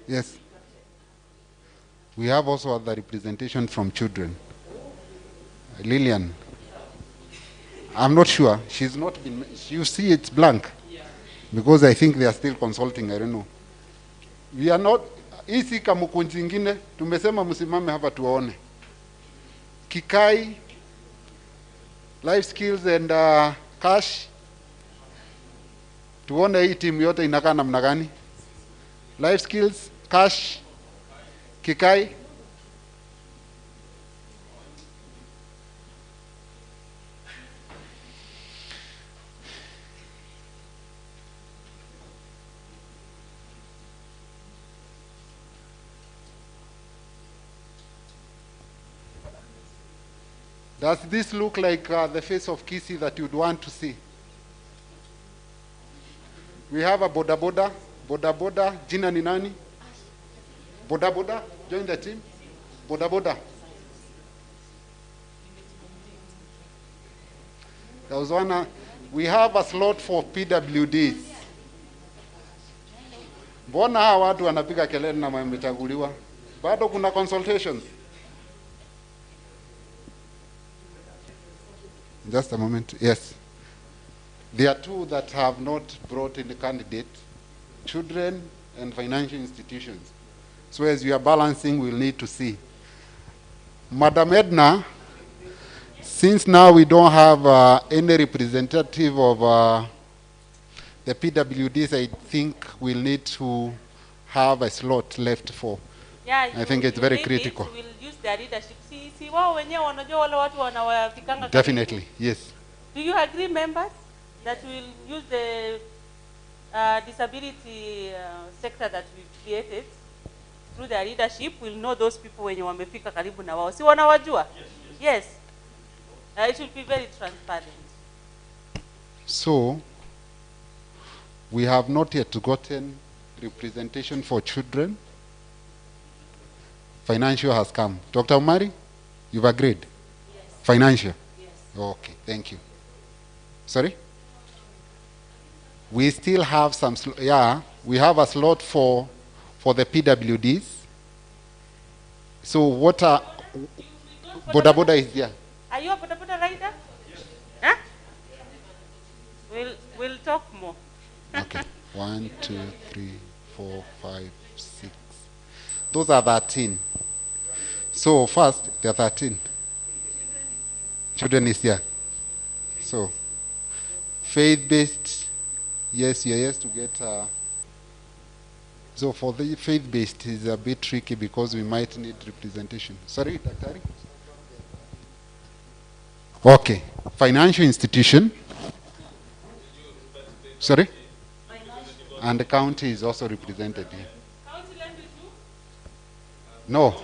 Yes. We have also other representation from children. Lillian. I'm not sure. She's not been, you see it's blank. Because I think they are still consulting, I don't know. We are not, hisi kamukunji ingine, tumesema msimame hapa tuwaone. Kikai, life skills and cash. Tuone hii timu yote inakaa namna gani. Life skills, cash, Kikai. Does this look like the face of Kisii that you'd want to see? We have a boda boda. Boda boda, jina ni nani? Boda boda, join the team. Boda boda. There was one, we have a slot for PWDs. Mbona hawa watu wanapiga kelele na wamechaguliwa? Bado kuna consultations. Just a moment. Yes. There are two that have not brought in the candidate, children and financial institutions. So as we are balancing, we'll need to see. Madam Edna, since now we don't have any representative of the PWDs, I think we'll need to have a slot left for. Yeah, I think it's very critical. We'll use their leadership. See, wao wenyewe wanajua wale watu wanawafikanga. Definitely, yes. Do you agree, members, that we'll use the disability sector that we've created through their leadership? We'll know those people wenye wamefika karibu na wao. Si wanawajua? Yes. It should be very transparent. So, we have not yet gotten representation for children. Financial has come. Dr. Umari, you've agreed? Yes. Financial? Yes. Okay, thank you. Sorry? We still have some, we have a slot for the PWDs. So what are, Boda Boda is there. Are you a Boda Boda rider? Huh? We'll talk more. Okay. 1, 2, 3, 4, 5, 6. Those are 13. So first, there are 13. Children is here. So, faith-based, yes, to get. So for the faith-based is a bit tricky because we might need representation. Sorry, Dr. Okay, financial institution. Sorry? And the county is also represented here. No.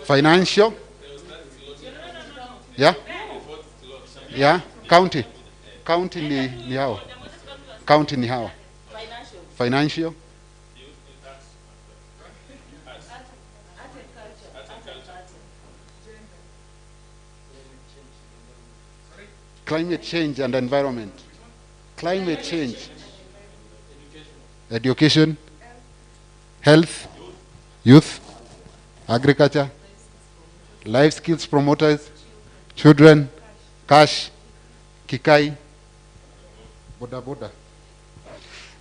Financial? Yeah? Yeah? County? County ni hao. County ni hao. Financial? Climate change and environment. Climate change. Education. Health. Youth. Agriculture. Life skills promoters. Children. Cash. Kikai. Boda boda.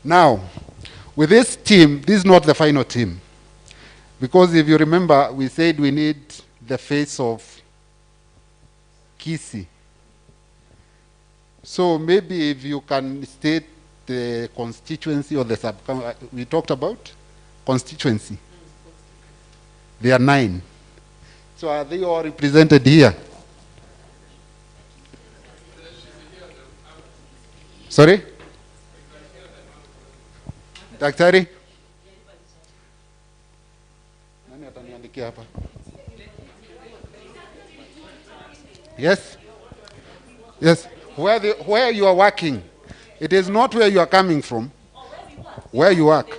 Now, with this team, this is not the final team. Because if you remember, we said we need the face of Kisii. So maybe if you can state the constituency or the sub, we talked about constituency. There are 9. So are they all represented here? Sorry? Daktari? Nani ataniandikia hapa? Yes? Yes. Where you are working, it is not where you are coming from. Where you work.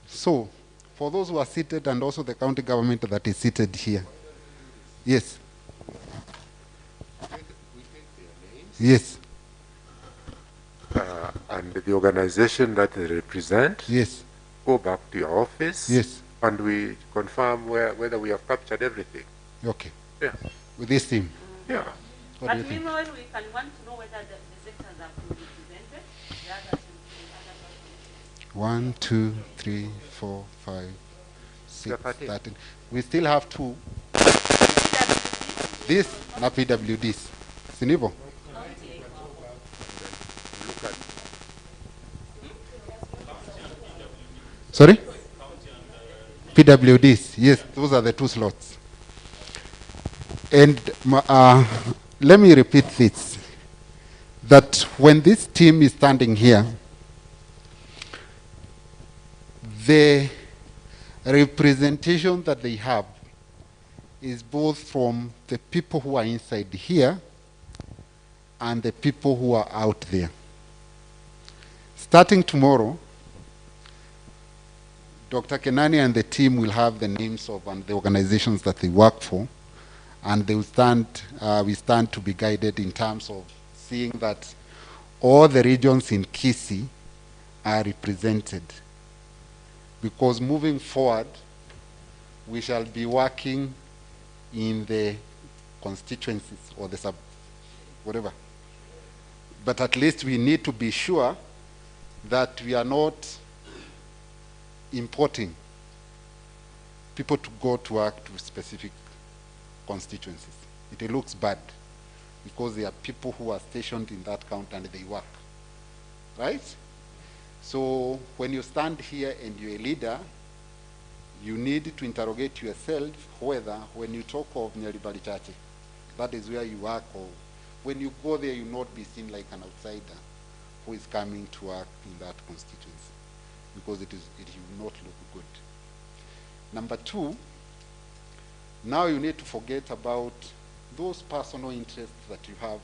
So, for those who are seated and also the county government that is seated here. Yes. Yes. And the organization that they represent. Yes. Go back to your office. Yes. And we confirm whether we have captured everything. Okay. Yeah. With this team. Yeah. But What do you think? meanwhile, we can want to know whether the sectors are represented. The others will 1, 2, 3, 4, 5, 6, 13. We still have 2. This na PWDs. Sinibo? Sorry? PWDs. Yes, those are the 2 slots. And let me repeat this. That when this team is standing here, The representation that they have is both from the people who are inside here and the people who are out there. Starting tomorrow, Dr. Kenani and the team will have the names of the organizations that they work for, and they will we stand to be guided in terms of seeing that all the regions in Kisii are represented. Because moving forward, we shall be working in the constituencies or the whatever. But at least we need to be sure that we are not importing people to go to work to specific constituencies. It looks bad because there are people who are stationed in that county and they work, right? So when you stand here and you're a leader, you need to interrogate yourself whether when you talk of Nyaribari Church, that is where you work, or when you go there, you not be seen like an outsider who is coming to work in that constituency, because it will not look good. Number two, now you need to forget about those personal interests that you have,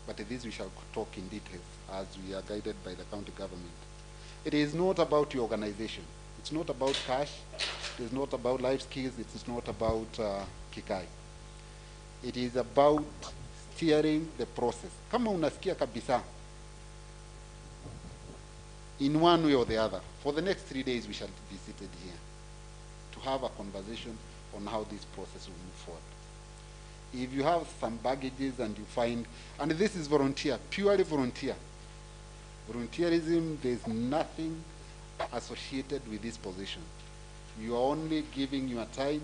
but this we shall talk in detail as we are guided by the county government. It is not about your organization. It's not about cash. It is not about life skills. It is not about Kikai. It is about steering the process. Kama unasikia kabisa, in one way or the other, for the next 3 days we shall be seated here to have a conversation on how this process will move forward. If you have some baggages and you find, and this is volunteer, purely volunteer. Volunteerism, there's nothing associated with this position. You are only giving your time,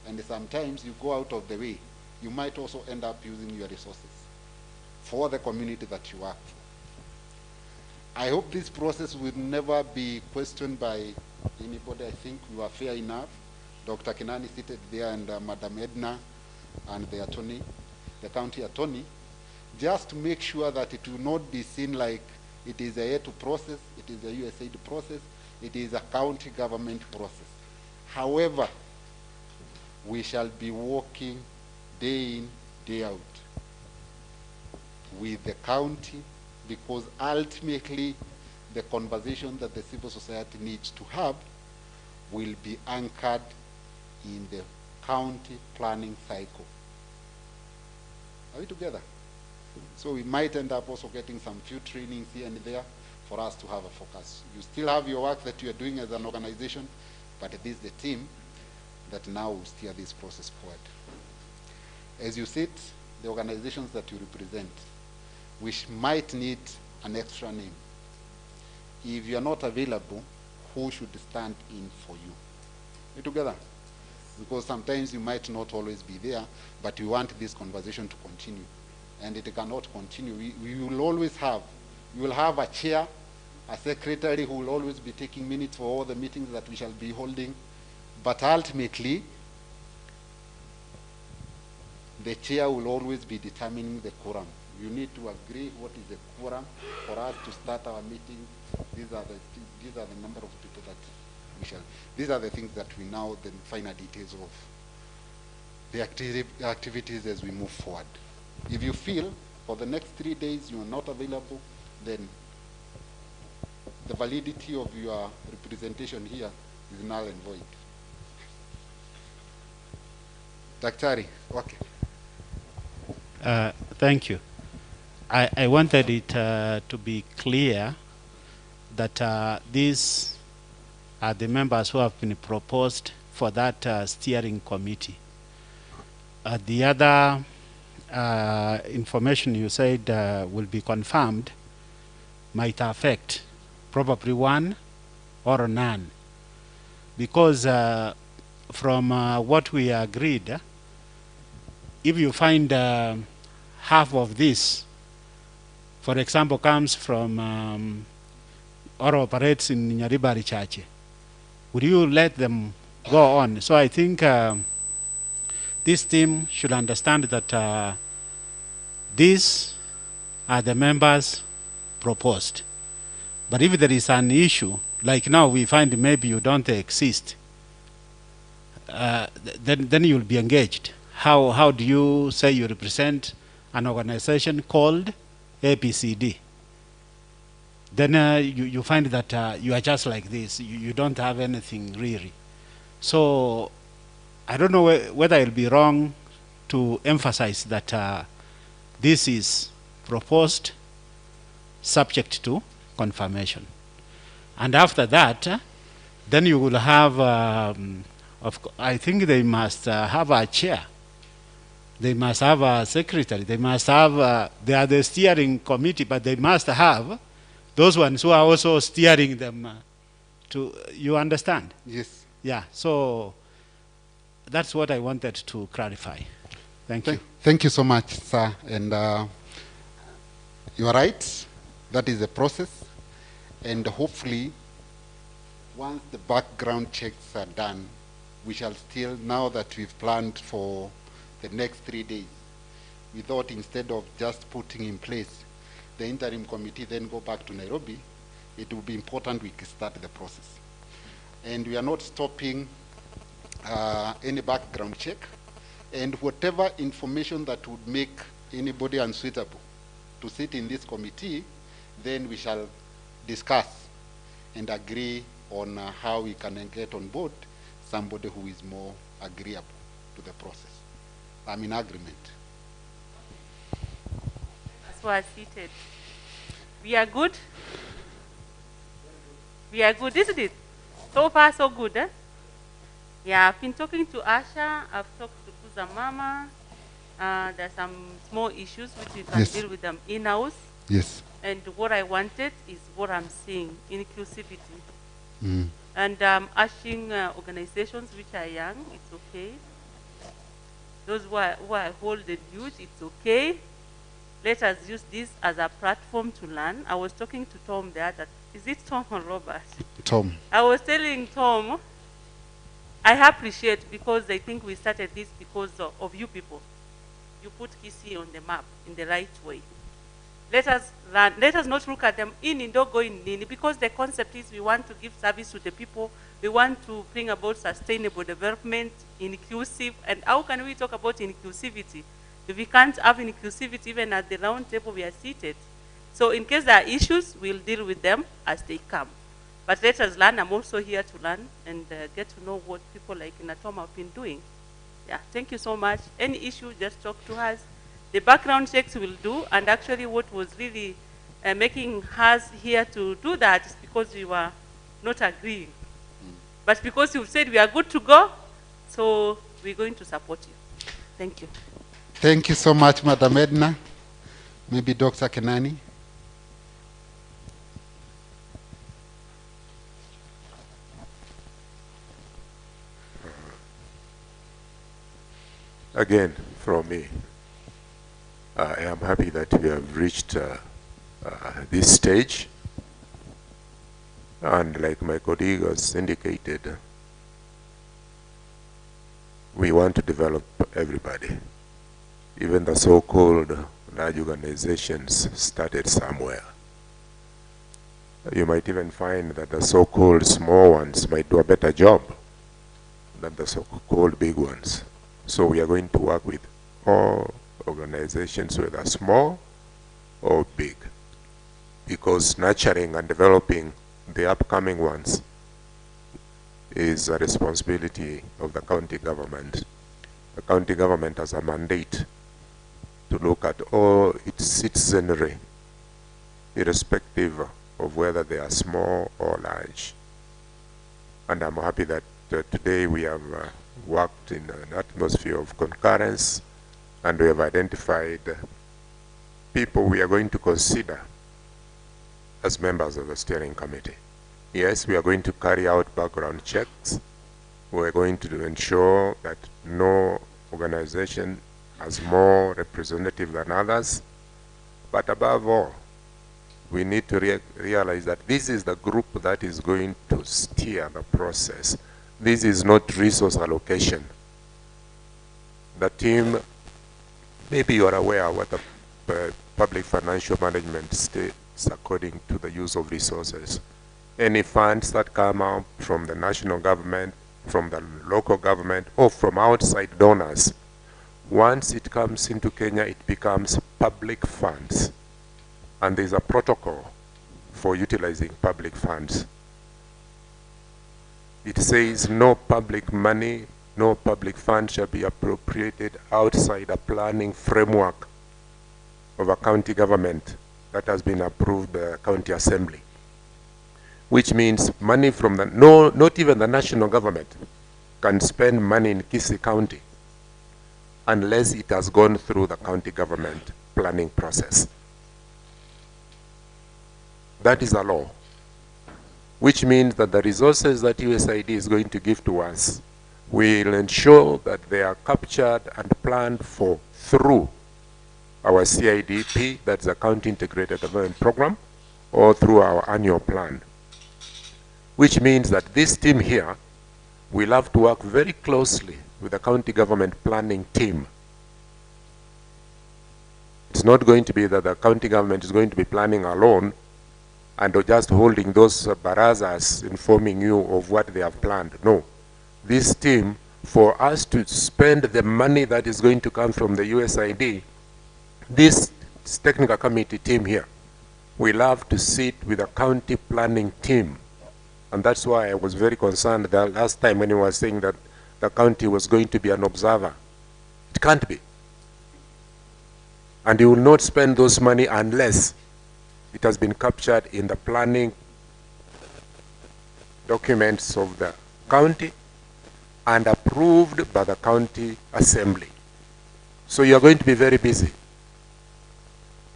and sometimes you go out of the way. You might also end up using your resources for the community that you work for. I hope this process will never be questioned by anybody. I think we were fair enough. Dr. Kenani seated there, and Madam Edna and the attorney, the county attorney, just to make sure that it will not be seen like it is a A2 process, it is a USAID process, it is a county government process. However, we shall be working day in, day out with the county, because ultimately the conversation that the civil society needs to have will be anchored in the county planning cycle. Are we together? So we might end up also getting some few trainings here and there for us to have a focus. You still have your work that you are doing as an organization, but it is the team that now will steer this process forward. As you sit, the organizations that you represent, which might need an extra name. If you are not available, who should stand in for you? Are we together? Because sometimes you might not always be there, but we want this conversation to continue. And it cannot continue. We will always have, you will have a chair, a secretary who will always be taking minutes for all the meetings that we shall be holding. But ultimately, the chair will always be determining the quorum. You need to agree what is the quorum for us to start our meeting. These are the number of people that we shall. These are the things that we now then final details of the activities as we move forward. If you feel for the next 3 days you are not available, then the validity of your representation here is null and void. Daktari, okay. Thank you. I wanted it to be clear that these are the members who have been proposed for that steering committee. The other information you said will be confirmed might affect probably one or none, because from what we agreed, if you find half of this, for example, comes from or operates in Nyaribari Church, would you let them go on? So I think this team should understand that these are the members proposed. But if there is an issue, like now we find maybe you don't exist, then you'll be engaged. How do you say you represent an organization called ABCD? Then you find that you are just like this. You don't have anything really. So I don't know whether it'll be wrong to emphasize that this is proposed subject to confirmation. And after that, then you will have, I think they must have a chair. They must have a secretary. They must have, they are the steering committee, but they must have those ones who are also steering them to, you understand? Yes. Yeah, so that's what I wanted to clarify. Thank you. Thank you so much, sir. And you are right. That is the process. And hopefully, once the background checks are done, we shall still, now that we've planned for the next 3 days, we thought instead of just putting in place the interim committee, then go back to Nairobi, it would be important we start the process. And we are not stopping any background check, and whatever information that would make anybody unsuitable to sit in this committee, then we shall discuss and agree on how we can get on board somebody who is more agreeable to the process. I'm in agreement. As we are seated. We are good? We are good, isn't it? So far, so good, eh? Yeah, I've been talking to Asha, I've talked to Kuza Mama. There's some small issues which we can deal with them in-house. Yes. And what I wanted is what I'm seeing, inclusivity. Mm. And asking organizations which are young, it's okay. Those who are old and huge, it's okay. Let us use this as a platform to learn. I was talking to Tom the other, is it Tom or Robert? Tom. I was telling Tom, I appreciate, because I think we started this because of you people. You put Kisii on the map in the right way. Let us learn. Let us not look at them in don't go in, because the concept is we want to give service to the people. We want to bring about sustainable development, inclusive. And how can we talk about inclusivity if we can't have inclusivity even at the round table we are seated? So in case there are issues, we'll deal with them as they come. But let us learn. I'm also here to learn and get to know what people like Natom have been doing. Yeah, thank you so much. Any issue, just talk to us. The background checks will do, and actually what was really making us here to do that is because we were not agreeing. But because you've said we are good to go, so we're going to support you. Thank you. Thank you so much, Madam Edna. Maybe Dr. Kenani. Again, from me, I am happy that we have reached this stage. And like my colleague has indicated, we want to develop everybody. Even the so-called large organizations started somewhere. You might even find that the so-called small ones might do a better job than the so-called big ones. So we are going to work with all organizations, whether small or big, because nurturing and developing the upcoming ones is a responsibility of the county government. The county government has a mandate to look at all its citizenry, irrespective of whether they are small or large. And I'm happy that today we have worked in an atmosphere of concurrence, and we have identified people we are going to consider as members of the steering committee. Yes, we are going to carry out background checks. We are going to ensure that no organization has more representative than others. But above all, we need to realize that this is the group that is going to steer the process. This is not resource allocation. The team, maybe you are aware what the public financial management states according to the use of resources. any funds that come out from the national government, from the local government, or from outside donors, once it comes into Kenya, it becomes public funds. And there's a protocol for utilizing public funds. It says no public money, no public fund shall be appropriated outside a planning framework of a county government that has been approved by the county assembly. Which means money from the, not even the national government can spend money in Kisii County unless it has gone through the county government planning process. That is a law, which means that the resources that USAID is going to give to us will ensure that they are captured and planned for through our CIDP, that's the County Integrated Development Program, or through our annual plan. Which means that this team here will have to work very closely with the county government planning team. It's not going to be that the county government is going to be planning alone and just holding those barazas informing you of what they have planned. No. This team, for us to spend the money that is going to come from the USAID, this technical committee team here will have to sit with the county planning team. And that's why I was very concerned the last time when he was saying that the county was going to be an observer. It can't be. And you will not spend those money unless it has been captured in the planning documents of the county and approved by the county assembly. So you are going to be very busy.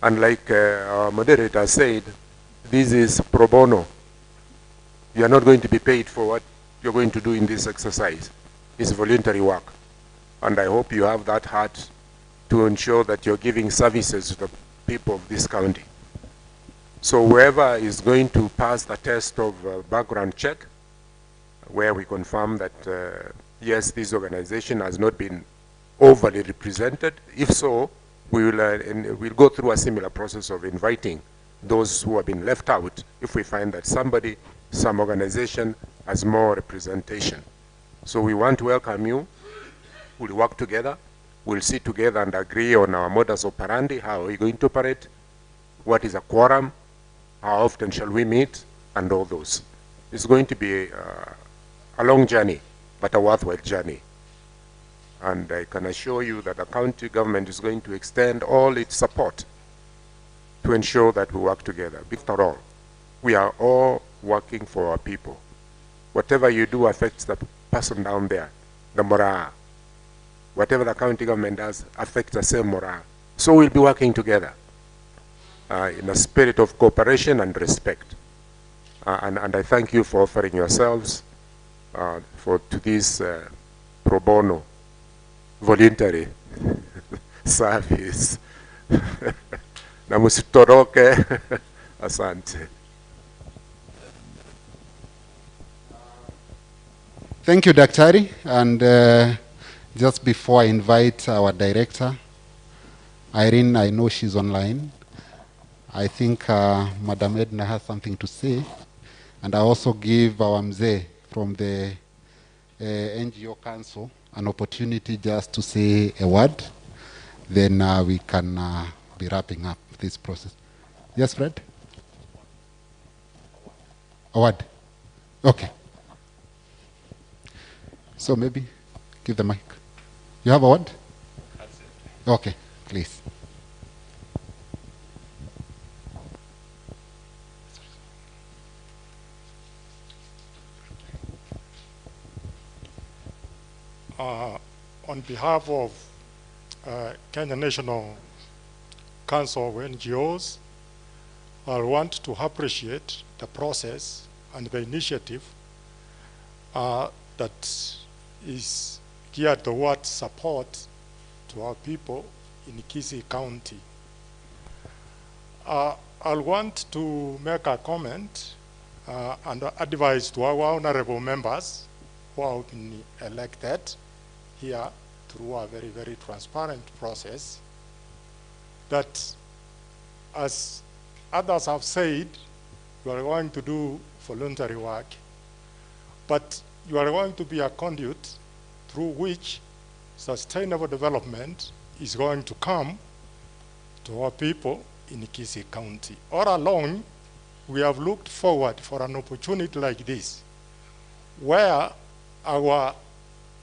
And like our moderator said, this is pro bono. You are not going to be paid for what you're going to do in this exercise. It's voluntary work. And I hope you have that heart to ensure that you're giving services to the people of this county. So whoever is going to pass the test of background check, where we confirm that, yes, this organization has not been overly represented, if so, we'll go through a similar process of inviting those who have been left out if we find that somebody, some organization has more representation. So we want to welcome you. We'll work together. We'll sit together and agree on our modus operandi, how are we going to operate, what is a quorum, how often shall we meet, and all those. It's going to be a long journey, but a worthwhile journey. And I can assure you that the county government is going to extend all its support to ensure that we work together. After all, we are all working for our people. Whatever you do affects the person down there, the morale. Whatever the county government does affects the same morale. So we'll be working together in a spirit of cooperation and respect. And I thank you for offering yourselves to this pro bono voluntary service. Na musitoroke. Asante. Thank you, Daktari. And just before I invite our director, Irene, I know she's online. I think Madam Edna has something to say. And I also give our mzee from the NGO Council an opportunity just to say a word. Then we can be wrapping up this process. Yes, Fred? A word? Okay. So maybe give the mic. You have a word? That's it. Okay, please. On behalf of Kenya National Council of NGOs, I want to appreciate the process and the initiative that is geared towards support to our people in Kisii County. I want to make a comment and advise to our honorable members who have been elected here through a very, very transparent process, that as others have said, we are going to do voluntary work. But you are going to be a conduit through which sustainable development is going to come to our people in Kisii County. All along, we have looked forward for an opportunity like this, where our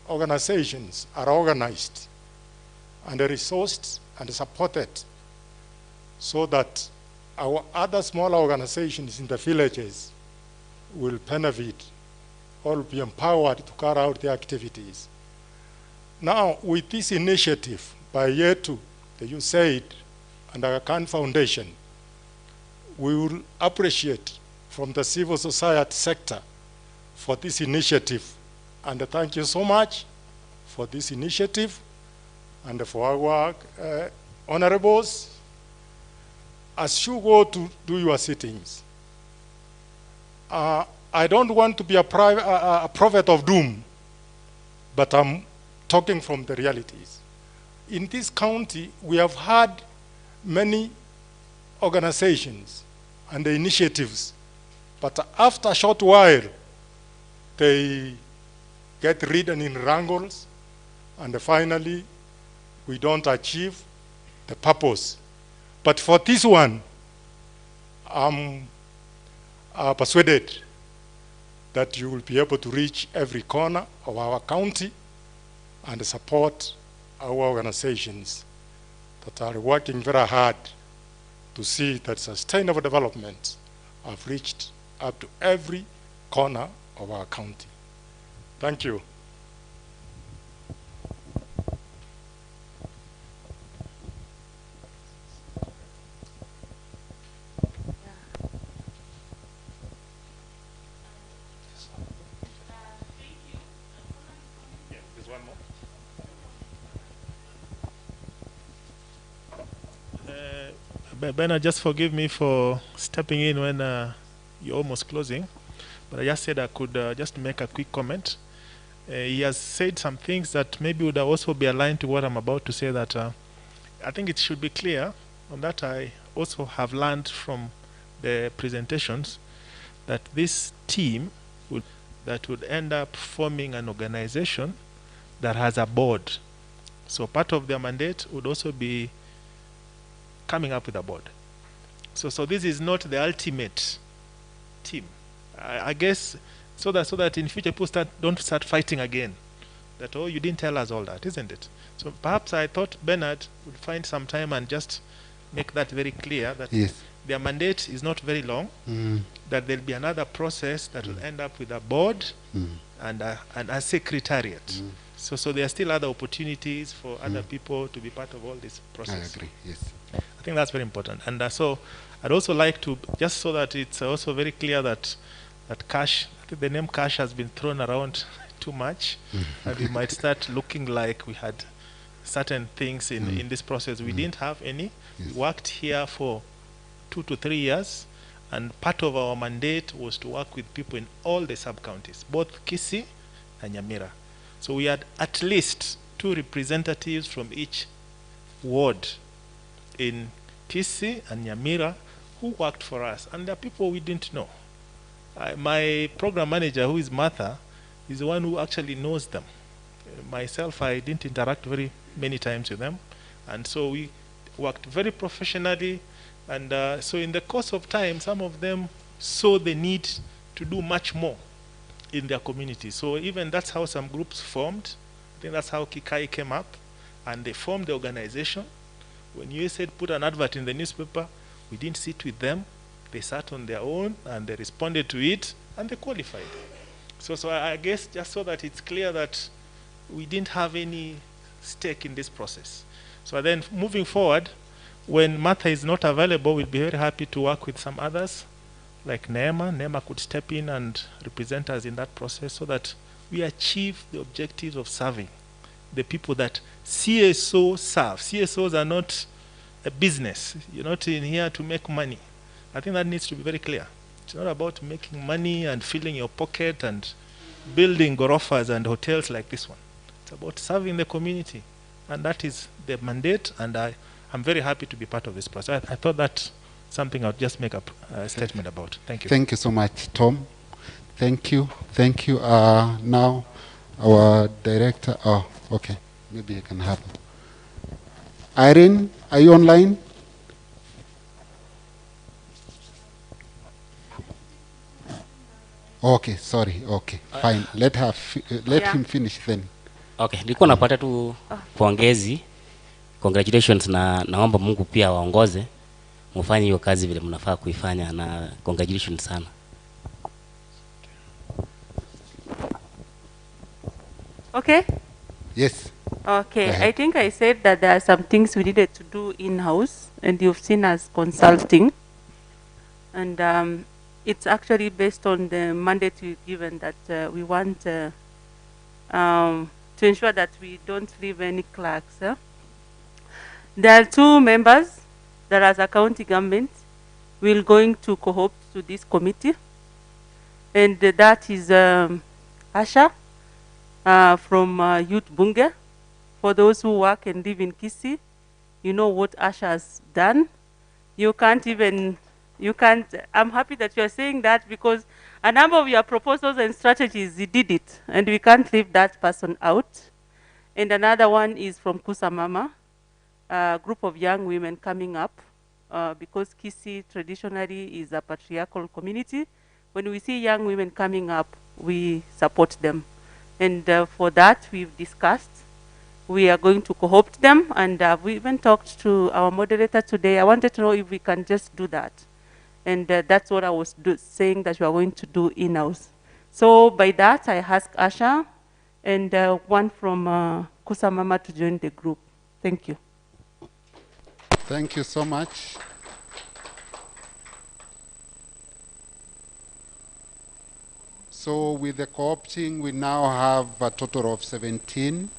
organizations are organized and resourced and supported so that our other smaller organizations in the villages will benefit or be empowered to carry out their activities. Now, with this initiative by YETU, the USAID, and our Khan Foundation, we will appreciate from the civil society sector for this initiative. And thank you so much for this initiative and for our honorables. As you go to do your sittings, I don't want to be a prophet of doom, but I'm talking from the realities. In this county, we have had many organizations and initiatives, but after a short while, they get ridden in wrangles, and finally, we don't achieve the purpose. But for this one, I'm persuaded that you will be able to reach every corner of our county and support our organizations that are working very hard to see that sustainable development have reached up to every corner of our county. Thank you. Bernard, just forgive me for stepping in when you're almost closing, but I just said I could just make a quick comment. He has said some things that maybe would also be aligned to what I'm about to say, that I think it should be clear, and that I also have learned from the presentations, that this team would end up forming an organization that has a board. So part of their mandate would also be coming up with a board. So this is not the ultimate team. I guess so that in future people don't start fighting again. That, oh, you didn't tell us all that, isn't it? So perhaps I thought Bernard would find some time and just make that very clear, that yes, their mandate is not very long, that there'll be another process that will end up with a board and a secretariat. So there are still other opportunities for other people to be part of all this process. I agree, yes. I think that's very important. And so I'd also like to, just so that it's also very clear that cash, I think the name cash has been thrown around too much, and we might start looking like we had certain things in this process. We didn't have any. Yes. We worked here for 2 to 3 years, and part of our mandate was to work with people in all the sub-counties, both Kisii and Nyamira. So we had at least 2 representatives from each ward in Kisii and Nyamira who worked for us, and there are people we didn't know. My program manager, who is Martha, is the one who actually knows them. Myself, I didn't interact very many times with them, and so we worked very professionally, and so in the course of time, some of them saw the need to do much more in their community. So even that's how some groups formed. I think that's how Kikai came up, and they formed the organization. When USAID put an advert in the newspaper, we didn't sit with them. They sat on their own, and they responded to it, and they qualified. So I guess just so that it's clear that we didn't have any stake in this process. So then moving forward, when Martha is not available, we'll be very happy to work with some others, like Neema. Neema could step in and represent us in that process so that we achieve the objectives of serving the people that CSO serve. CSOs are not a business. You're not in here to make money. I think that needs to be very clear. It's not about making money and filling your pocket and building gorofas and hotels like this one. It's about serving the community. And that is the mandate, and I'm very happy to be part of this process. I thought that's something I'll just make a statement about. Thank you. Thank you so much, Tom. Thank you. Thank you. Now, our director. Oh, okay. Maybe I can have. Irene, are you online? Okay, sorry. Okay, fine. Let her. Let him finish then. Okay, nilikuwa napata tu pongezi, congratulations, na naomba Mungu pia waongoze mfanye hiyo kazi vile mnafaa kuifanya, na congratulations sana. Okay? Yes. Okay, I think I said that there are some things we needed to do in-house, and you've seen us consulting. And it's actually based on the mandate we've given that we want to ensure that we don't leave any clerks. There are 2 members that as a county government will going to co-opt to this committee. And that is Asha from Youth Bunge. For those who work and live in Kisii, you know what Asha has done. I'm happy that you're saying that, because a number of your proposals and strategies, he did it, and we can't leave that person out. And another one is from Kusa Mama, a group of young women coming up, because Kisii traditionally is a patriarchal community. When we see young women coming up, we support them. And for that, we've discussed. We are going to co-opt them, and we even talked to our moderator today. I wanted to know if we can just do that. And that's what I was saying that we are going to do in-house. So by that, I asked Asha and one from Kusa Mama to join the group. Thank you. Thank you so much. So with the co-opting, we now have a total of 17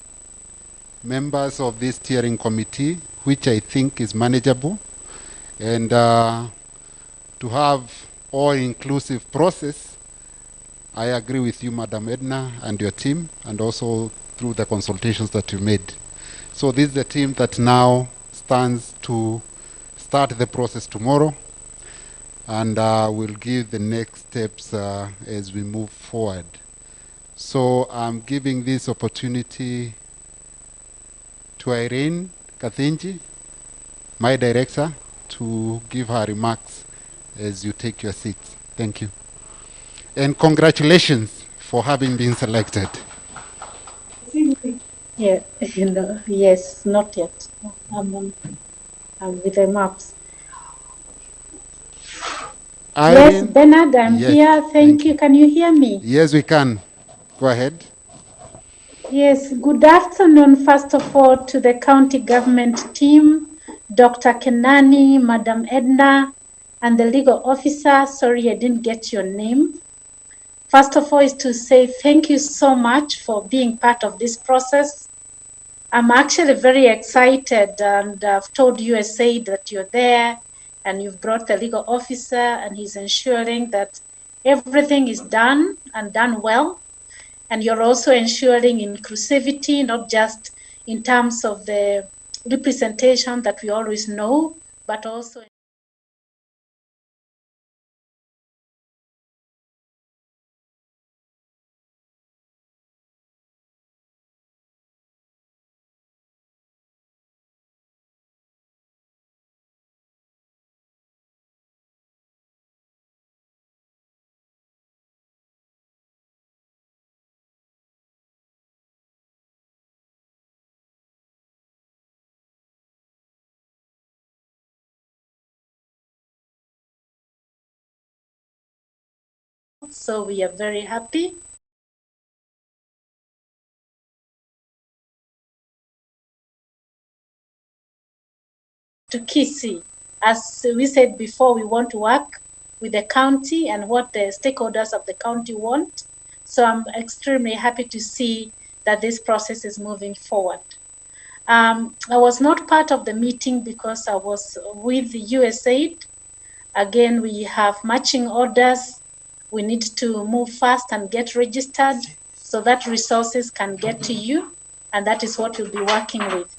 members of this steering committee, which I think is manageable. And to have all-inclusive process, I agree with you, Madam Edna, and your team, and also through the consultations that you made. So this is the team that now stands to start the process tomorrow, and we'll give the next steps as we move forward. So I'm giving this opportunity to Irene Kathinji, my director, to give her remarks as you take your seats. Thank you. And congratulations for having been selected. Yeah, yes, not yet. I'm with the maps. Irene? Yes, Bernard, I'm here. Thank you. Can you hear me? Yes, we can. Go ahead. Yes, good afternoon, first of all, to the county government team, Dr. Kenani, Madam Edna, and the legal officer. Sorry, I didn't get your name. First of all, is to say thank you so much for being part of this process. I'm actually very excited, and I've told USAID that you're there, and you've brought the legal officer, and he's ensuring that everything is done and done well. And you're also ensuring inclusivity, not just in terms of the representation that we always know, but also so we are very happy. To Kisii, as we said before, we want to work with the county and what the stakeholders of the county want. So I'm extremely happy to see that this process is moving forward. I was not part of the meeting because I was with the USAID. Again, we have matching orders. We need to move fast and get registered so that resources can get to you, and that is what we'll be working with.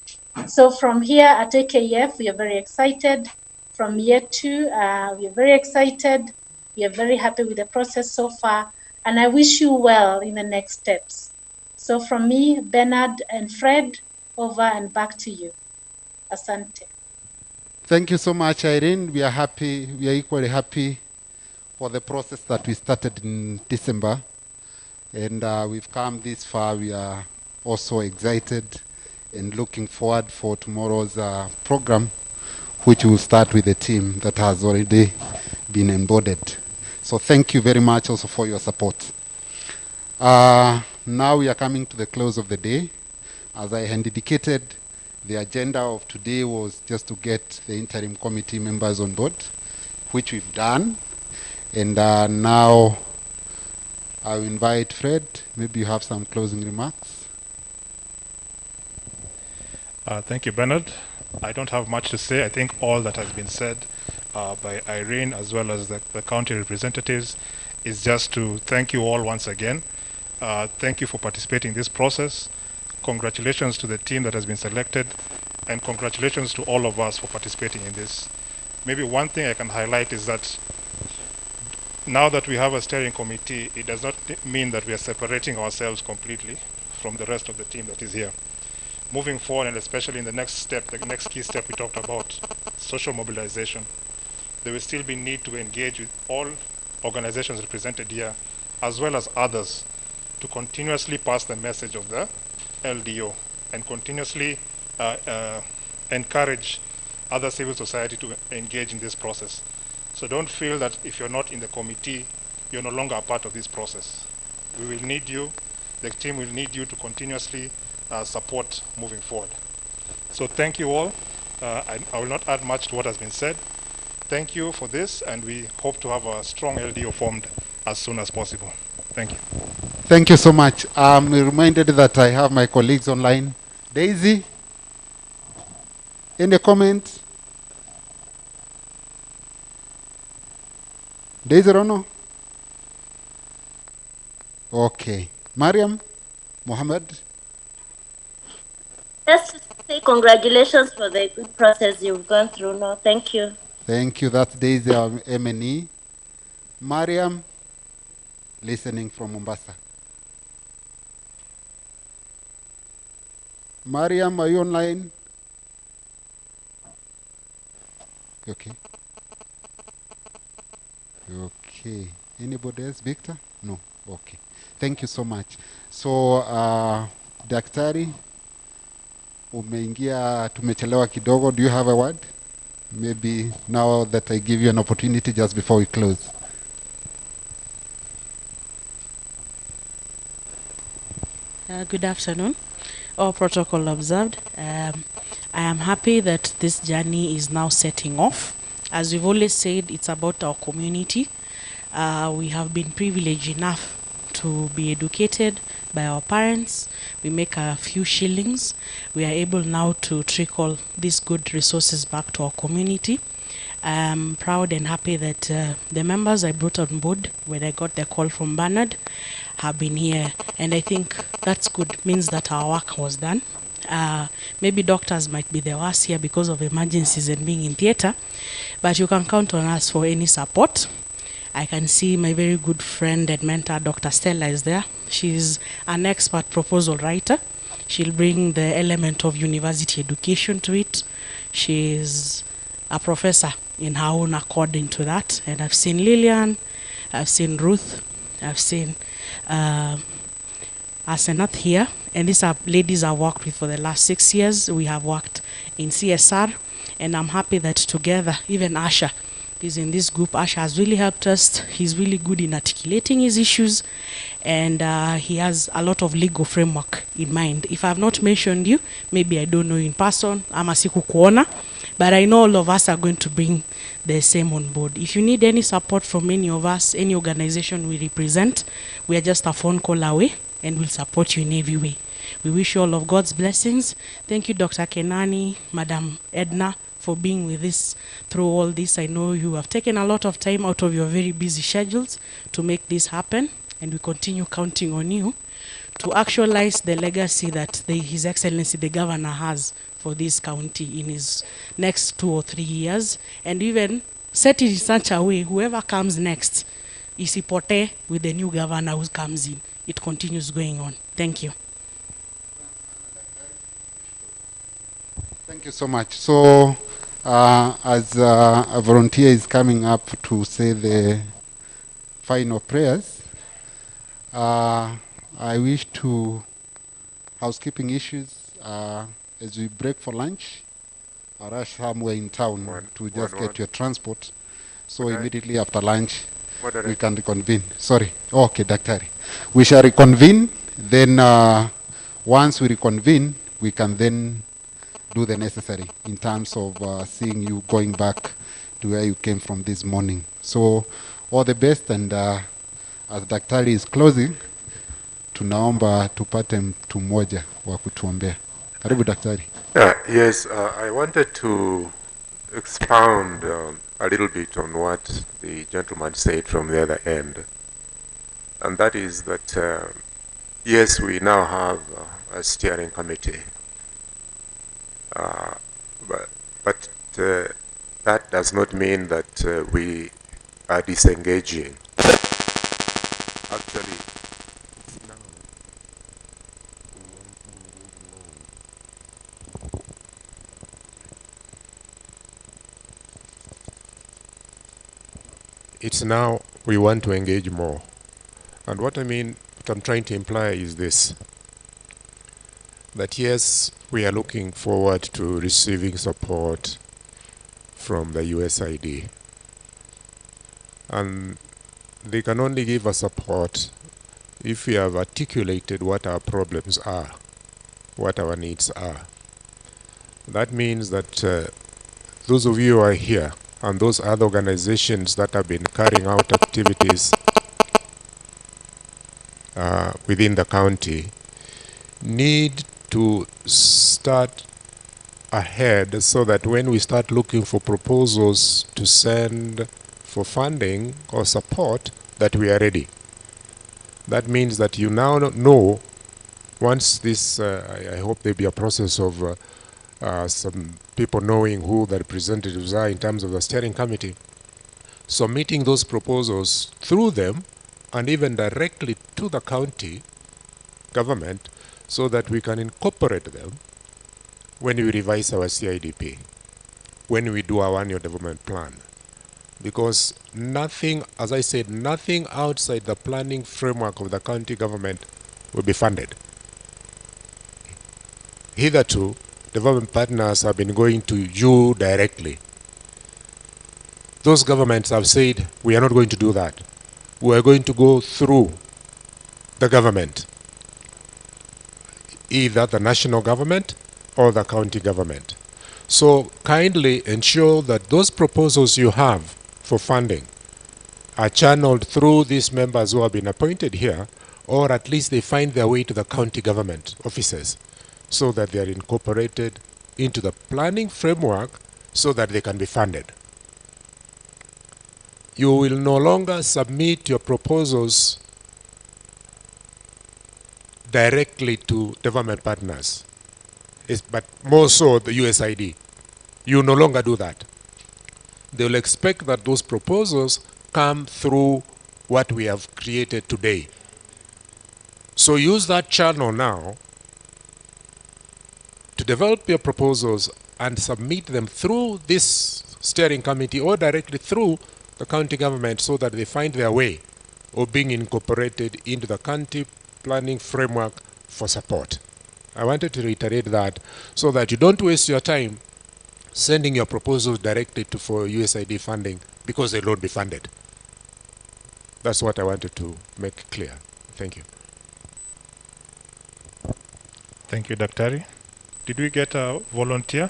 So from here at AKF, we are very excited. From year 2, we are very excited. We are very happy with the process so far, and I wish you well in the next steps. So from me, Bernard and Fred, over and back to you. Asante. Thank you so much, Irene. We are happy, we are equally happy for the process that we started in December. And we've come this far. We are also excited and looking forward for tomorrow's program, which will start with a team that has already been embodied. So thank you very much also for your support. Now we are coming to the close of the day. As I had indicated, the agenda of today was just to get the interim committee members on board, which we've done. And now I'll invite Fred. Maybe you have some closing remarks. Thank you, Bernard. I don't have much to say. I think all that has been said by Irene as well as the county representatives is just to thank you all once again. Thank you for participating in this process. Congratulations to the team that has been selected, and congratulations to all of us for participating in this. Maybe one thing I can highlight is that now that we have a steering committee, it does not mean that we are separating ourselves completely from the rest of the team that is here. Moving forward, and especially in the next step, the next key step we talked about, social mobilization, there will still be need to engage with all organizations represented here, as well as others, to continuously pass the message of the LDO and continuously encourage other civil society to engage in this process. So don't feel that if you're not in the committee, you're no longer a part of this process. We will need you, the team will need you to continuously support moving forward. So thank you all. I will not add much to what has been said. Thank you for this, and we hope to have a strong LDO formed as soon as possible. Thank you. Thank you so much. I'm reminded that I have my colleagues online. Daisy, any comment? Daisy Rono? Okay. Mariam, Mohammed? Just to say congratulations for the good process you've gone through. No, thank you. Thank you. That's Daisy, our MNE. Mariam, listening from Mombasa. Mariam, are you online? Okay. Okay. Anybody else? Victor? No. Okay. Thank you so much. So, Daktari, umeingia, tumechelewa kidogo. Do you have a word? Maybe now that I give you an opportunity just before we close. Good afternoon. All protocol observed. I am happy that this journey is now setting off. As we've always said, it's about our community. We have been privileged enough to be educated by our parents. We make a few shillings. We are able now to trickle these good resources back to our community. I'm proud and happy that the members I brought on board when I got the call from Bernard have been here, and I think that's good. Means that our work was done. Maybe doctors might be the worst here because of emergencies and being in theater, but you can count on us for any support. I can see my very good friend and mentor, Dr. Stella, is there. She's an expert proposal writer. She'll bring the element of university education to it. She's a professor in her own accord into that. And I've seen Lillian, I've seen Ruth, I've seen Asenath here. And these are ladies I've worked with for the last 6 years. We have worked in CSR, and I'm happy that together, even Asha is in this group. Asha has really helped us. He's really good in articulating his issues, and he has a lot of legal framework in mind. If I've not mentioned you, maybe I don't know you in person, ama sikukuona, but I know all of us are going to bring the same on board. If you need any support from any of us, any organization we represent, we are just a phone call away, and we'll support you in every way. We wish you all of God's blessings. Thank you, Dr. Kenani, Madam Edna, for being with us through all this. I know you have taken a lot of time out of your very busy schedules to make this happen, and we continue counting on you to actualize the legacy that His Excellency the Governor has for this county in his next 2 or 3 years, and even set it in such a way whoever comes next isipotee with the new governor who comes in. It continues going on. Thank you. Thank you so much. So, as a volunteer is coming up to say the final prayers, I wish to housekeeping issues as we break for lunch. Or rush somewhere in town to just get your transport. So immediately after lunch, we can reconvene. Sorry. Okay, Daktari. We shall reconvene. Then once we reconvene, we can then do the necessary in terms of seeing you going back to where you came from this morning. So all the best, and as Daktari is closing, tunaomba tupate mtu mmoja wa kutuombea. Karibu Daktari. Yes, I wanted to expound a little bit on what the gentleman said from the other end. And that is that, yes, we now have a steering committee. But that does not mean that we are disengaging. Actually, it's now we want to engage more. And what I'm trying to imply is this, that yes, we are looking forward to receiving support from the USAID. And they can only give us support if we have articulated what our problems are, what our needs are. That means that those of you who are here and those other organizations that have been carrying out activities within the county need to start ahead so that when we start looking for proposals to send for funding or support, that we are ready. That means that you now know, once this, I hope there'll be a process of some people knowing who the representatives are in terms of the steering committee, submitting those proposals through them and even directly to the county government so that we can incorporate them when we revise our CIDP, when we do our annual development plan. Because nothing, as I said, nothing outside the planning framework of the county government will be funded. Hitherto, development partners have been going to you directly. Those governments have said, we are not going to do that. We are going to go through the government, either the national government or the county government. So kindly ensure that those proposals you have for funding are channeled through these members who have been appointed here, or at least they find their way to the county government offices so that they are incorporated into the planning framework so that they can be funded. You will no longer submit your proposals directly to development partners, but more so the USAID. You no longer do that. They will expect that those proposals come through what we have created today. So use that channel now to develop your proposals and submit them through this steering committee or directly through the county government so that they find their way of being incorporated into the county planning framework for support. I wanted to reiterate that so that you don't waste your time sending your proposals directly for USAID funding because they won't be funded. That's what I wanted to make clear. Thank you. Thank you, Daktari. Did we get a volunteer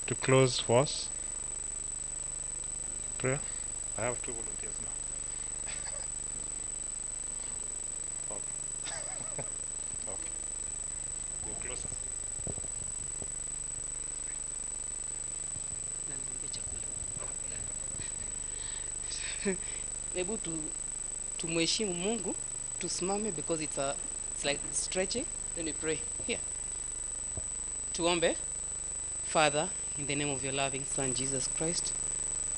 to close for us? Prayer? I have two volunteers now. Okay. Okay. Go closer. Maybe to mheshimu Mungu, tusimame because it's like stretching. Then we pray. Here. Tuombe. Father, in the name of your loving Son, Jesus Christ,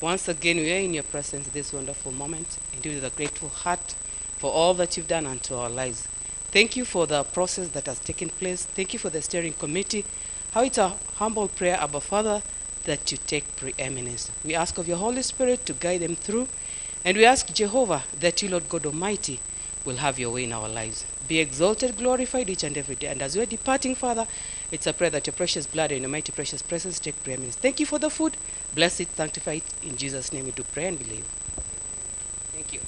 Once again, we are in your presence this wonderful moment, indeed with a grateful heart for all that you've done unto our lives. Thank you for the process that has taken place. Thank you for the steering committee. How it's a humble prayer, Abba Father, that you take preeminence. We ask of your Holy Spirit to guide them through, and we ask, Jehovah, that you, Lord God Almighty, will have your way in our lives. Be exalted, glorified each and every day. And as we're departing, Father, it's a prayer that your precious blood and your mighty precious presence take preeminence. Thank you for the food. Bless it, sanctify it. In Jesus' name we do pray and believe. Thank you.